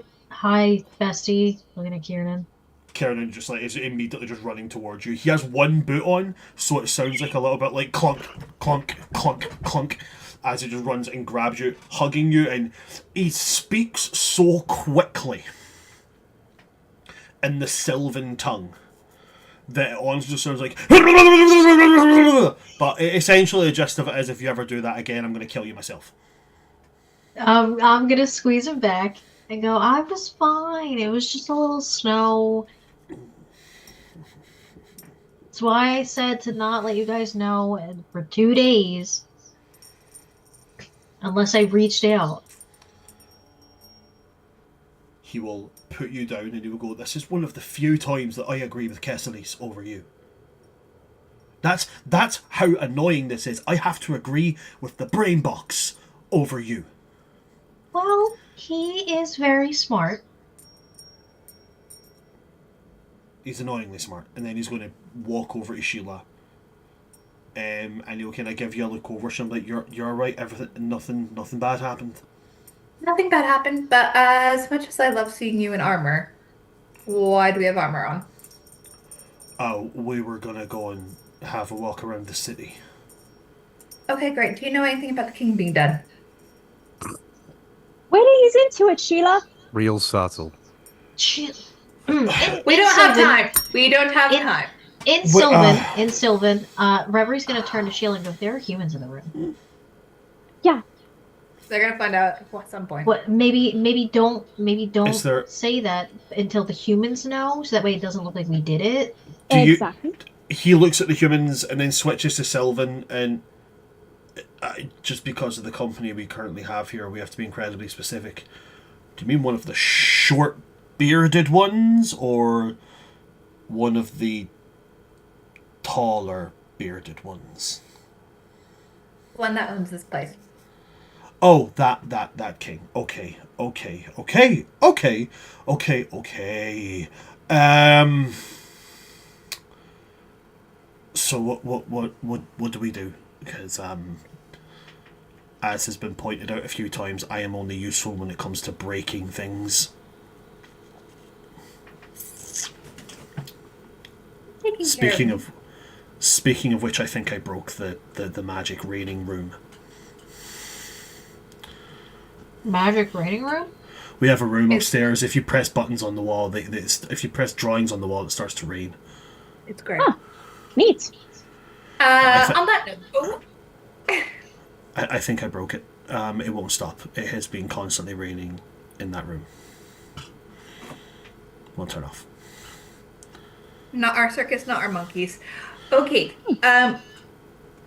bestie. Looking at Kiernan. Kiernan just is immediately just running towards you. He has one boot on, so it sounds a little bit like clunk, clunk, clunk, clunk, as he just runs and grabs you, hugging you, and he speaks so quickly in the Sylvan tongue that it honestly just sounds like. But essentially, the gist of it is, if you ever do that again, I'm going to kill you myself. I'm gonna squeeze him back and go, I was fine. It was just a little snow. That's why I said to not let you guys know for 2 days. Unless I reached out. He will put you down and he will go, this is one of the few times that I agree with Kesselis over you. That's how annoying this is. I have to agree with the brain box over you. Well, he is very smart. He's annoyingly smart. And then he's going to walk over to Síla. And he'll kind of give you a look over. So I'm like, you're alright. Everything, nothing bad happened. Nothing bad happened, but as much as I love seeing you in armor, why do we have armor on? Oh, we were gonna go and have a walk around the city. Okay, great. Do you know anything about the king being dead? Wait, he's into it, Síla. Real subtle. We don't have time. We don't have time. In Sylvan, Reverie gonna turn to Sheila and go, there are humans in the room. Yeah. They're gonna find out at some point. What? Maybe don't there- say that until the humans know, so that way it doesn't look like we did it. Exactly. He looks at the humans and then switches to Sylvan, and just because of the company we currently have here, we have to be incredibly specific. Do you mean one of the short bearded ones, or one of the taller bearded ones? One that owns this place. Oh, that king. Okay. So what do we do? Because as has been pointed out a few times, I am only useful when it comes to breaking things. Speaking of which, I think I broke the magic raining room. Magic raining room? We have a room upstairs. If you press buttons on the wall, if you press drawings on the wall, it starts to rain. It's great. Huh. Neat. On that note, I think I broke it. It won't stop. It has been constantly raining in that room. Won't turn off. not our circus, not our monkeys. Okay.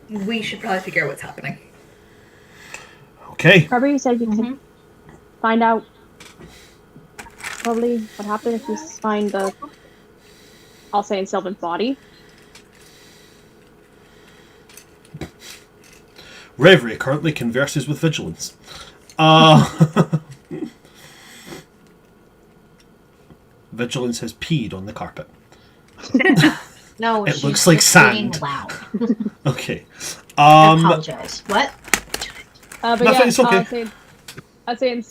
We should probably figure out what's happening. Okay. Remember you said you could find out probably what happened if you find the, I'll say, in Sylvan's body. Reverie currently converses with vigilance. Vigilance has peed on the carpet. No, It she's looks like just being sand. loud. Okay. I apologize. What? But Nothing, yeah, it's okay. I'd say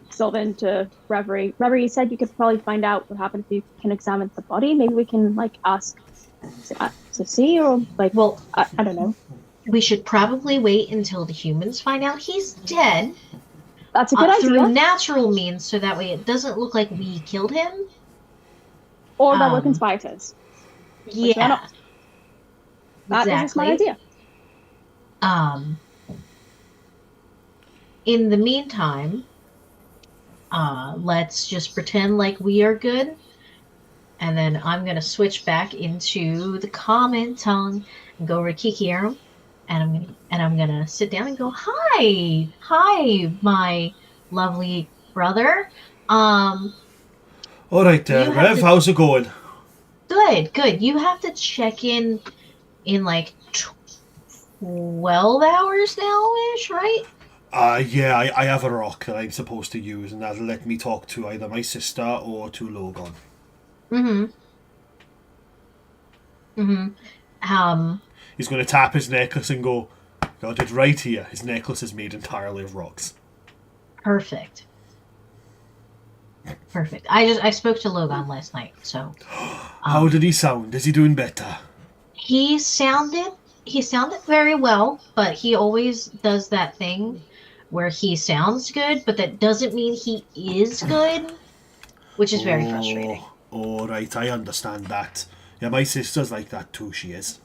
Sylvan to Reverie. Reverie, you said you could probably find out what happened if you can examine the body. Maybe we can ask to see, or well, I don't know. We should probably wait until the humans find out he's dead. That's a good idea. Through natural means, so that way it doesn't look like we killed him. Or that we're conspirators. Yeah. That is a smart idea. In the meantime, let's just pretend like we are good. And then I'm gonna switch back into the common tongue and go over to Kikiarum. And I'm gonna sit down and go, hi, my lovely brother. All right, Rev, how's it going? Good. You have to check in like 12 hours now-ish, right? Yeah, I have a rock that I'm supposed to use, and that'll let me talk to either my sister or to Logan. He's going to tap his necklace and go, got it right here. His necklace is made entirely of rocks. Perfect. I spoke to Logan last night, so. How did he sound? Is he doing better? He sounded very well, but he always does that thing where he sounds good, but that doesn't mean he is good, which is very frustrating. All right, I understand that. Yeah, my sister's like that too, she is.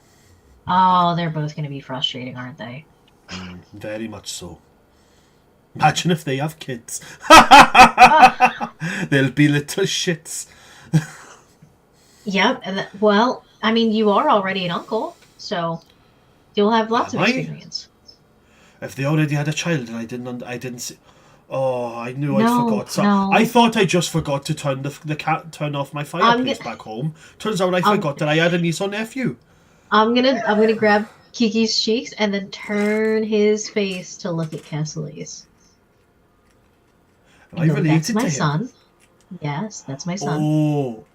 Oh, they're both going to be frustrating, aren't they? Very much so. Imagine if they have kids. They'll be little shits. Yep. Well, I mean, you are already an uncle, so you'll have lots of experience. If they already had a child and I didn't see. Oh, I knew I forgot. So No. I thought I just forgot to turn turn off my fireplace back home. Turns out I forgot that I had a niece or nephew. I'm gonna grab Kiki's cheeks and then turn his face to look at Cassili's. Am I No, related that's my to him? son. Yes, that's my son.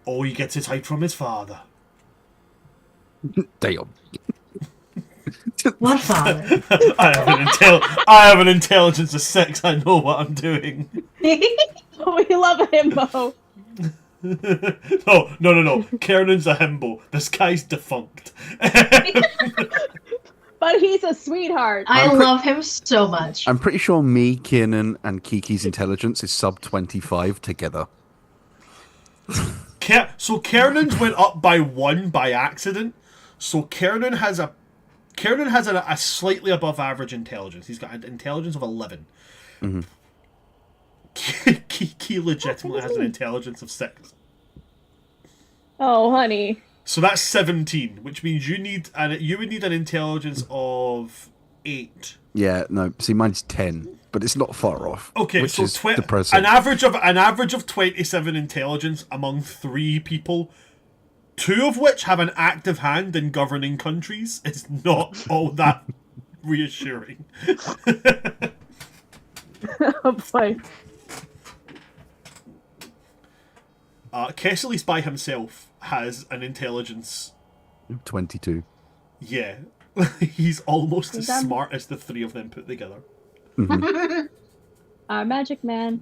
Oh, he gets his height from his father. Damn. What father? I have an intelligence of 6. I know what I'm doing. Oh, we love a himbo. No. Kiernan's a himbo. This guy's defunct. But he's a sweetheart. I love him so much. I'm pretty sure me, Kiernan, and Kiki's intelligence is sub 25 together. So Kiernan's went up by 1 by accident. So Kiernan has a slightly above average intelligence. He's got an intelligence of 11. Mm-hmm. Kiki legitimately has an intelligence of 6. Oh, honey. So that's 17, which means you would need an intelligence of 8. Yeah, no. See, mine's 10, but it's not far off. Okay, which so is depressing. an average of 27 intelligence among 3 people, 2 of which have an active hand in governing countries, is not all that reassuring. Oh, boy. Kessley's by himself has an intelligence. 22. Yeah, he's almost as Damn. smart as the 3 of them put together. Our magic man.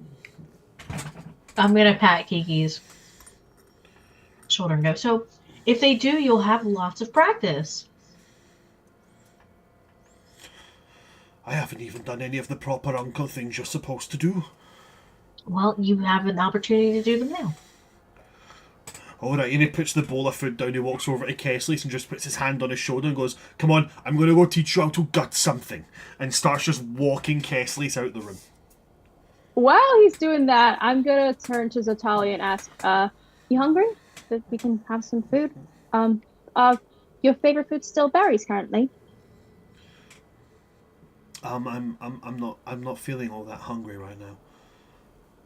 I'm gonna pat Kiki's shoulder and go, so if they do, you'll have lots of practice. I haven't even done any of the proper uncle things you're supposed to do. Well, you have an opportunity to do them now. Alright, and he puts the bowl of food down, he walks over to Kessley and just puts his hand on his shoulder and goes, come on, I'm going to go teach you how to gut something. And starts just walking Kessley out the room. While he's doing that, I'm gonna turn to Zatali and ask, you hungry? That we can have some food? Your favorite food's still berries currently. I'm not feeling all that hungry right now.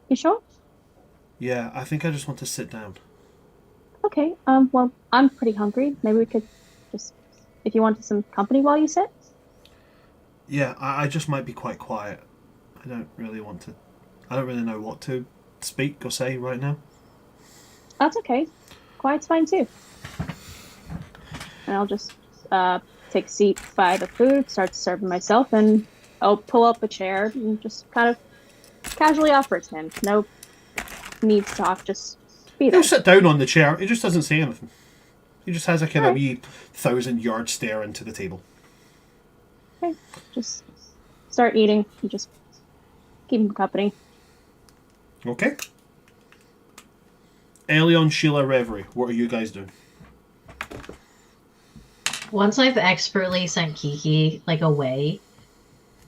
You sure? Yeah, I think I just want to sit down. Okay, well, I'm pretty hungry. Maybe we could just, if you wanted some company while you sit? Yeah, I just might be quite quiet. I don't really know what to speak or say right now. That's okay. Quiet's fine too. And I'll just take a seat by the food, start serving myself, and I'll pull up a chair and just kind of casually offer it to him. No need to talk, just be there. He'll sit down on the chair, he just doesn't say anything. He just has a kind of wee 1,000-yard stare into the table. Okay, just start eating and just keep him company. Okay. Elion, Síla, Reverie, what are you guys doing? Once I've expertly sent Kiki, away,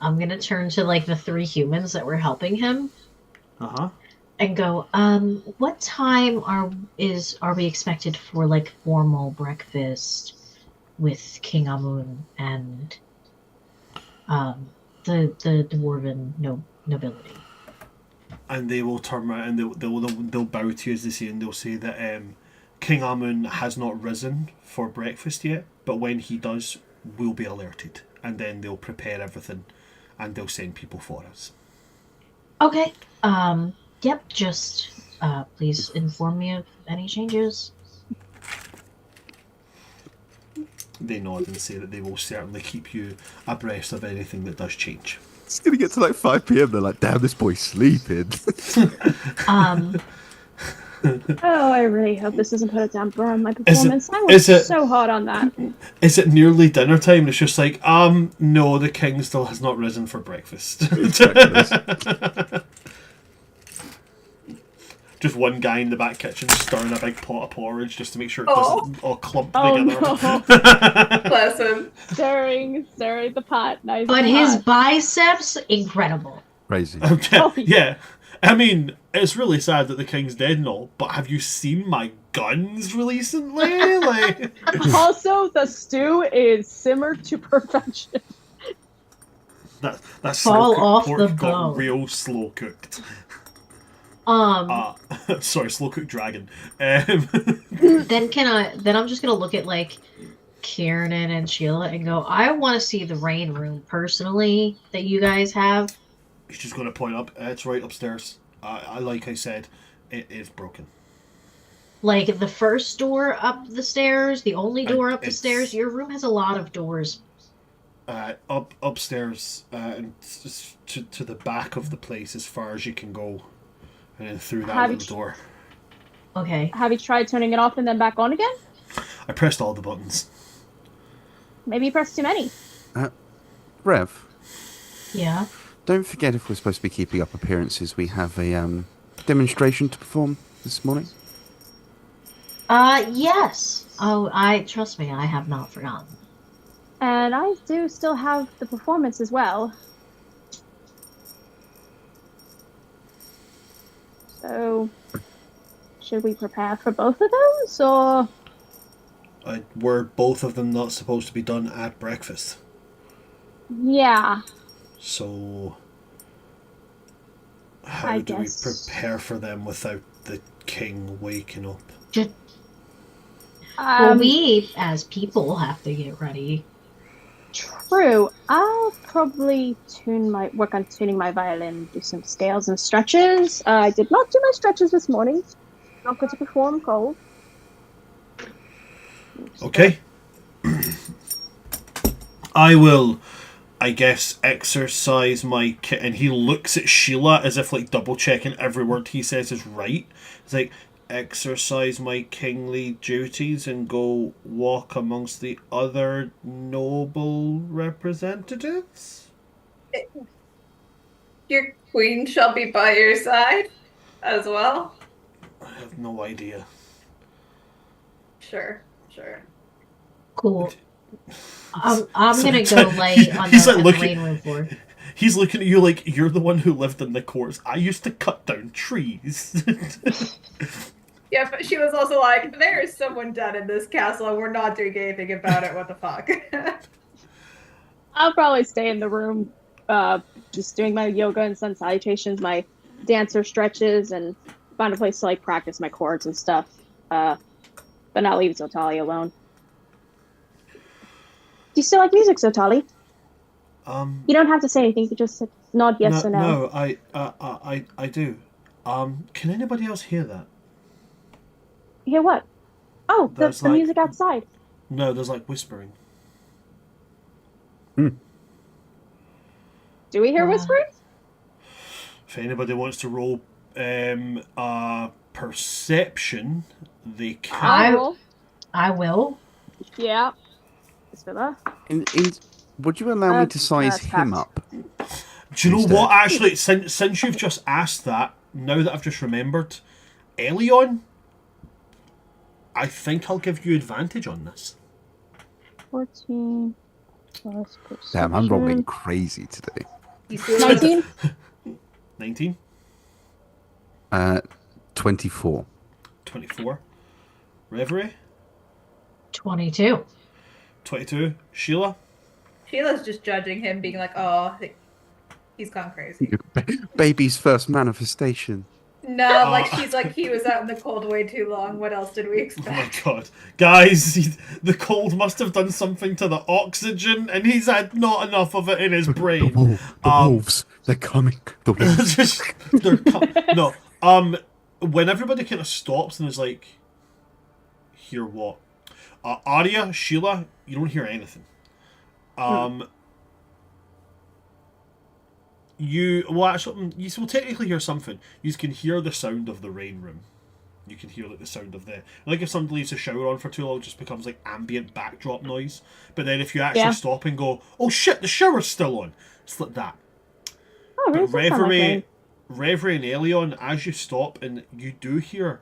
I'm gonna turn to, the 3 humans that were helping him. Uh-huh. And go, what time are we expected for, formal breakfast with King Amun and, the dwarven nobility? And they will turn around and they'll bow to you as they say, and they'll say that King Amun has not risen for breakfast yet, but when he does, we'll be alerted, and then they'll prepare everything, and they'll send people for us. Okay. Yep. Just please inform me of any changes. They nod and say that they will certainly keep you abreast of anything that does change. It's going to get to 5 p.m. They're like, damn, this boy's sleeping. Oh, I really hope this doesn't put a damper on my performance. I was so hard on that. Is it nearly dinner time? And it's just like, no, the king still has not risen for breakfast. Exactly. Just one guy in the back kitchen stirring a big pot of porridge just to make sure it doesn't all clump together. No. Bless him. Stirring the pot. Nice. But his biceps, incredible. Crazy. Yeah. I mean, it's really sad that the king's dead and all, but have you seen my guns recently? Also, the stew is simmered to perfection. That Fall off pork the got bone. real slow cooked. Sorry, slow cooked dragon. Then I'm just gonna look at Kiernan and Síla and go, I want to see the rain room personally that you guys have. He's just going to point up. It's right upstairs. like I said, it is broken. Like the first door up the stairs, the only door up the it's- stairs. Your room has a lot of doors. Upstairs and to the back of the place as far as you can go, and then through that Have little you- door. Okay. Have you tried turning it off and then back on again? I pressed all the buttons. Maybe you pressed too many. Rev, Yeah. don't forget if we're supposed to be keeping up appearances, we have a demonstration to perform this morning. Yes. Oh, trust me, I have not forgotten. And I do still have the performance as well. So, should we prepare for both of those, or? Were both of them not supposed to be done at breakfast? Yeah. So, how I do guess. we prepare for them without the king waking up? Well, we as people have to get ready. True. I'll probably work on tuning my violin, do some scales and stretches. I did not do my stretches this morning. Not good to perform cold. Okay. I will, I guess, exercise my and he looks at Síla as if like double checking every word he says is right. It's like, exercise my kingly duties and go walk amongst the other noble representatives? Your queen shall be by your side as well. I have no idea. Sure. Cool. I'm gonna go lay on He's the, like on the looking- rain room floor. He's looking at you like you're the one who lived in the courts. I used to cut down trees. Yeah, but she was also like, there is someone dead in this castle and we're not doing anything about it. What the fuck? I'll probably stay in the room, just doing my yoga and sun salutations, my dancer stretches, and find a place to like practice my chords and stuff. But not leave Zotali alone. Do you still like music, Zotali? You don't have to say anything. You just nod yes or no. No, I do. Can anybody else hear that? You hear what? Oh, There's the like- music outside. No, there's like whispering. Do we hear whispering? If anybody wants to roll perception, they can. I will. Yeah. Bismillah. Would you allow me to That's size him fact. up? Do you know Instead. what? Actually, since you've just asked that, now that I've just remembered, Elion, I think I'll give you advantage on this. 14 plus Damn, I'm rolling perception. crazy today. You see 19? 19, 24. 24. Reverie, 22. 22. Síla, Sheila's just judging him, being like, oh, he's gone crazy. Baby's first manifestation. No, like she's like, he was out in the cold way too long. What else did we oh my expect? god. Guys, the cold must have done something to the oxygen, and he's had not enough of it in his brain. The wolves. They're coming. The wolves. No. When everybody kind of stops and is like, hear what? Aria, Síla, you don't hear anything. You will technically hear something. You can hear the sound of the rain room. You can hear like the sound of like if somebody leaves the shower on for too long, it just becomes like ambient backdrop noise. But then if you actually stop and go, oh shit, the shower's still on, it's like that. Oh, really? But Reverie and Elion, as you stop and you do hear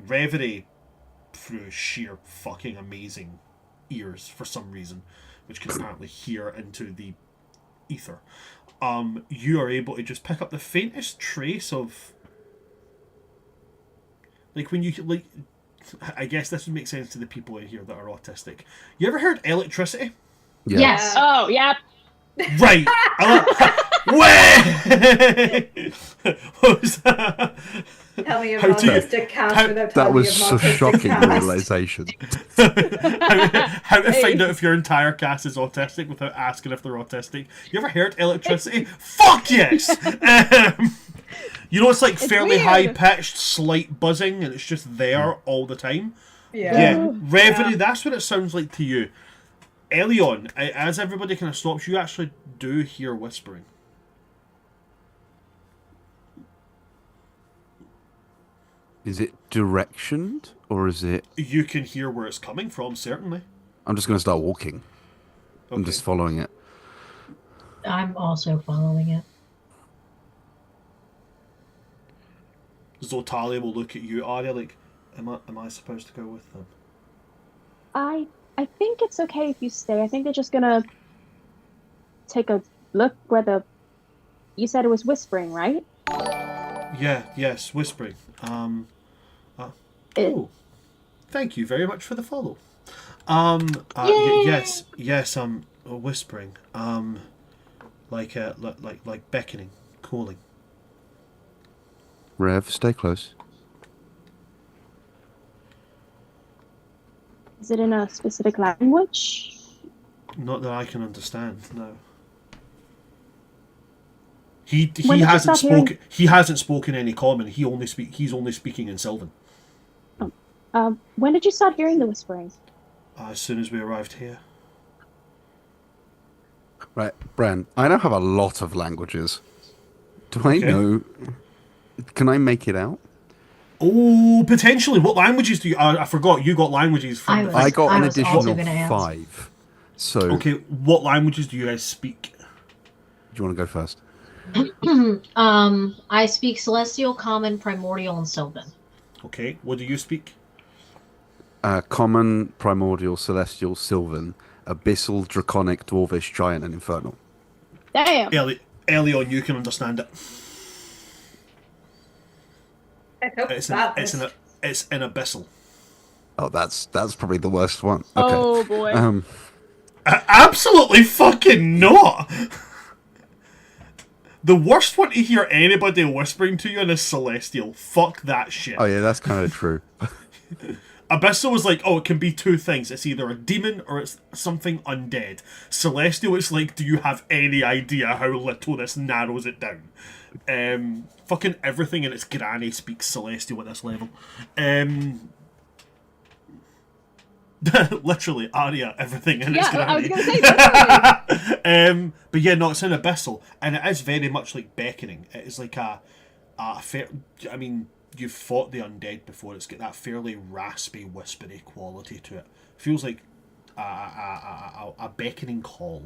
Reverie through sheer fucking amazing ears for some reason, which can apparently hear into the ether. You are able to just pick up the faintest trace of, like, when you like. I guess this would make sense to the people in here that are autistic. You ever heard electricity? Yeah. Yes. Oh, yeah. Right. Wait. What was that? Tell me How about do you- Mystic Cast how- without That telling was me a about Mystic shocking Cast. realization. How to find out if your entire cast is autistic without asking if they're autistic. You ever heard electricity? Fuck yes! You know, it's like It's fairly weird. high pitched, slight buzzing, and it's just there all the time. Yeah. Yeah, Reverie, that's what it sounds like to you. Elion, as everybody kind of stops, you actually do hear whispering. Is it directioned or is it? You can hear where it's coming from, certainly. I'm just going to start walking. I'm Okay. just following it. I'm also following it. Zotalia will look at you, Aria, like, am I supposed to go with them? I think it's okay if you stay. I think they're just gonna take a look where the. You said it was whispering, right? Yes, whispering. It- Oh, thank you very much for the follow. Yes, whispering. Like beckoning, calling. Rev, stay close. Is it in a specific language? Not that I can understand. No. He When did you hasn't stop hearing- spoken. He hasn't spoken any common. He's only speaking in Sylvan. When did you start hearing the whispering? As soon as we arrived here. Right, Bran, I now have a lot of languages. Do I Okay. know? Can I make it out? Oh, potentially. What languages do you? I forgot. You got languages from. I the was- thing. I got an was also additional gonna ask. 5. So, Okay, what languages do you guys speak? do you want to go first? I speak Celestial, Common, Primordial, and Sylvan. Okay, what do you speak? Common, Primordial, Celestial, Sylvan, Abyssal, Draconic, Dwarvish, Giant, and Infernal. Damn. Elion, you can understand it. I hope It's an abyssal. Oh, that's probably the worst one. Okay. Oh boy. Absolutely fucking not. The worst one to hear anybody whispering to you in is Celestial. Fuck that shit. Oh yeah, that's kind of true. Abyssal was like, oh, it can be two things. It's either a demon or it's something undead. Celestial, it's like, do you have any idea how little this narrows it down? Fucking everything in its granny speaks Celestial at this level. Literally, Aria, everything in its Yeah, granny. I was gonna say literally. But yeah, no, it's an abyssal, and it is very much like beckoning. It is like a fair. I mean, you've fought the undead before. It's got that fairly raspy, whispery quality to it. Feels like a beckoning call,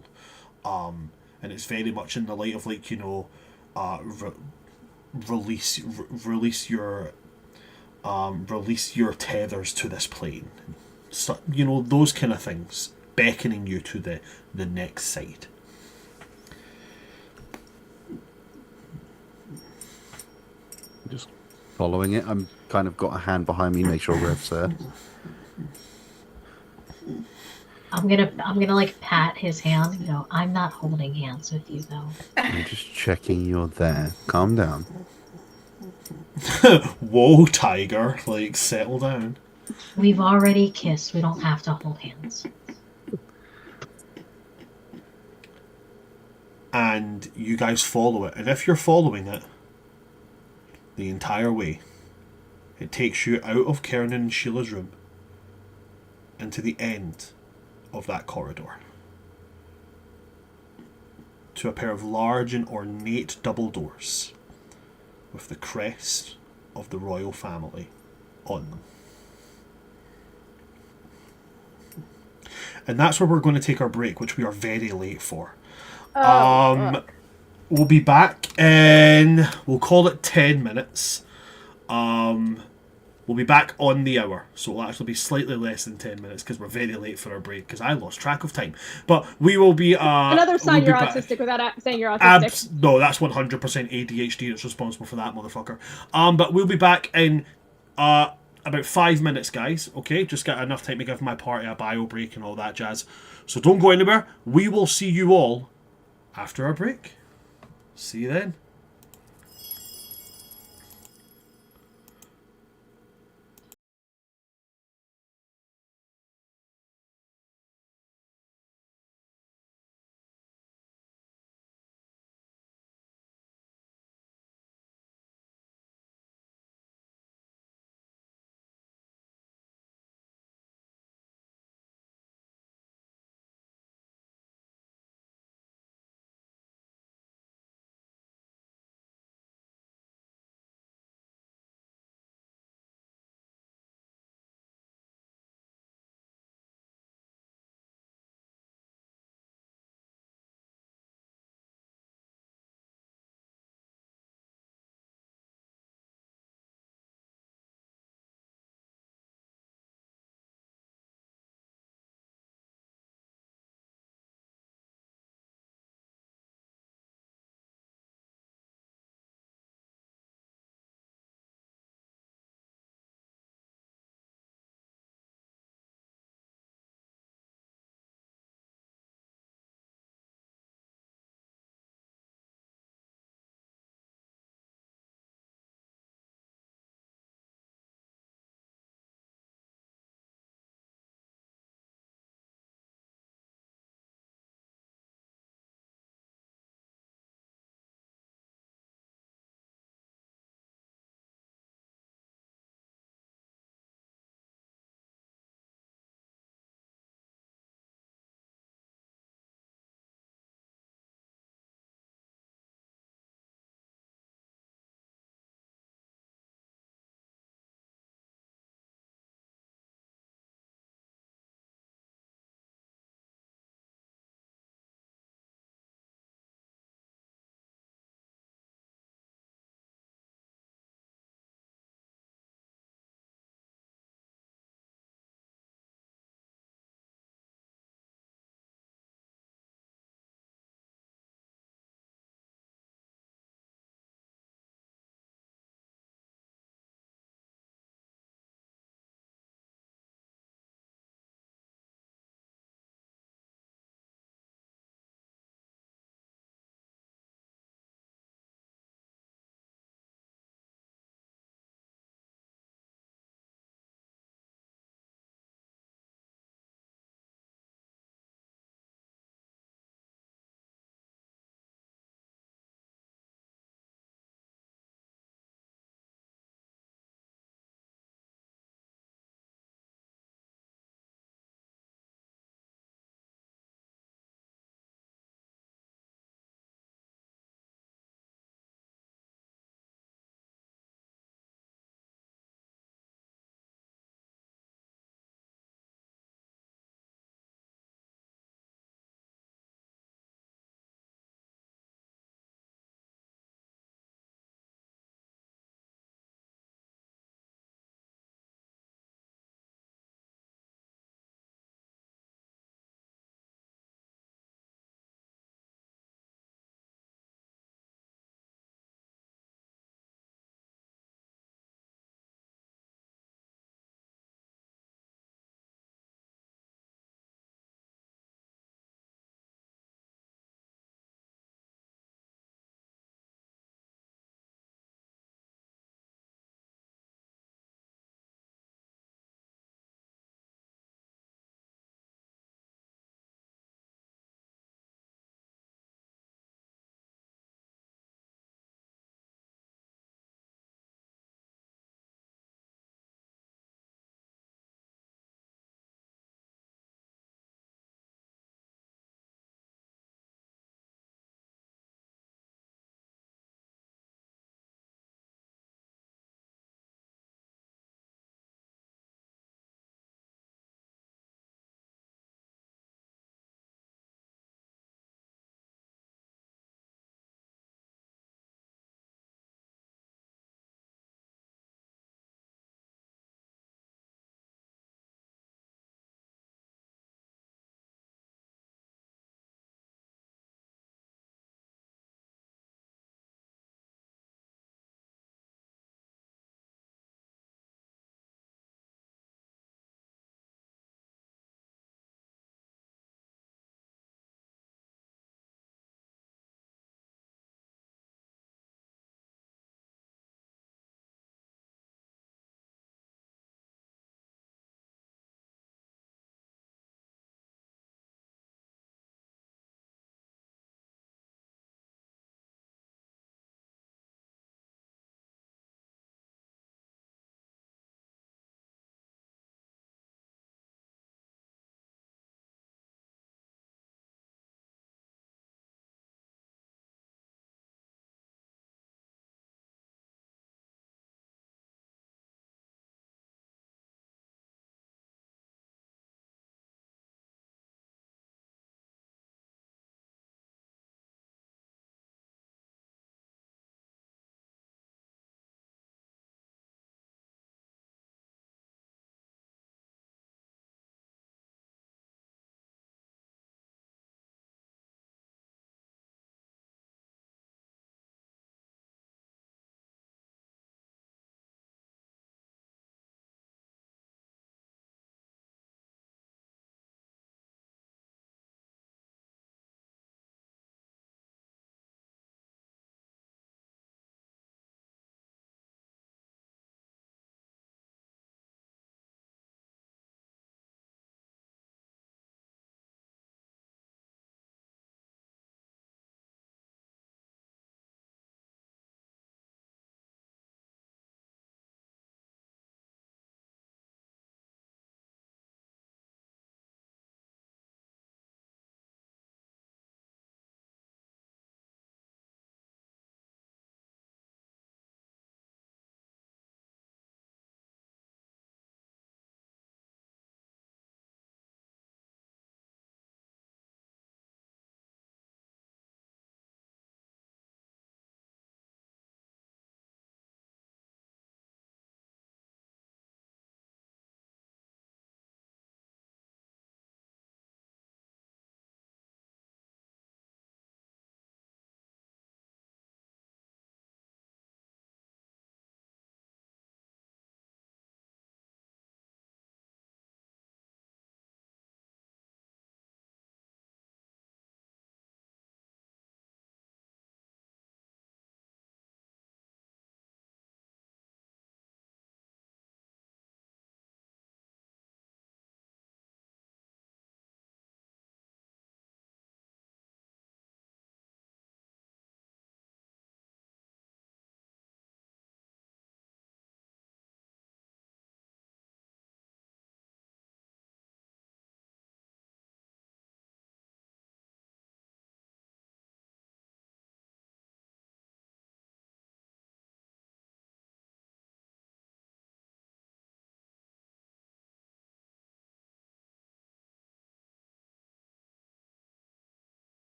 and it's very much in the light of like, you know, release your tethers to this plane. So, you know, those kind of things, beckoning you to the next side. Just following it. I'm kind of got a hand behind me, make sure Rev's there. I'm gonna like pat his hand and go, I'm not holding hands with you though. I'm just checking you're there. Calm down. Whoa, tiger, like, settle down. We've already kissed, we don't have to hold hands. And you guys follow it. And if you're following it the entire way, it takes you out of Kernan and Sheila's room into the end of that corridor to a pair of large and ornate double doors with the crest of the royal family on them. And that's where we're going to take our break, which we are very late for. We'll be back in, we'll call it 10 minutes. We'll be back on the hour, so it'll actually be slightly less than 10 minutes because we're very late for our break because I lost track of time. But we will be Another sign we'll you're be back. autistic without saying you're autistic. No, that's 100% ADHD that's responsible for that, motherfucker. But we'll be back in about 5 minutes, guys. Okay, just got enough time to give my party a bio break and all that jazz. So don't go anywhere. We will see you all after our break. See you then.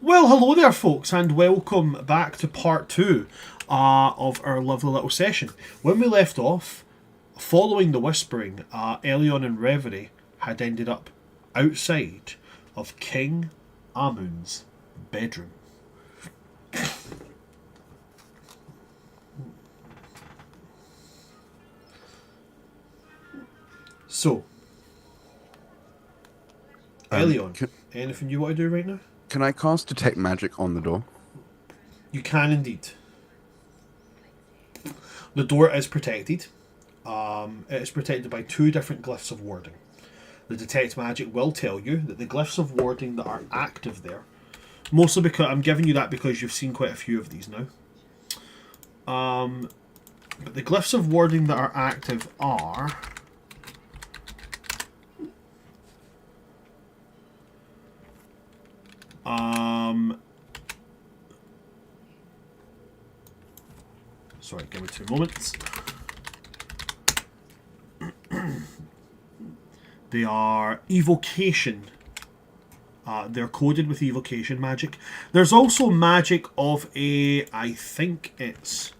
Well, hello there, folks, and welcome back to part two of our lovely little session. When we left off, following the whispering, Elion and Reverie had ended up outside of King Amun's bedroom. So, Elion, anything you want to do right now? Can I cast Detect Magic on the door? You can indeed. The door is protected. It is protected by two different glyphs of warding. The Detect Magic will tell you that the glyphs of warding that are active there, mostly because I'm giving you that because you've seen quite a few of these now. But the glyphs of warding that are active are sorry, give me 2 moments. They are evocation. They're coded with evocation magic. There's also magic of I think it's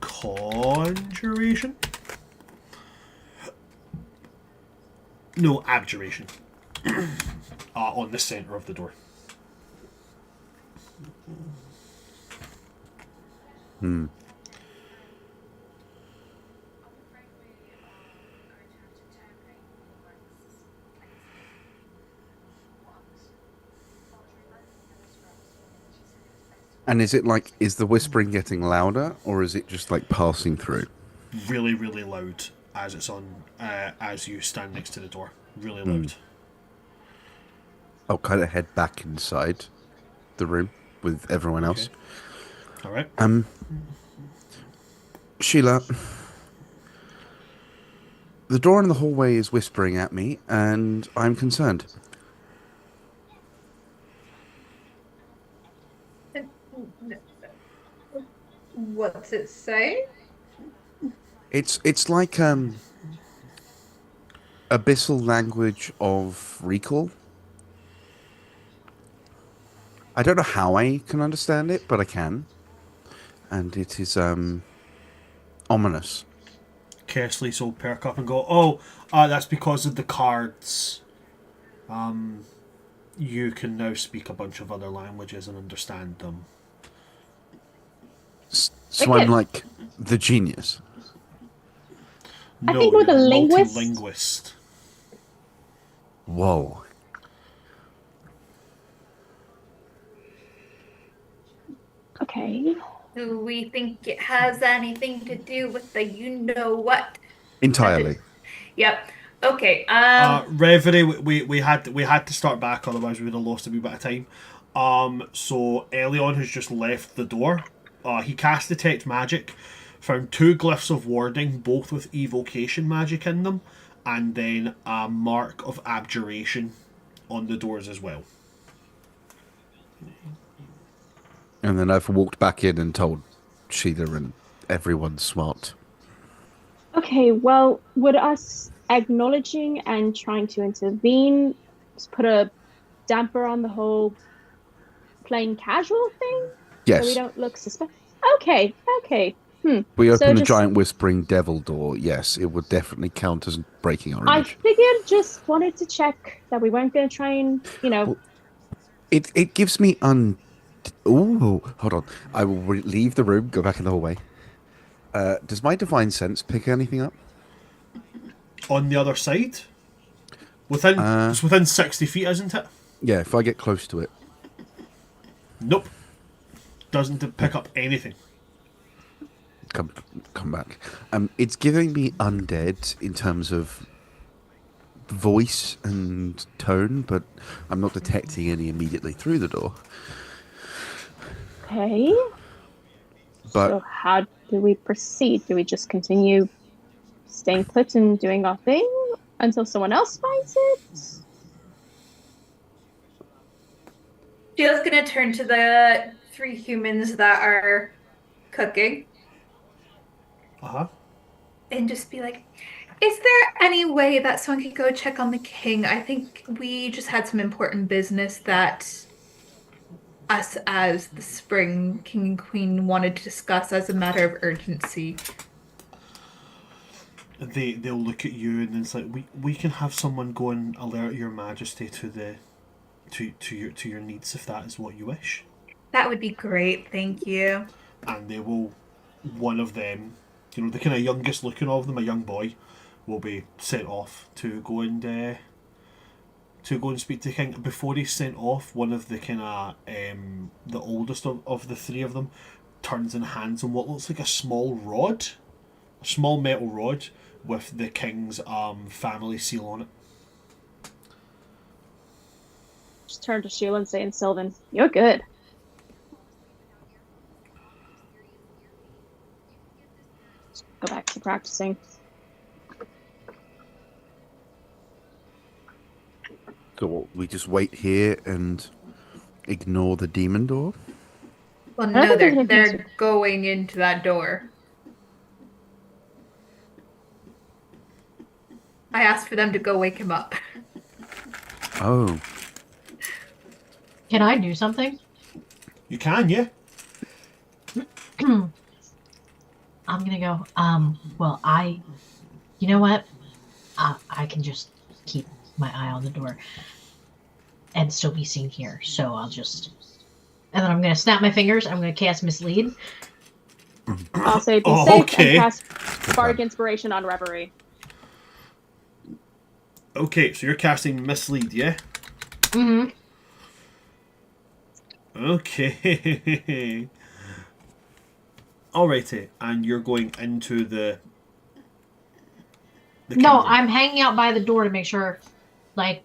conjuration? No, abjuration. On the center of the door. And is the whispering getting louder, or is it just like passing through? Really, really loud as it's on, as you stand next to the door. Really loud. I'll kind of head back inside the room with everyone else. All right. Síla, the door in the hallway is whispering at me, and I'm concerned. What's it say? It's like abyssal language of recall. I don't know how I can understand it, but I can. And it is ominous. Kersley will perk up and go, oh, that's because of the cards. You can now speak a bunch of other languages and understand them. So I'm like the genius. I No, think with you're a a linguist- multi-linguist. Whoa. Okay. Do we think it has anything to do with the you-know-what? Entirely. Yep. Okay. Reverie, we had to start back, otherwise we would have lost a wee bit of time. So Elion has just left the door. He cast Detect Magic, found 2 glyphs of warding, both with evocation magic in them, and then a mark of abjuration on the doors as well. And then I've walked back in and told Síla and everyone smart. Okay, well, would us acknowledging and trying to intervene just put a damper on the whole plain casual thing? Yes. So we don't look suspect. Okay. We So open a just- giant whispering devil door. Yes, it would definitely count as breaking our I image. figured, just wanted to check that we weren't going to try and, It gives me Ooh, hold on. I will leave the room, go back in the hallway. Does my divine sense pick anything up? On the other side? It's within 60 feet, isn't it? Yeah, if I get close to it. Nope. Doesn't pick up anything. Come back. It's giving me undead in terms of voice and tone, but I'm not detecting any immediately through the door. okay. But So how do we proceed? Do we just continue staying put and doing our thing until someone else finds it? Jill's gonna turn to the 3 humans that are cooking and just be like, is there any way that someone could go check on the king? I think we just had some important business that us as the Spring King and Queen wanted to discuss as a matter of urgency. They'll look at you and it's like we can have someone go and alert your Majesty to your needs if that is what you wish. That would be great, thank you. And they will, one of them, the kind of youngest looking of them, a young boy, will be sent off to go and speak to the king. Before he's sent off, one of the kind of the oldest of the three of them turns and hands him what looks like a small metal rod with the king's family seal on it. Just turn to Sheila and say, "And Sylvan, you're good." Go back to practicing. So we just wait here and ignore the demon door? Well, I don't no, think they're going into that door. I asked for them to go wake him up. Oh. Can I do something? You can, yeah. I'm gonna go, well, you know what? I can just keep my eye on the door and still be seen here, so and then I'm gonna snap my fingers, I'm gonna cast Mislead. I'll say, "Be safe," okay. and cast Bardic Inspiration on Reverie. Okay, so you're casting Mislead, yeah? Mm-hmm. Okay. Alrighty, and you're going into the No, kingdom. I'm hanging out by the door to make sure, like,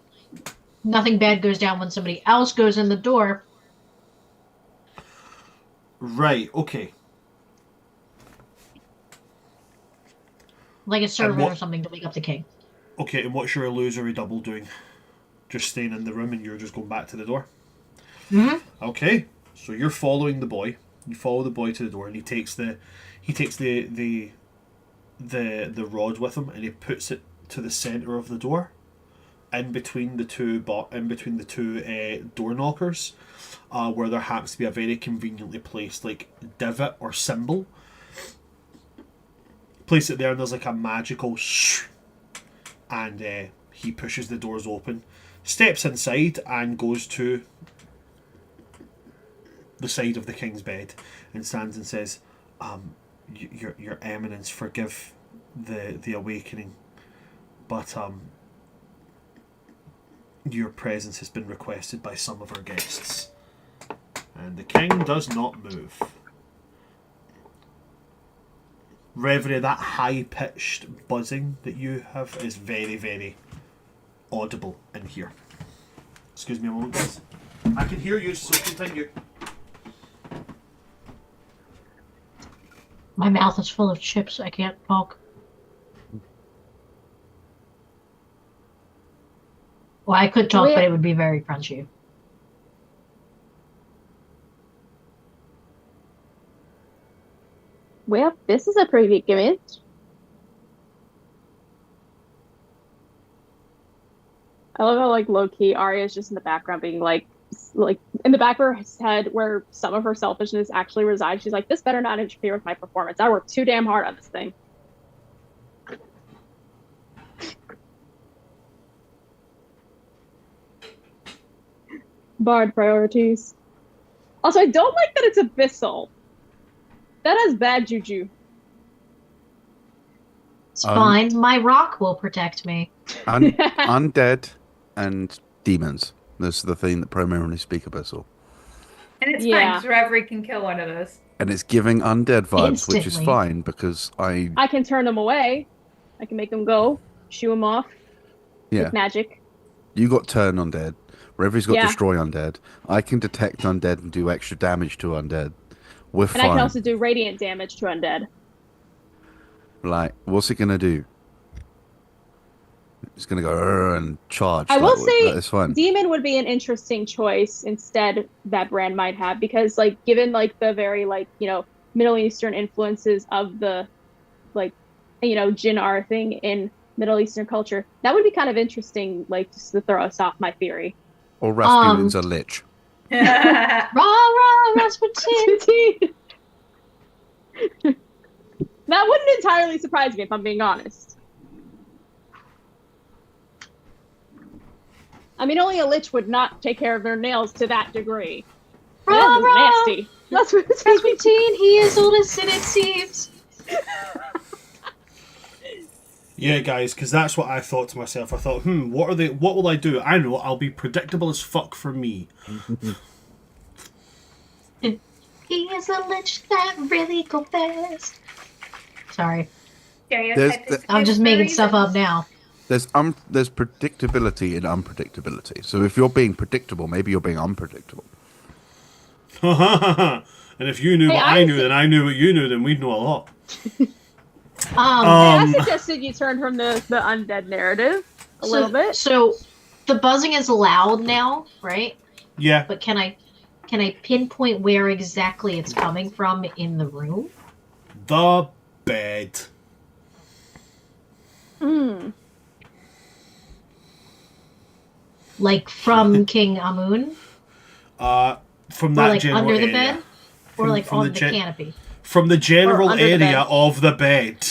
nothing bad goes down when somebody else goes in the door. Right, okay. Like a servant what- or something to wake up the king. Okay, and what's your illusory double doing? Just staying in the room and you're just going back to the door? Mm-hmm. Okay, so you're following the boy. You follow the boy to the door, and he takes the rod with him, and he puts it to the center of the door, in between the two door knockers, where there happens to be a very conveniently placed like divot or symbol. Place it there, and there's like a magical shh, and he pushes the doors open, steps inside, and goes to the side of the king's bed and stands and says, your eminence, forgive the awakening, but your presence has been requested by some of our guests. And the king does not move. Reverie, that high-pitched buzzing that you have is very, very audible in here. Excuse me a moment, guys. I can hear you, so continue. My mouth is full of chips. I can't talk. Well, I could talk, but it would be very crunchy. Well, this is a pretty big image. I love how, like, low-key Aria is just in the background being like in the back of her head where some of her selfishness actually resides. She's like, "This better not interfere with my performance. I worked too damn hard on this thing." Bard priorities. Also, I don't like that it's abyssal. That has bad juju. It's fine. My rock will protect me. Undead and demons. This is the thing that primarily speak abyssal. And it's Yeah. fine, because Reverie can kill one of those. And it's giving undead vibes, which is Instantly. fine because I can turn them away. I can make them go, shoo them off yeah. with magic. You got turn undead. Reverie's got Yeah. destroy undead. I can detect undead and do extra damage to undead. We're And fine. I can also do radiant damage to undead. Like, what's it gonna do? It's gonna go "Arr," and charge. I will like, say that is fine. Demon would be an interesting choice instead that Brand might have, because, like, given, like, the very, like, you know, Middle Eastern influences of the, like, you know, Jinn-Ar thing in Middle Eastern culture, that would be kind of interesting, like, just to throw us off my theory. Or Rasputin's a lich. Rah, rah, Rasputin! That wouldn't entirely surprise me if I'm being honest. I mean, only a lich would not take care of their nails to that degree. Rah, That is rah. nasty. Rasputin, he is all as sin it seems. Yeah, guys, because that's what I thought to myself. I thought, what will I do? I know, I'll be predictable as fuck for me. He is a lich that really go fast. Sorry. Stereotype is I'm just for making stuff up reasons. now. There's predictability in unpredictability. So if you're being predictable, maybe you're being unpredictable. And if you knew Hey, what I knew, then I knew what you knew, then we'd know a lot. I suggested you turn from the undead narrative a little bit. So the buzzing is loud now, right? Yeah. But can I pinpoint where exactly it's coming from in the room? The bed. Like from King Amun? From Or that like general under the area. bed? Or like from on the the gen- canopy? From the general Or under the area bed. of the bed.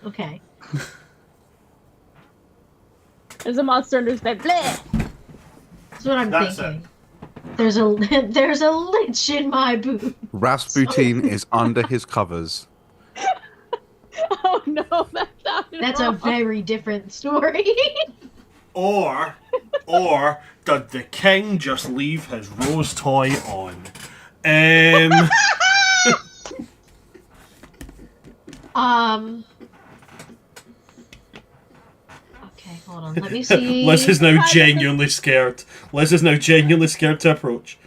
Okay. There's a monster under his bed. Bleh! That's what I'm That's thinking. There's a lich in my boot. Rasputin is under his covers. Oh no, that sounded That's a wrong. very different story. Or did the king just leave his rose toy on? Okay, hold on. Let me see. Liz is now genuinely scared. Liz is now genuinely scared to approach.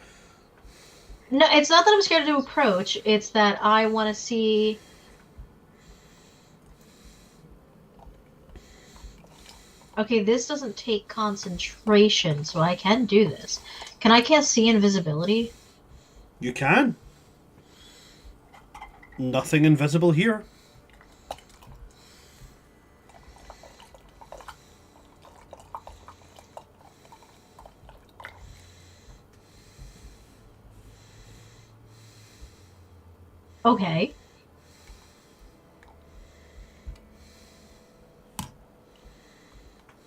No, it's not that I'm scared to approach. It's that I want to see. Okay, this doesn't take concentration, so I can do this. Can I cast see invisibility? You can. Nothing invisible here. Okay.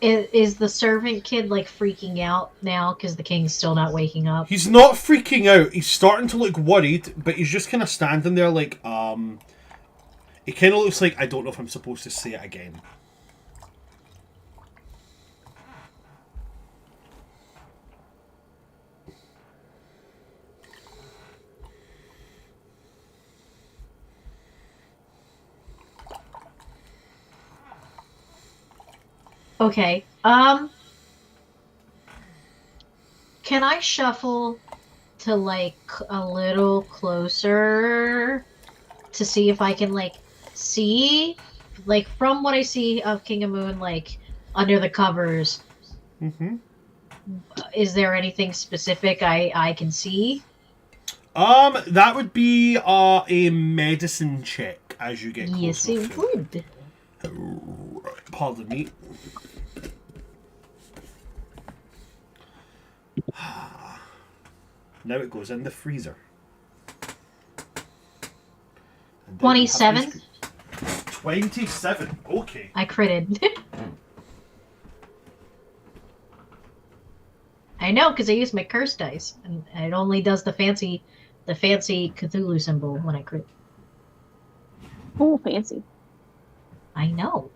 Is the servant kid like freaking out now because the king's still not waking up? He's not freaking out. He's starting to look worried, but he's just kind of standing there like, He kind of looks like, I don't know if I'm supposed to say it again. Okay. Can I shuffle to like a little closer to see if I can like see, like from what I see of King of Moon, like under the covers? Mm-hmm. Is there anything specific I can see? That would be a medicine check as you get closer. Yes, it to would. Pardon me. Now it goes in the freezer. And then we have 27? ice cream. 27. Okay. I critted. I know, because I used my curse dice, and it only does the fancy Cthulhu symbol when I crit. Ooh, fancy. I know.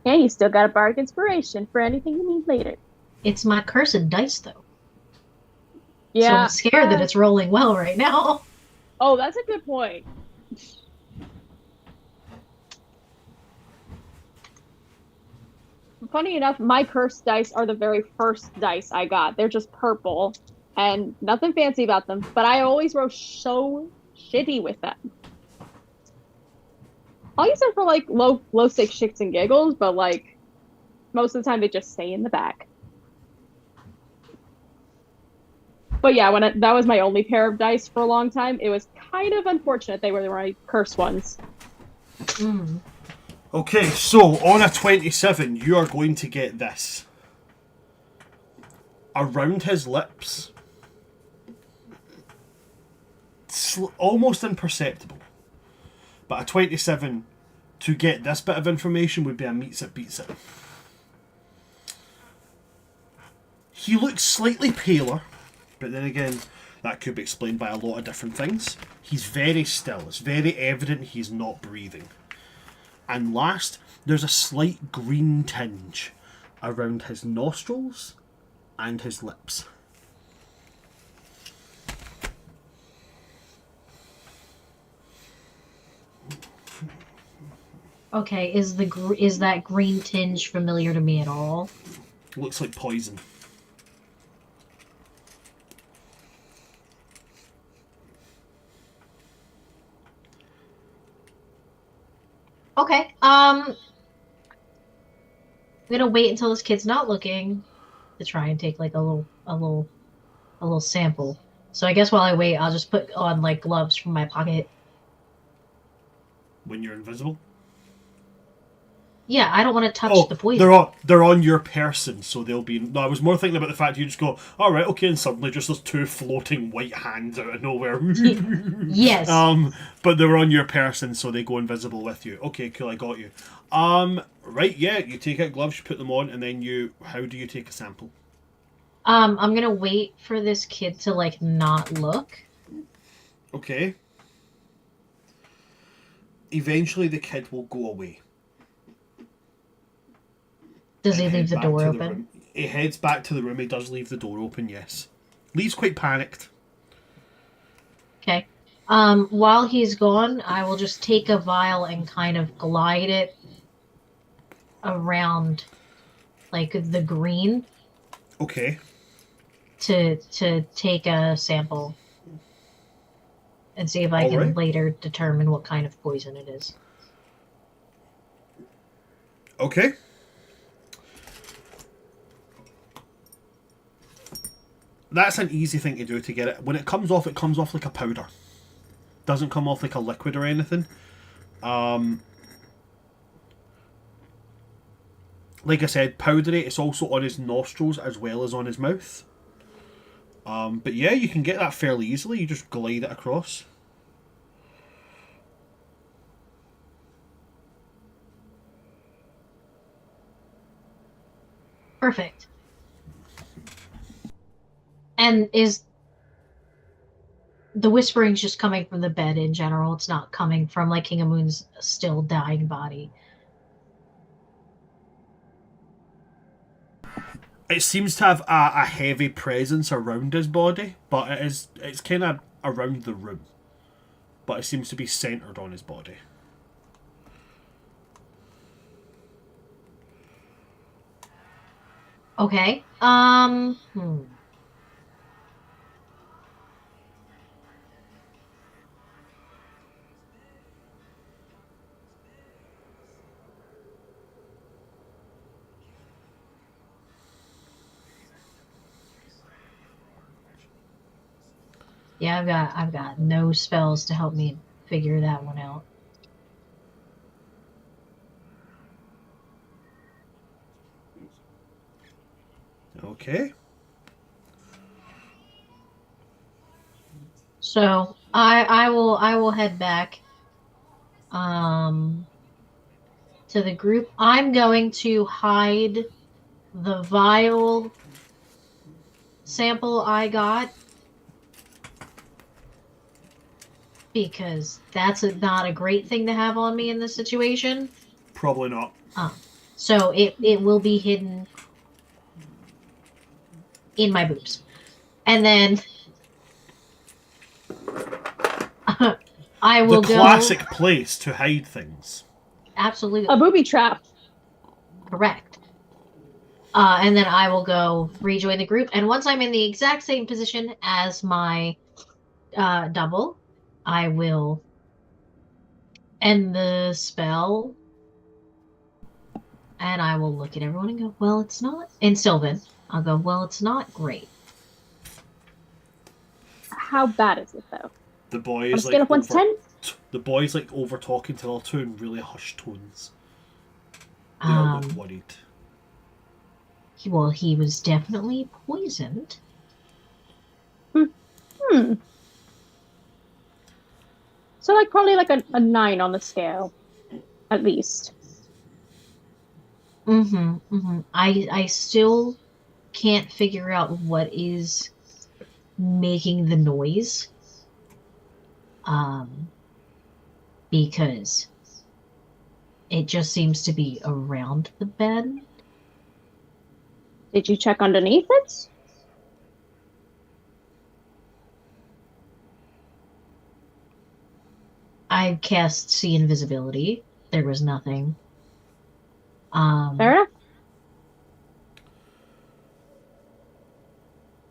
And you still got a bardic inspiration for anything you need later. It's my cursed dice, though. So Yeah. I'm scared that it's rolling well right now. Oh, that's a good point. Funny enough, my cursed dice are the very first dice I got. They're just purple and nothing fancy about them, but I always roll so shitty with them. I'll use them for like low stakes shits and giggles, but like most of the time they just stay in the back. But yeah, that was my only pair of dice for a long time, it was kind of unfortunate they were my cursed ones. Mm. Okay, so on a 27, you are going to get this. Around his lips, almost imperceptible. But a 27 to get this bit of information would be a meets it, beats it. He looks slightly paler, but then again, that could be explained by a lot of different things. He's very still. It's very evident he's not breathing. And last, there's a slight green tinge around his nostrils and his lips. Okay, is that green tinge familiar to me at all? Looks like poison. Okay, I'm gonna wait until this kid's not looking to try and take like a little sample. So I guess while I wait, I'll just put on like gloves from my pocket. When you're invisible? Yeah, I don't want to touch the poison. They're on your person, so they'll be... No, I was more thinking about the fact you just go, alright, okay, and suddenly just there's two floating white hands out of nowhere. Yes. But they're on your person, so they go invisible with you. Okay, cool, I got you. Right, yeah, you take out gloves, you put them on, and then how do you take a sample? I'm gonna wait for this kid to, like, not look. Okay. Eventually the kid will go away. Does he leave the door open? He heads back to the room. He does leave the door open, yes. Leaves quite panicked. Okay. While he's gone, I will just take a vial and kind of glide it around, like, the green. Okay. To take a sample. And see if I can later determine what kind of poison it is. Okay. That's an easy thing to do to get it. When it comes off like a powder. Doesn't come off like a liquid or anything. Like I said, powdery. It's also on his nostrils as well as on his mouth. But yeah, you can get that fairly easily. You just glide it across. Perfect. And is the whispering's just coming from the bed in general? It's not coming from, like, King of Moon's still dying body. It seems to have a heavy presence around his body, but it's kind of around the room. But it seems to be centered on his body. Okay. Yeah, I've got no spells to help me figure that one out. Okay. So I will head back to the group. I'm going to hide the vial sample I got because that's not a great thing to have on me in this situation. Probably not. So it will be hidden in my boobs. And then I will go... The classic place to hide things. Absolutely. A booby trap. Correct. And then I will go rejoin the group. And once I'm in the exact same position as my double, I will end the spell. And I will look at everyone and go, well, it's not. And Sylvan, I'll go, well, it's not great. How bad is it, though? The boy On a is scale like of 1 to 10? The boy's like over talking to the two in really hushed tones. They all look worried. He was definitely poisoned. So like probably like a 9 on the scale, at least. I still can't figure out what is making the noise. Because it just seems to be around the bed. Did you check underneath it? I cast see invisibility. There was nothing. Fair enough.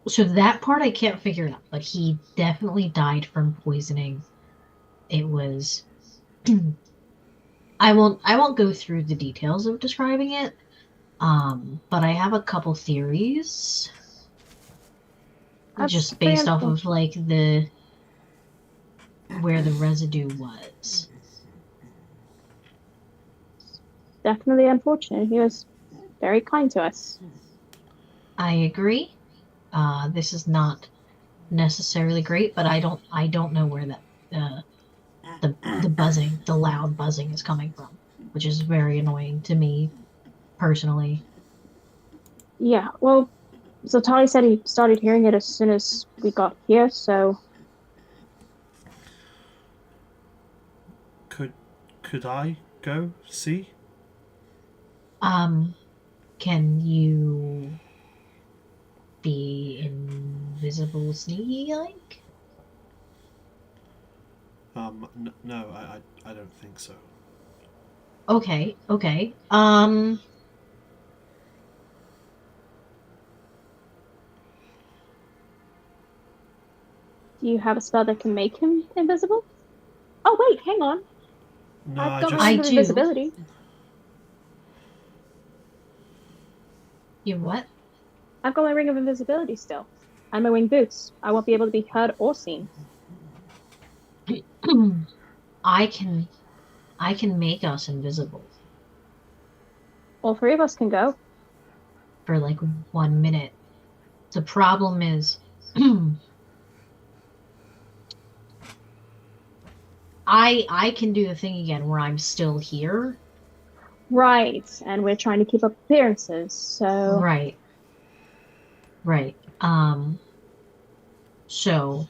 So that part I can't figure out, but he definitely died from poisoning. It was I won't go through the details of describing it. But I have a couple theories. That's Just pretty based off of unfortunate. like the where the residue was. Definitely unfortunate. He was very kind to us. I agree. This is not necessarily great, but I don't know where that the buzzing, the loud buzzing is coming from, which is very annoying to me personally. Yeah, well, so Tali said he started hearing it as soon as we got here, so Could I go see? Can you be invisible sneaky like? No, I don't think so. Okay, okay. do you have a spell that can make him invisible? Oh, wait, hang on. No, I've I got my just I ring of do. invisibility. You what? I've got my ring of invisibility still. And my winged boots. I won't be able to be heard or seen. I can make us invisible All three of us can go. for like 1 minute. The problem is I can do the thing again where I'm still here. Right, and we're trying to keep up appearances, so Right. Right. So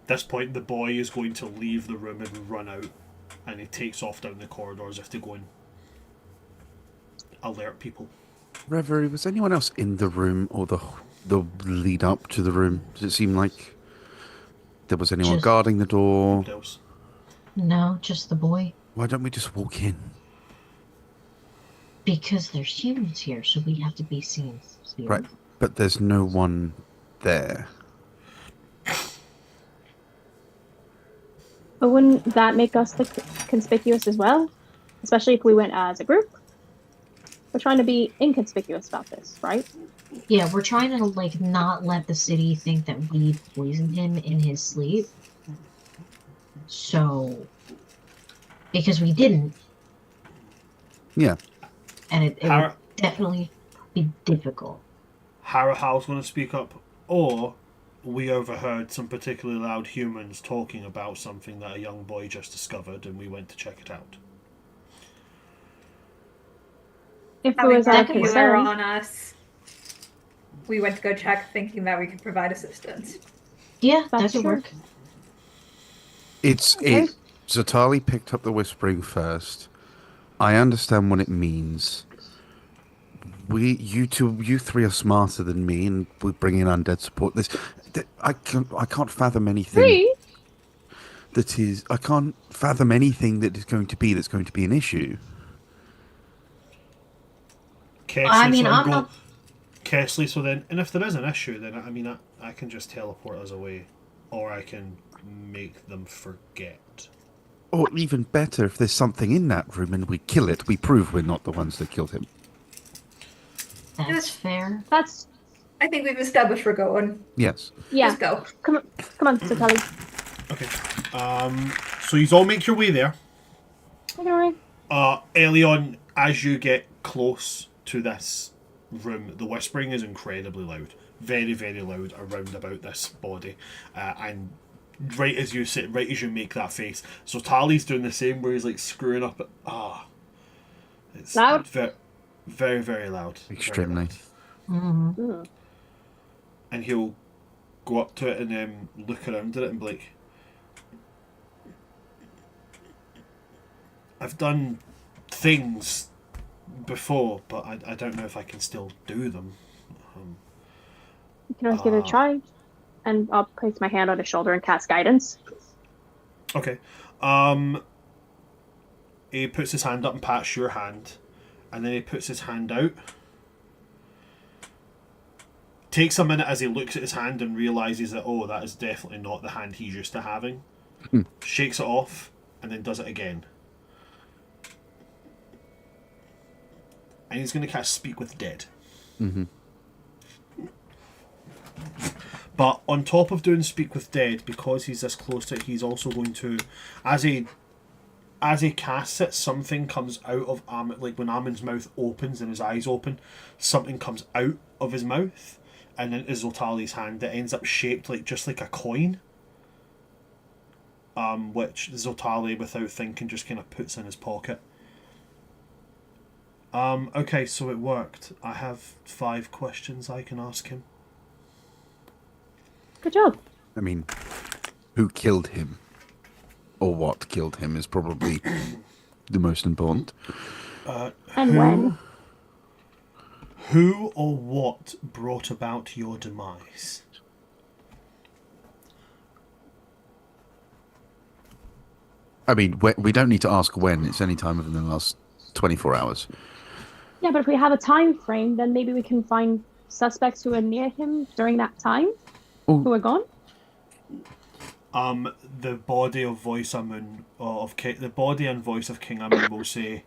this point the boy is going to leave the room and run out, and he takes off down the corridors if to go and alert people. Reverie, was anyone else in the room or the lead up to the room? Does it seem like there was anyone Just- guarding the door? Nobody else. no, just the boy. Why don't we just walk in? Because there's humans here, so we have to be seen. Right, but there's no one there. but wouldn't that make us look conspicuous as well? Especially if we went as a group? We're trying to be inconspicuous about this, right? Yeah, we're trying to like not let the city think that we poisoned him in his sleep. So, because we didn't, Yeah. and it would Har- definitely be difficult. Harahal's going to speak up, or we overheard some particularly loud humans talking about something that a young boy just discovered, and we went to check it out. If it Having was our that killer concern. on us, we went to go check thinking that we could provide assistance. Yeah, that That's could true. work. Okay. Zatali picked up the whispering first. I understand what it means. You three are smarter than me, and we bring in undead support. I can't fathom anything Three? I can't fathom anything that's going to be an issue. Kesley, I'm not. Kesley, so then, and if there is an issue, then I can just teleport us away, or I can make them forget. Or even better, if there's something in that room and we kill it, we prove we're not the ones that killed him. That's Yes. fair. That's I think we've established we're going. Yes. yeah. Let's go. Come on, Satali. Okay. So you all make your way there. Okay. Early on, as you get close to this room, the whispering is incredibly loud. Very, very loud around about this body. And right as you make that face. So Tali's doing the same, where he's like screwing up. It's Loud? very, very loud. Extremely. Very loud. Mm. And he'll go up to it and look around at it and be like, I've done things before, but I don't know if I can still do them. You can always give it a try. And I'll place my hand on his shoulder and cast guidance. Okay. He puts his hand up and pats your hand, and then he puts his hand out. Takes a minute as he looks at his hand and realizes that, oh, that is definitely not the hand he's used to having. Shakes it off, and then does it again. And he's going to cast Speak with Dead. Mm-hmm. But on top of doing Speak with Dead, because he's this close to it, he's also going to, as he casts it, something comes out of Amun, like when Amun's mouth opens and his eyes open, something comes out of his mouth and into Zotali's hand that ends up shaped just like a coin. Which Zotali, without thinking, just kind of puts in his pocket. Okay, so it worked. I have 5 questions I can ask him. Good job. I mean, who killed him? Or what killed him is probably the most important. And when? Who or what brought about your demise? I mean, we don't need to ask when. It's any time within the last 24 hours. Yeah, but if we have a time frame, then maybe we can find suspects who are near him during that time, who are gone. The body of voice Amun the body and voice of King Amun will say,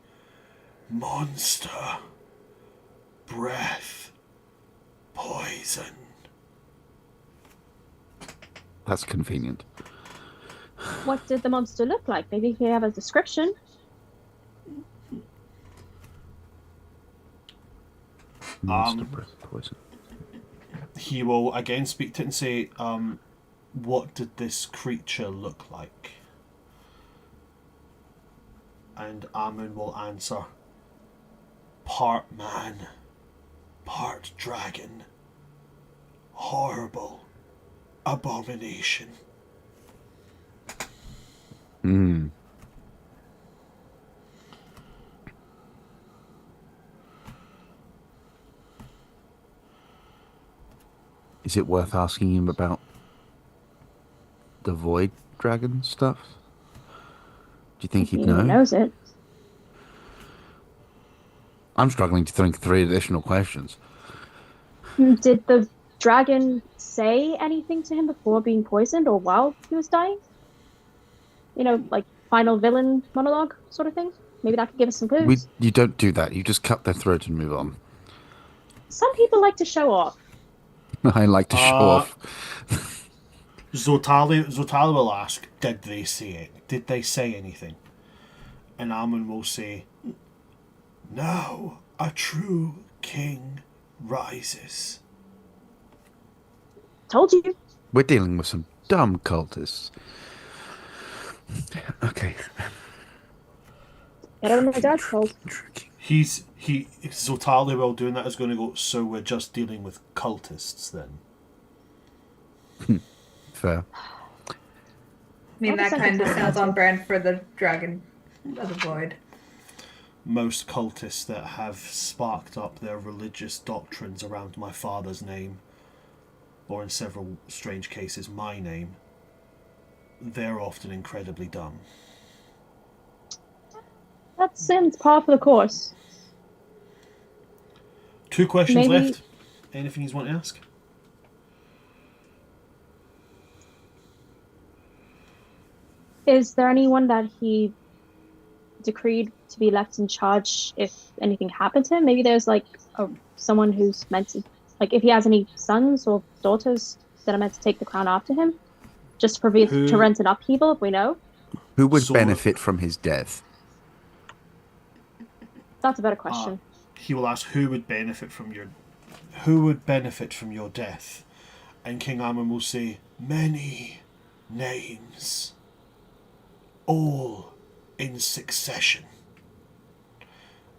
monster, breath, poison. That's convenient. What did the monster look like? Maybe if you have a description. Monster breath poison. He will again speak to it and say, what did this creature look like? And Amun will answer, part man, part dragon, horrible abomination. Hmm. Is it worth asking him about the void dragon stuff? Do you think he'd know? He knows it. I'm struggling to think 3 additional questions. Did the dragon say anything to him before being poisoned or while he was dying? You know, like final villain monologue sort of thing? Maybe that could give us some clues. You don't do that. You just cut their throat and move on. Some people like to show off. I like to show off. Zotali will ask, did they say it? Did they say anything? And Amun will say, now a true king rises. Told you. We're dealing with some dumb cultists. Okay. Better than my dad's told. Zotali while doing that is going to go, so we're just dealing with cultists then? Fair. I mean, that kind of sounds on brand for the dragon of the void. Most cultists that have sparked up their religious doctrines around my father's name, or in several strange cases my name, they're often incredibly dumb. That's par for the course. 2 questions Maybe... left. Anything you want to ask? Is there anyone that he decreed to be left in charge if anything happened to him? Maybe there's someone who's meant to, if he has any sons or daughters that are meant to take the crown after him, just to prevent an upheaval, if we know. Who would benefit from his death? That's a better question. He will ask who would benefit from your death, and King Amun will say, many names, all in succession.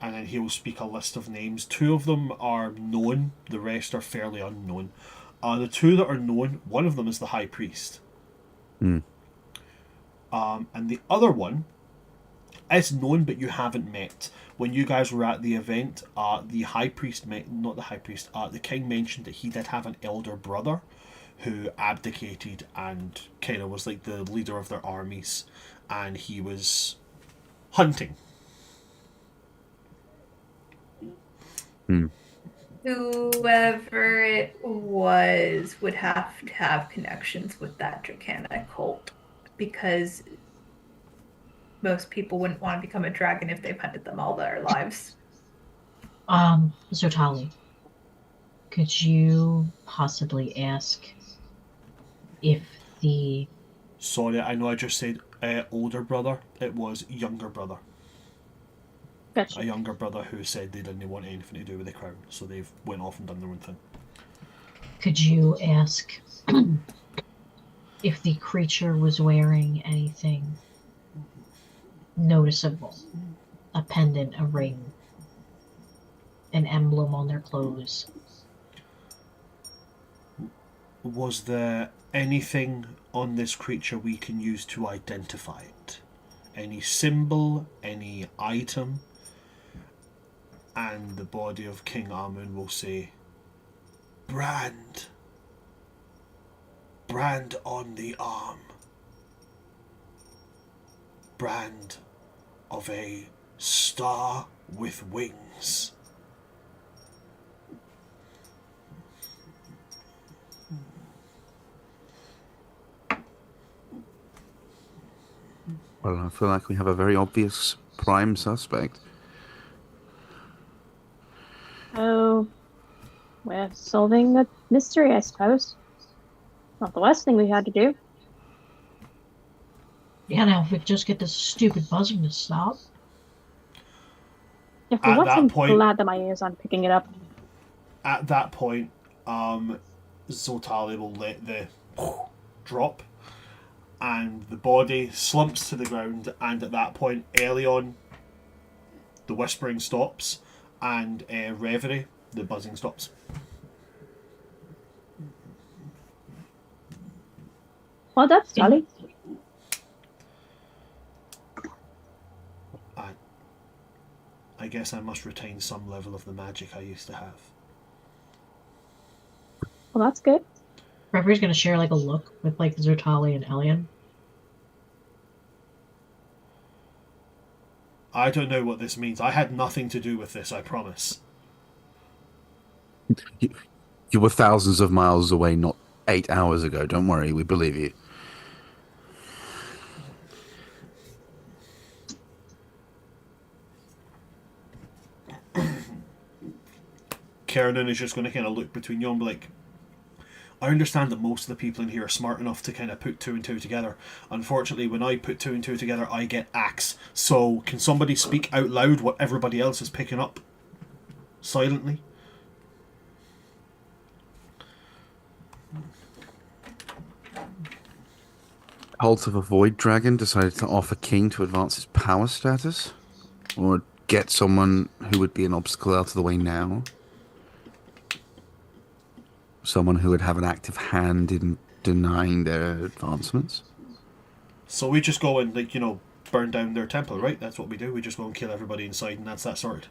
And then he will speak a list of names. 2 of them are known, the rest are fairly unknown. The 2 that are known, one of them is the High Priest. Mm. And the other one is known, but you haven't met. When you guys were at the event, the High Priest, the King mentioned that he did have an elder brother who abdicated and kind of was like the leader of their armies, and he was hunting. Whoever it was would have to have connections with that Dracana cult, because most people wouldn't want to become a dragon if they've hunted them all their lives. Zotali, could you possibly ask if the... Sorry, I know I just said older brother. It was younger brother. Gotcha. A younger brother who said they didn't want anything to do with the crown, so they've went off and done their own thing. Could you ask if the creature was wearing anything noticeable? A pendant, a ring, an emblem on their clothes? Was there anything on this creature we can use to identify it? Any symbol, any item? And the body of King Amun will say, brand. Brand on the arm. Brand of a star with wings. Well, I feel like we have a very obvious prime suspect. Oh, we're solving the mystery, I suppose. Not the worst thing we had to do. Yeah, now if we could just get this stupid buzzing to stop. Yeah, for At once, that I'm point- glad that my ears aren't picking it up. At that point, Zotali will let the drop, and the body slumps to the ground, and at that point, Elion, the whispering stops, and Reverie, the buzzing stops. Well done, Charlie. I guess I must retain some level of the magic I used to have. Well, that's good. Reverie's gonna share like a look with like Zertali and Elian. I don't know what this means. I had nothing to do with this, I promise. You were thousands of miles away not 8 hours ago. Don't worry, we believe you. Keranin is just going to kind of look between you and be like, I understand that most of the people in here are smart enough to kind of put 2 and 2 together. Unfortunately, when I put 2 and 2 together, I get axe. So, can somebody speak out loud what everybody else is picking up? Silently? Cult of a Void Dragon decided to offer King to advance his power status? Or get someone who would be an obstacle out of the way now? Someone who would have an active hand in denying their advancements? So we just go and, like, you know, burn down their temple, right? That's what we do. We just go and kill everybody inside, and that's that sorted.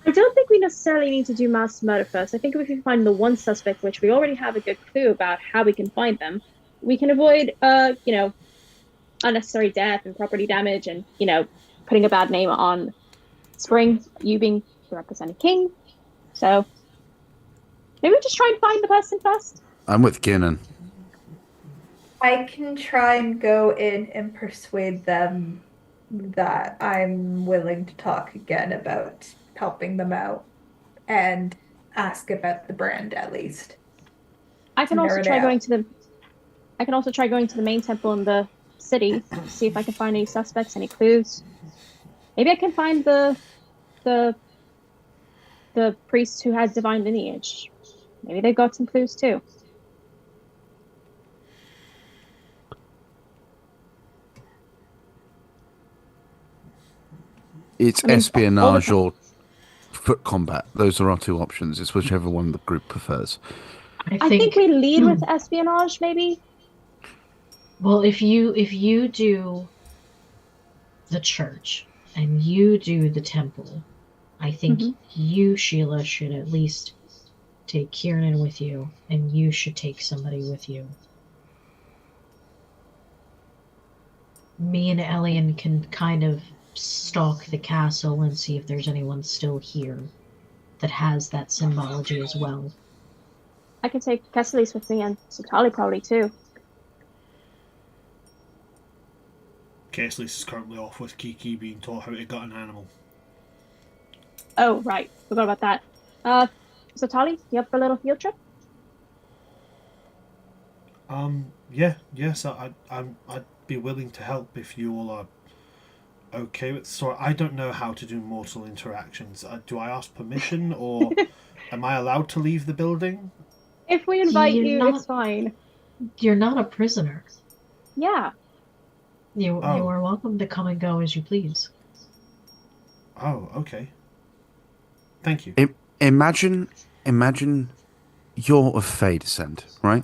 I don't think we necessarily need to do mass murder first. I think if we can find the one suspect, which we already have a good clue about how we can find them, we can avoid, unnecessary death and property damage and, putting a bad name on Spring, you being the represented king. So maybe we just try and find the person first. I'm with Kinnan. I can try and go in and persuade them that I'm willing to talk again about helping them out and ask about the brand at least. I can also try going to the main temple in the city, see if I can find any suspects, any clues. Maybe I can find the priest who has divine lineage. Maybe they've got some clues too. It's I mean, espionage or foot combat. Those are our two options. It's whichever one the group prefers. I think we lead with espionage, maybe. Well, if you do the church and you do the temple, I think Mhm. you, Sheila, should at least take Kieran with you, and you should take somebody with you. Me and Elian can kind of stalk the castle and see if there's anyone still here that has that symbology as well. I can take Kessalis with me and Sutali probably too. Kesslis is currently off with Kiki being taught how to gut an animal. Oh, right. Forgot about that. Sutali, you up for a little field trip? Yes, I'd be willing to help if you all are okay with. So I don't know how to do mortal interactions. Do I ask permission, or am I allowed to leave the building? If we invite You're you, not- it's fine. You're not a prisoner. Yeah. You Oh. are welcome to come and go as you please. Oh, okay. Thank you. Imagine you're of Fey descent, right?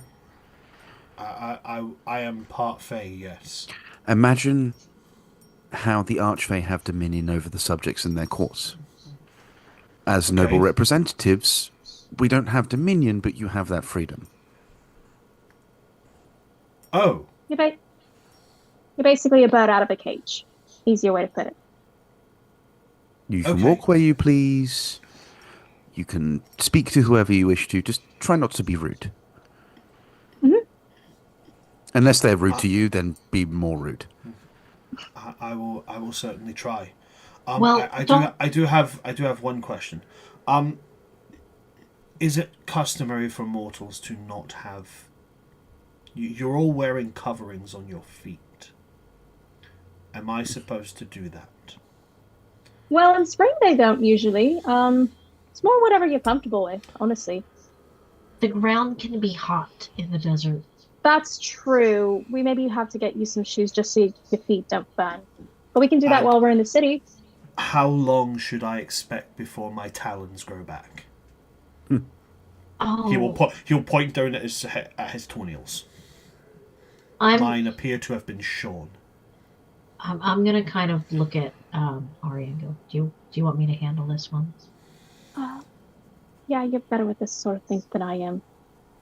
I am part Fey, yes. Imagine how the Archfey have dominion over the subjects in their courts. As noble Okay. representatives, we don't have dominion, but you have that freedom. Oh, You're basically a bird out of a cage. Easier way to put it. You can Okay. walk where you please. You can speak to whoever you wish to. Just try not to be rude. Mhm. Unless they're rude to you, then be more rude. I will certainly try. Well, I do have one question. Is it customary for mortals to not have? You're all wearing coverings on your feet. Am I supposed to do that? Well, in spring they don't usually. It's more whatever you're comfortable with, honestly. The ground can be hot in the desert. That's true. We maybe have to get you some shoes just so your feet don't burn. But we can do that And while we're in the city. how long should I expect before my talons grow back? Oh, He'll point down at his toenails. I'm Mine appear to have been shorn. I'm gonna kind of look at Aria and go, do you want me to handle this one? Yeah, you're better with this sort of thing than I am.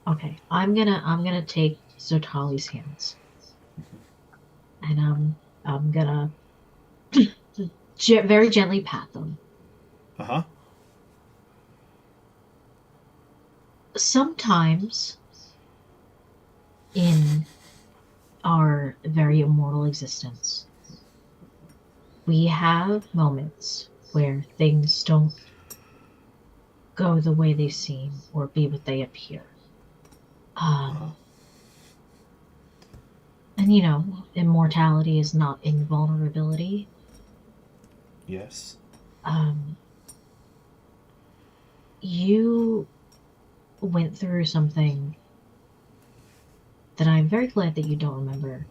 Okay, I'm gonna take Zotali's hands, and I'm gonna very gently pat them. Uh-huh. Sometimes in our very immortal existence, we have moments where things don't go the way they seem or be what they appear. And you know, immortality is not invulnerability. Yes. You went through something that I'm very glad that you don't remember.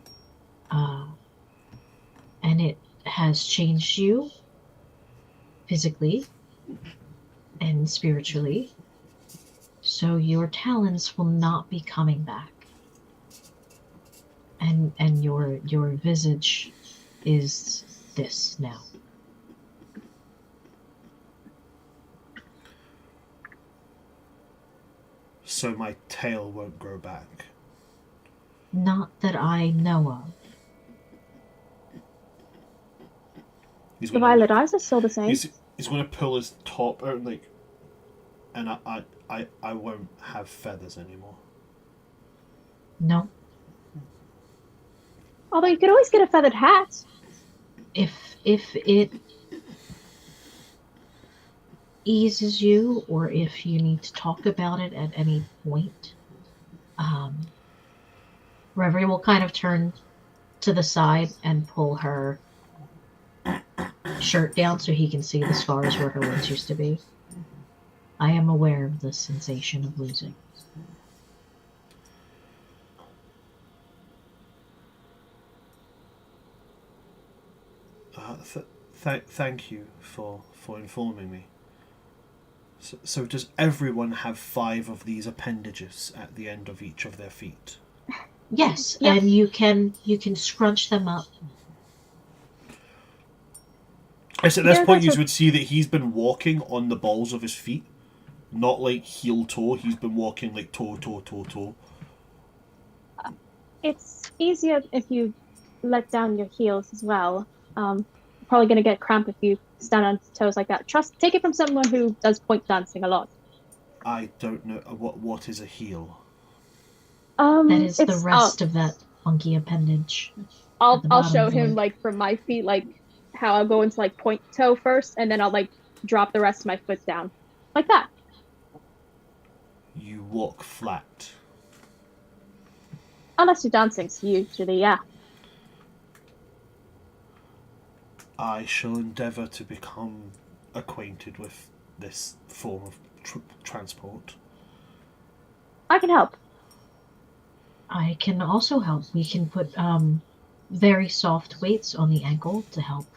And it has changed you physically and spiritually. So your talents will not be coming back. And your visage is this now. So my tail won't grow back. Not that I know of. He's The gonna violet eyes are still the same. he's going to pull his top out and I won't have feathers anymore. No. Although you could always get a feathered hat. If it eases you, or if you need to talk about it at any point, Reverie will kind of turn to the side and pull her shirt down so he can see the scars where her wounds used to be. I am aware of the sensation of losing. Thank you for informing me. So does everyone have 5 of these appendages at the end of each of their feet? Yes, Yes. and you can scrunch them up. Yes, at this Yeah, point that's you what- would see that he's been walking on the balls of his feet. Not like heel toe, he's been walking like toe, toe, toe, toe. It's easier if you let down your heels as well. Probably gonna get cramp if you stand on toes like that. Take it from someone who does point dancing a lot. I don't know what is a heel. That is the It's rest of that funky appendage. at I'll the I'll bottom show of the him leg. like from my feet like how I'll go into like point toe first, and then I'll like drop the rest of my foot down like that. You walk flat. Unless you're dancing, so usually yeah. I shall endeavour to become acquainted with this form of transport. I can help. I can also help. We can put very soft weights on the ankle to help.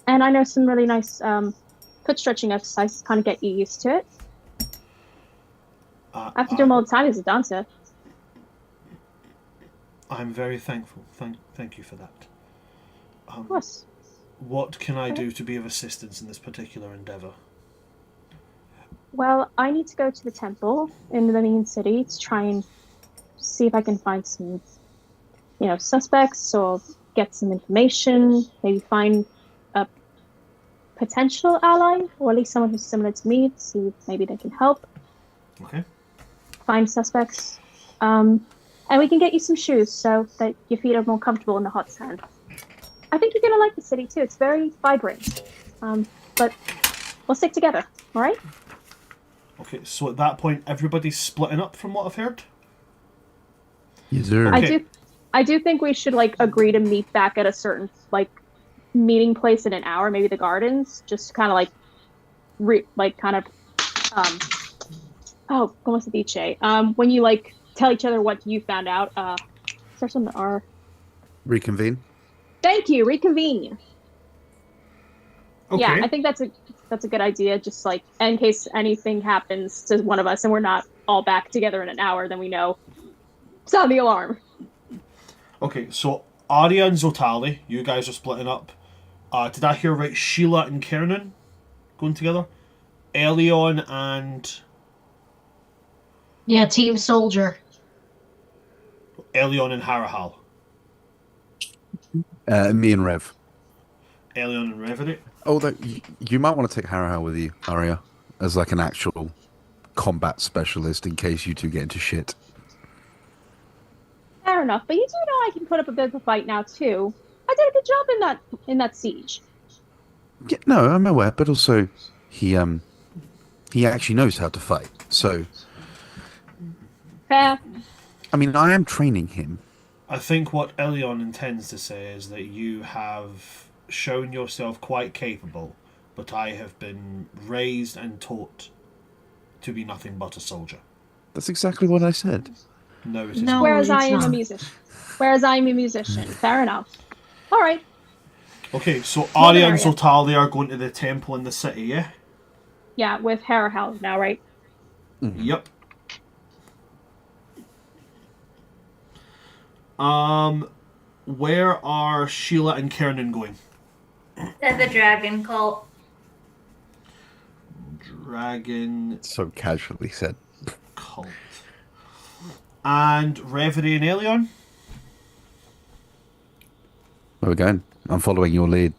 And I know some really nice foot stretching exercises kind of get you used to it. I have to do them all the time as a dancer. I'm very thankful. Thank you for that. Of course. What can I do to be of assistance in this particular endeavour? Well, I need to go to the temple in the main city to try and see if I can find some, suspects or get some information. Maybe find a potential ally, or at least someone who's similar to me. See if maybe they can help Okay. find suspects. And we can get you some shoes so that your feet are more comfortable in the hot sand. I think you're gonna like the city too. It's very vibrant. But we'll stick together. All right? Okay, so at that point, everybody's splitting up from what I've heard? Yes, sir. Okay. I do think we should agree to meet back at a certain meeting place in an hour, maybe the gardens, just kind of como se dice? When you tell each other what you found out. Starts on the R. Reconvene. Thank you. Reconvene. Okay. Yeah, I think that's a good idea. Just in case anything happens to one of us and we're not all back together in an hour, then we know. Sound the alarm. Okay, so Aria and Zotali, you guys are splitting up. Did I hear right? Síla and Kernan going together? Elion and... Yeah, Team Soldier. Elion and Harahal. Me and Rev. Elion and Reverie. Although you might want to take Harahal with you, Aria, as an actual combat specialist in case you two get into shit. Fair enough, but you do know I can put up a bit of a fight now too. I did a good job in that siege. Yeah, no, I'm aware, but also he actually knows how to fight. So, Fair. I mean, I am training him. I think what Elion intends to say is that you have shown yourself quite capable, but I have been raised and taught to be nothing but a soldier. That's exactly what I said. No, it is No. not. Whereas I it's am a not. musician. Whereas I'm a musician. Fair enough. All right. Okay, so More than Aria and Aria. Zotali are going to the temple in the city, yeah? Yeah, with Harahal now, right? Yep. Where are Síla and Kernan going? And the dragon cult. Dragon So casually said. cult. And Reverie and Elion? Where we going? I'm following your lead.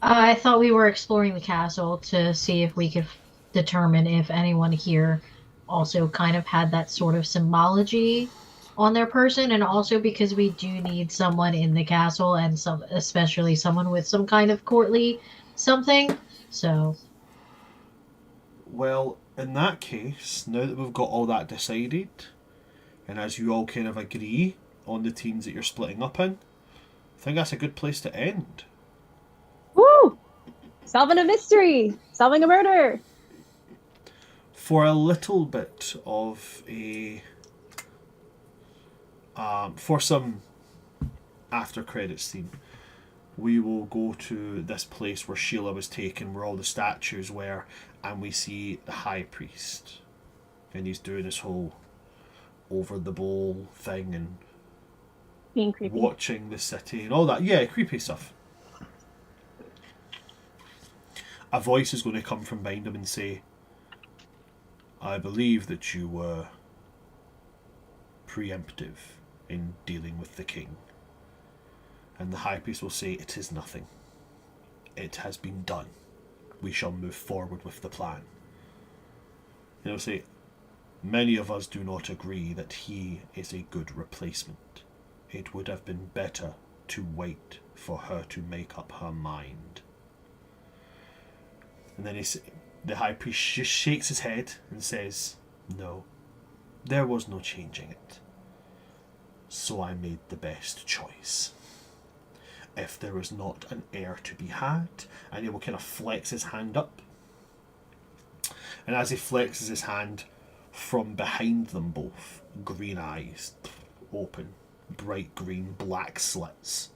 I thought we were exploring the castle to see if we could determine if anyone here also kind of had that sort of symbology on their person, and also because we do need someone in the castle, and especially someone with some kind of courtly something. So, Well, in that case, now that we've got all that decided, and as you all kind of agree on the teams that you're splitting up in, I think that's a good place to end. Woo! Solving a mystery! Solving a murder! For a little bit of a... for some after credits theme, we will go to this place where Síla was taken, where all the statues were, and we see the High Priest. And he's doing this whole over the bowl thing and Being creepy. watching the city and all that. Yeah, creepy stuff. A voice is going to come from behind him and say, I believe that you were preemptive in dealing with the king. And the High Priest will say, it is nothing. It has been done. We shall move forward with the plan. And he'll say, many of us do not agree that he is a good replacement. It would have been better to wait for her to make up her mind. And then the High Priest just shakes his head and says, no, there was no changing it. So I made the best choice. If there is not an heir to be had, and he will kind of flex his hand up. And as he flexes his hand, from behind them both, green eyes open, bright green black slits,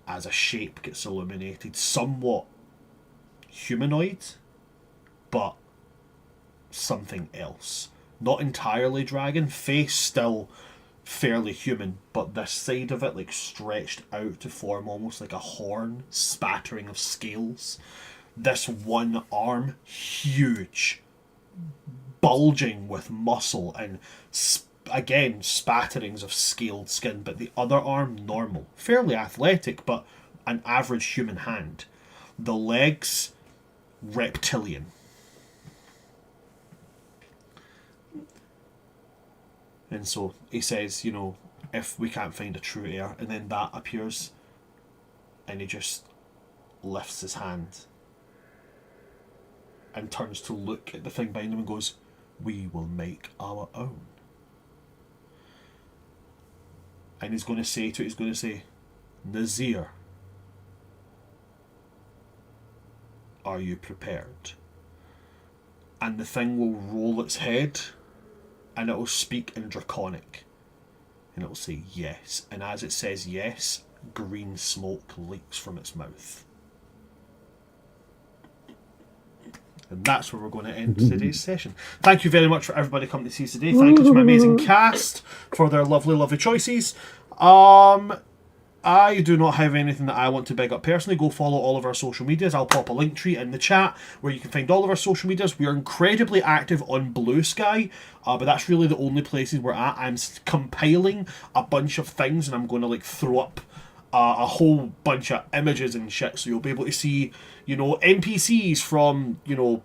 as a shape gets illuminated, somewhat humanoid, but something else. Not entirely dragon, face still fairly human, but this side of it like stretched out to form almost like a horn, spattering of scales. This one arm, huge, bulging with muscle and again spatterings of scaled skin, but the other arm normal, fairly athletic, but an average human hand. The legs, reptilian. And so he says, you know, if we can't find a true heir, and then that appears, and he just lifts his hand and turns to look at the thing behind him and goes, we will make our own. And he's going to say, Nazir, are you prepared? And the thing will roll its head, and it will speak in Draconic. And it will say yes. And as it says yes, green smoke leaks from its mouth. And that's where we're going to end today's session. Thank you very much for everybody coming to see us today. Thank you to my amazing cast for their lovely, lovely choices. I do not have anything that I want to big up personally. Go follow all of our social medias. I'll pop a link tree in the chat where you can find all of our social medias. We are incredibly active on Blue Sky, but that's really the only places we're at. I'm compiling a bunch of things, and I'm going to like throw up a whole bunch of images and shit, so you'll be able to see, you know, NPCs from, you know,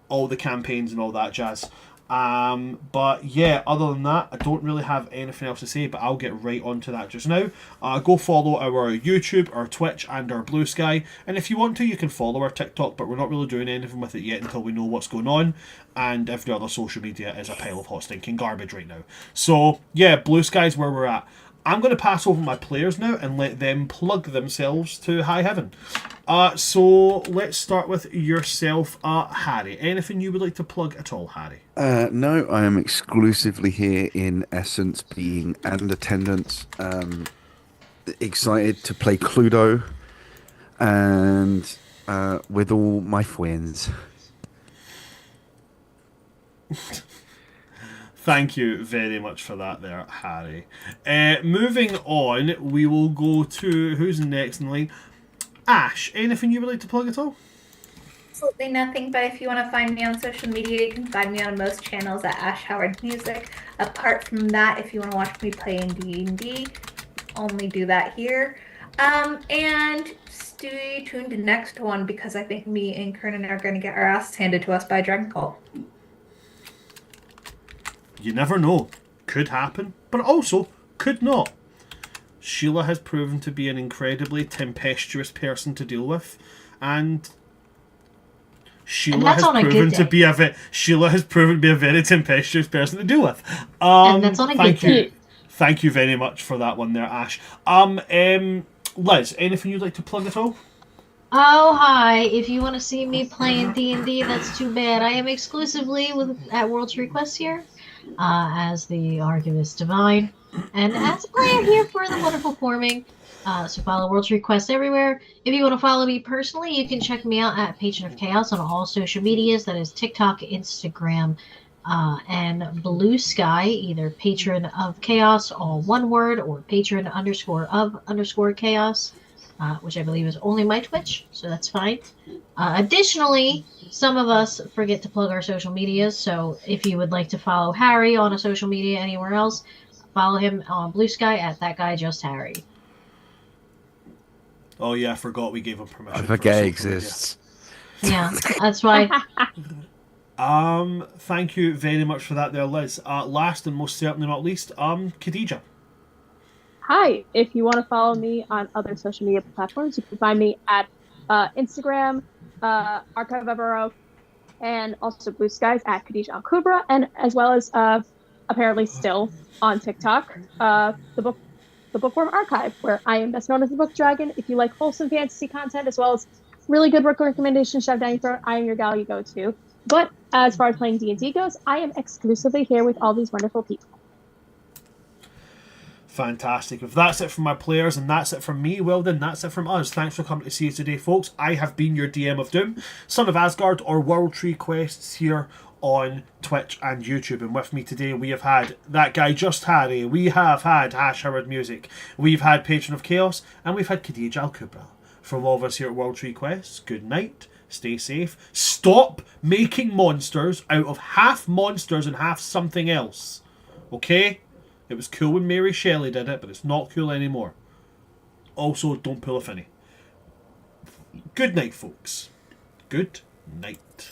all the campaigns and all that jazz. But yeah, other than that, I don't really have anything else to say, but I'll get right onto that just now. Go follow our YouTube, our Twitch, and our Blue Sky. And if you want to, you can follow our TikTok, but we're not really doing anything with it yet until we know what's going on. And every other social media is a pile of hot stinking garbage right now. So yeah, Blue Sky is where we're at. I'm going to pass over my players now and let them plug themselves to high heaven. So let's start with yourself, Harry. Anything you would like to plug at all, Harry? No, I am exclusively here in essence, being and attendance. Excited to play Cluedo and with all my friends. Thank you very much for that there, Harry. Moving on, we will go to, who's next in line? Ash, anything you would like to plug at all? Absolutely nothing, but if you want to find me on social media, you can find me on most channels at Ash Howard Music. Apart from that, if you want to watch me play in D&D, only do that here. And stay tuned to next one, because I think me and Kernan are going to get our ass handed to us by Dragon Cult. You never know. Could happen, but also could not. Síla has proven to be an incredibly tempestuous person to deal with, and Síla has proven to be a very tempestuous person to deal with. And that's on a good day. Thank you very much for that one there, Ash. Liz, anything you'd like to plug at all? Oh, hi. If you want to see me playing D&D, that's too bad. I am exclusively at World's Request here, as the Archivist Divine, and as a player here for the wonderful forming. So follow World Tree Quest everywhere. If you want to follow me personally, you can check me out at Patron of Chaos on all social medias. That is TikTok, Instagram, and Blue Sky. Either Patron of Chaos, all one word, or Patron _of _chaos, which I believe is only my Twitch, so that's fine. Additionally, some of us forget to plug our social medias, so if you would like to follow Harry on a social media anywhere else, follow him on Blue Sky at that guy just Harry. Oh yeah, I forgot we gave him permission. I for forget it social media. exists. Yeah, that's why. Thank you very much for that there, Liz. Last and most certainly not least, Khadija. Hi, if you want to follow me on other social media platforms, you can find me at Instagram, Archive of Our Oak, and also Blue Skies at Khadija Al Kubra, and as well as apparently still on TikTok, the Bookworm Archive, where I am best known as the Book Dragon. If you like wholesome fantasy content as well as really good book recommendations shoved down your throat, I am your gal you go to. But as far as playing D&D goes, I am exclusively here with all these wonderful people. Fantastic. If that's it from my players and that's it from me, well then that's it from us. Thanks for coming to see us today, folks. I have been your DM of Doom, Son of Asgard, or World Tree Quests here on Twitch and YouTube. And with me today we have had that guy just Harry, we have had Hash Howard Music, we've had Patron of Chaos, and we've had Khadija Al Kubra. From all of us here at World Tree Quests, good night, stay safe, stop making monsters out of half monsters and half something else. Okay? It was cool when Mary Shelley did it, but it's not cool anymore. Also, don't pull a finny. Good night, folks. Good night.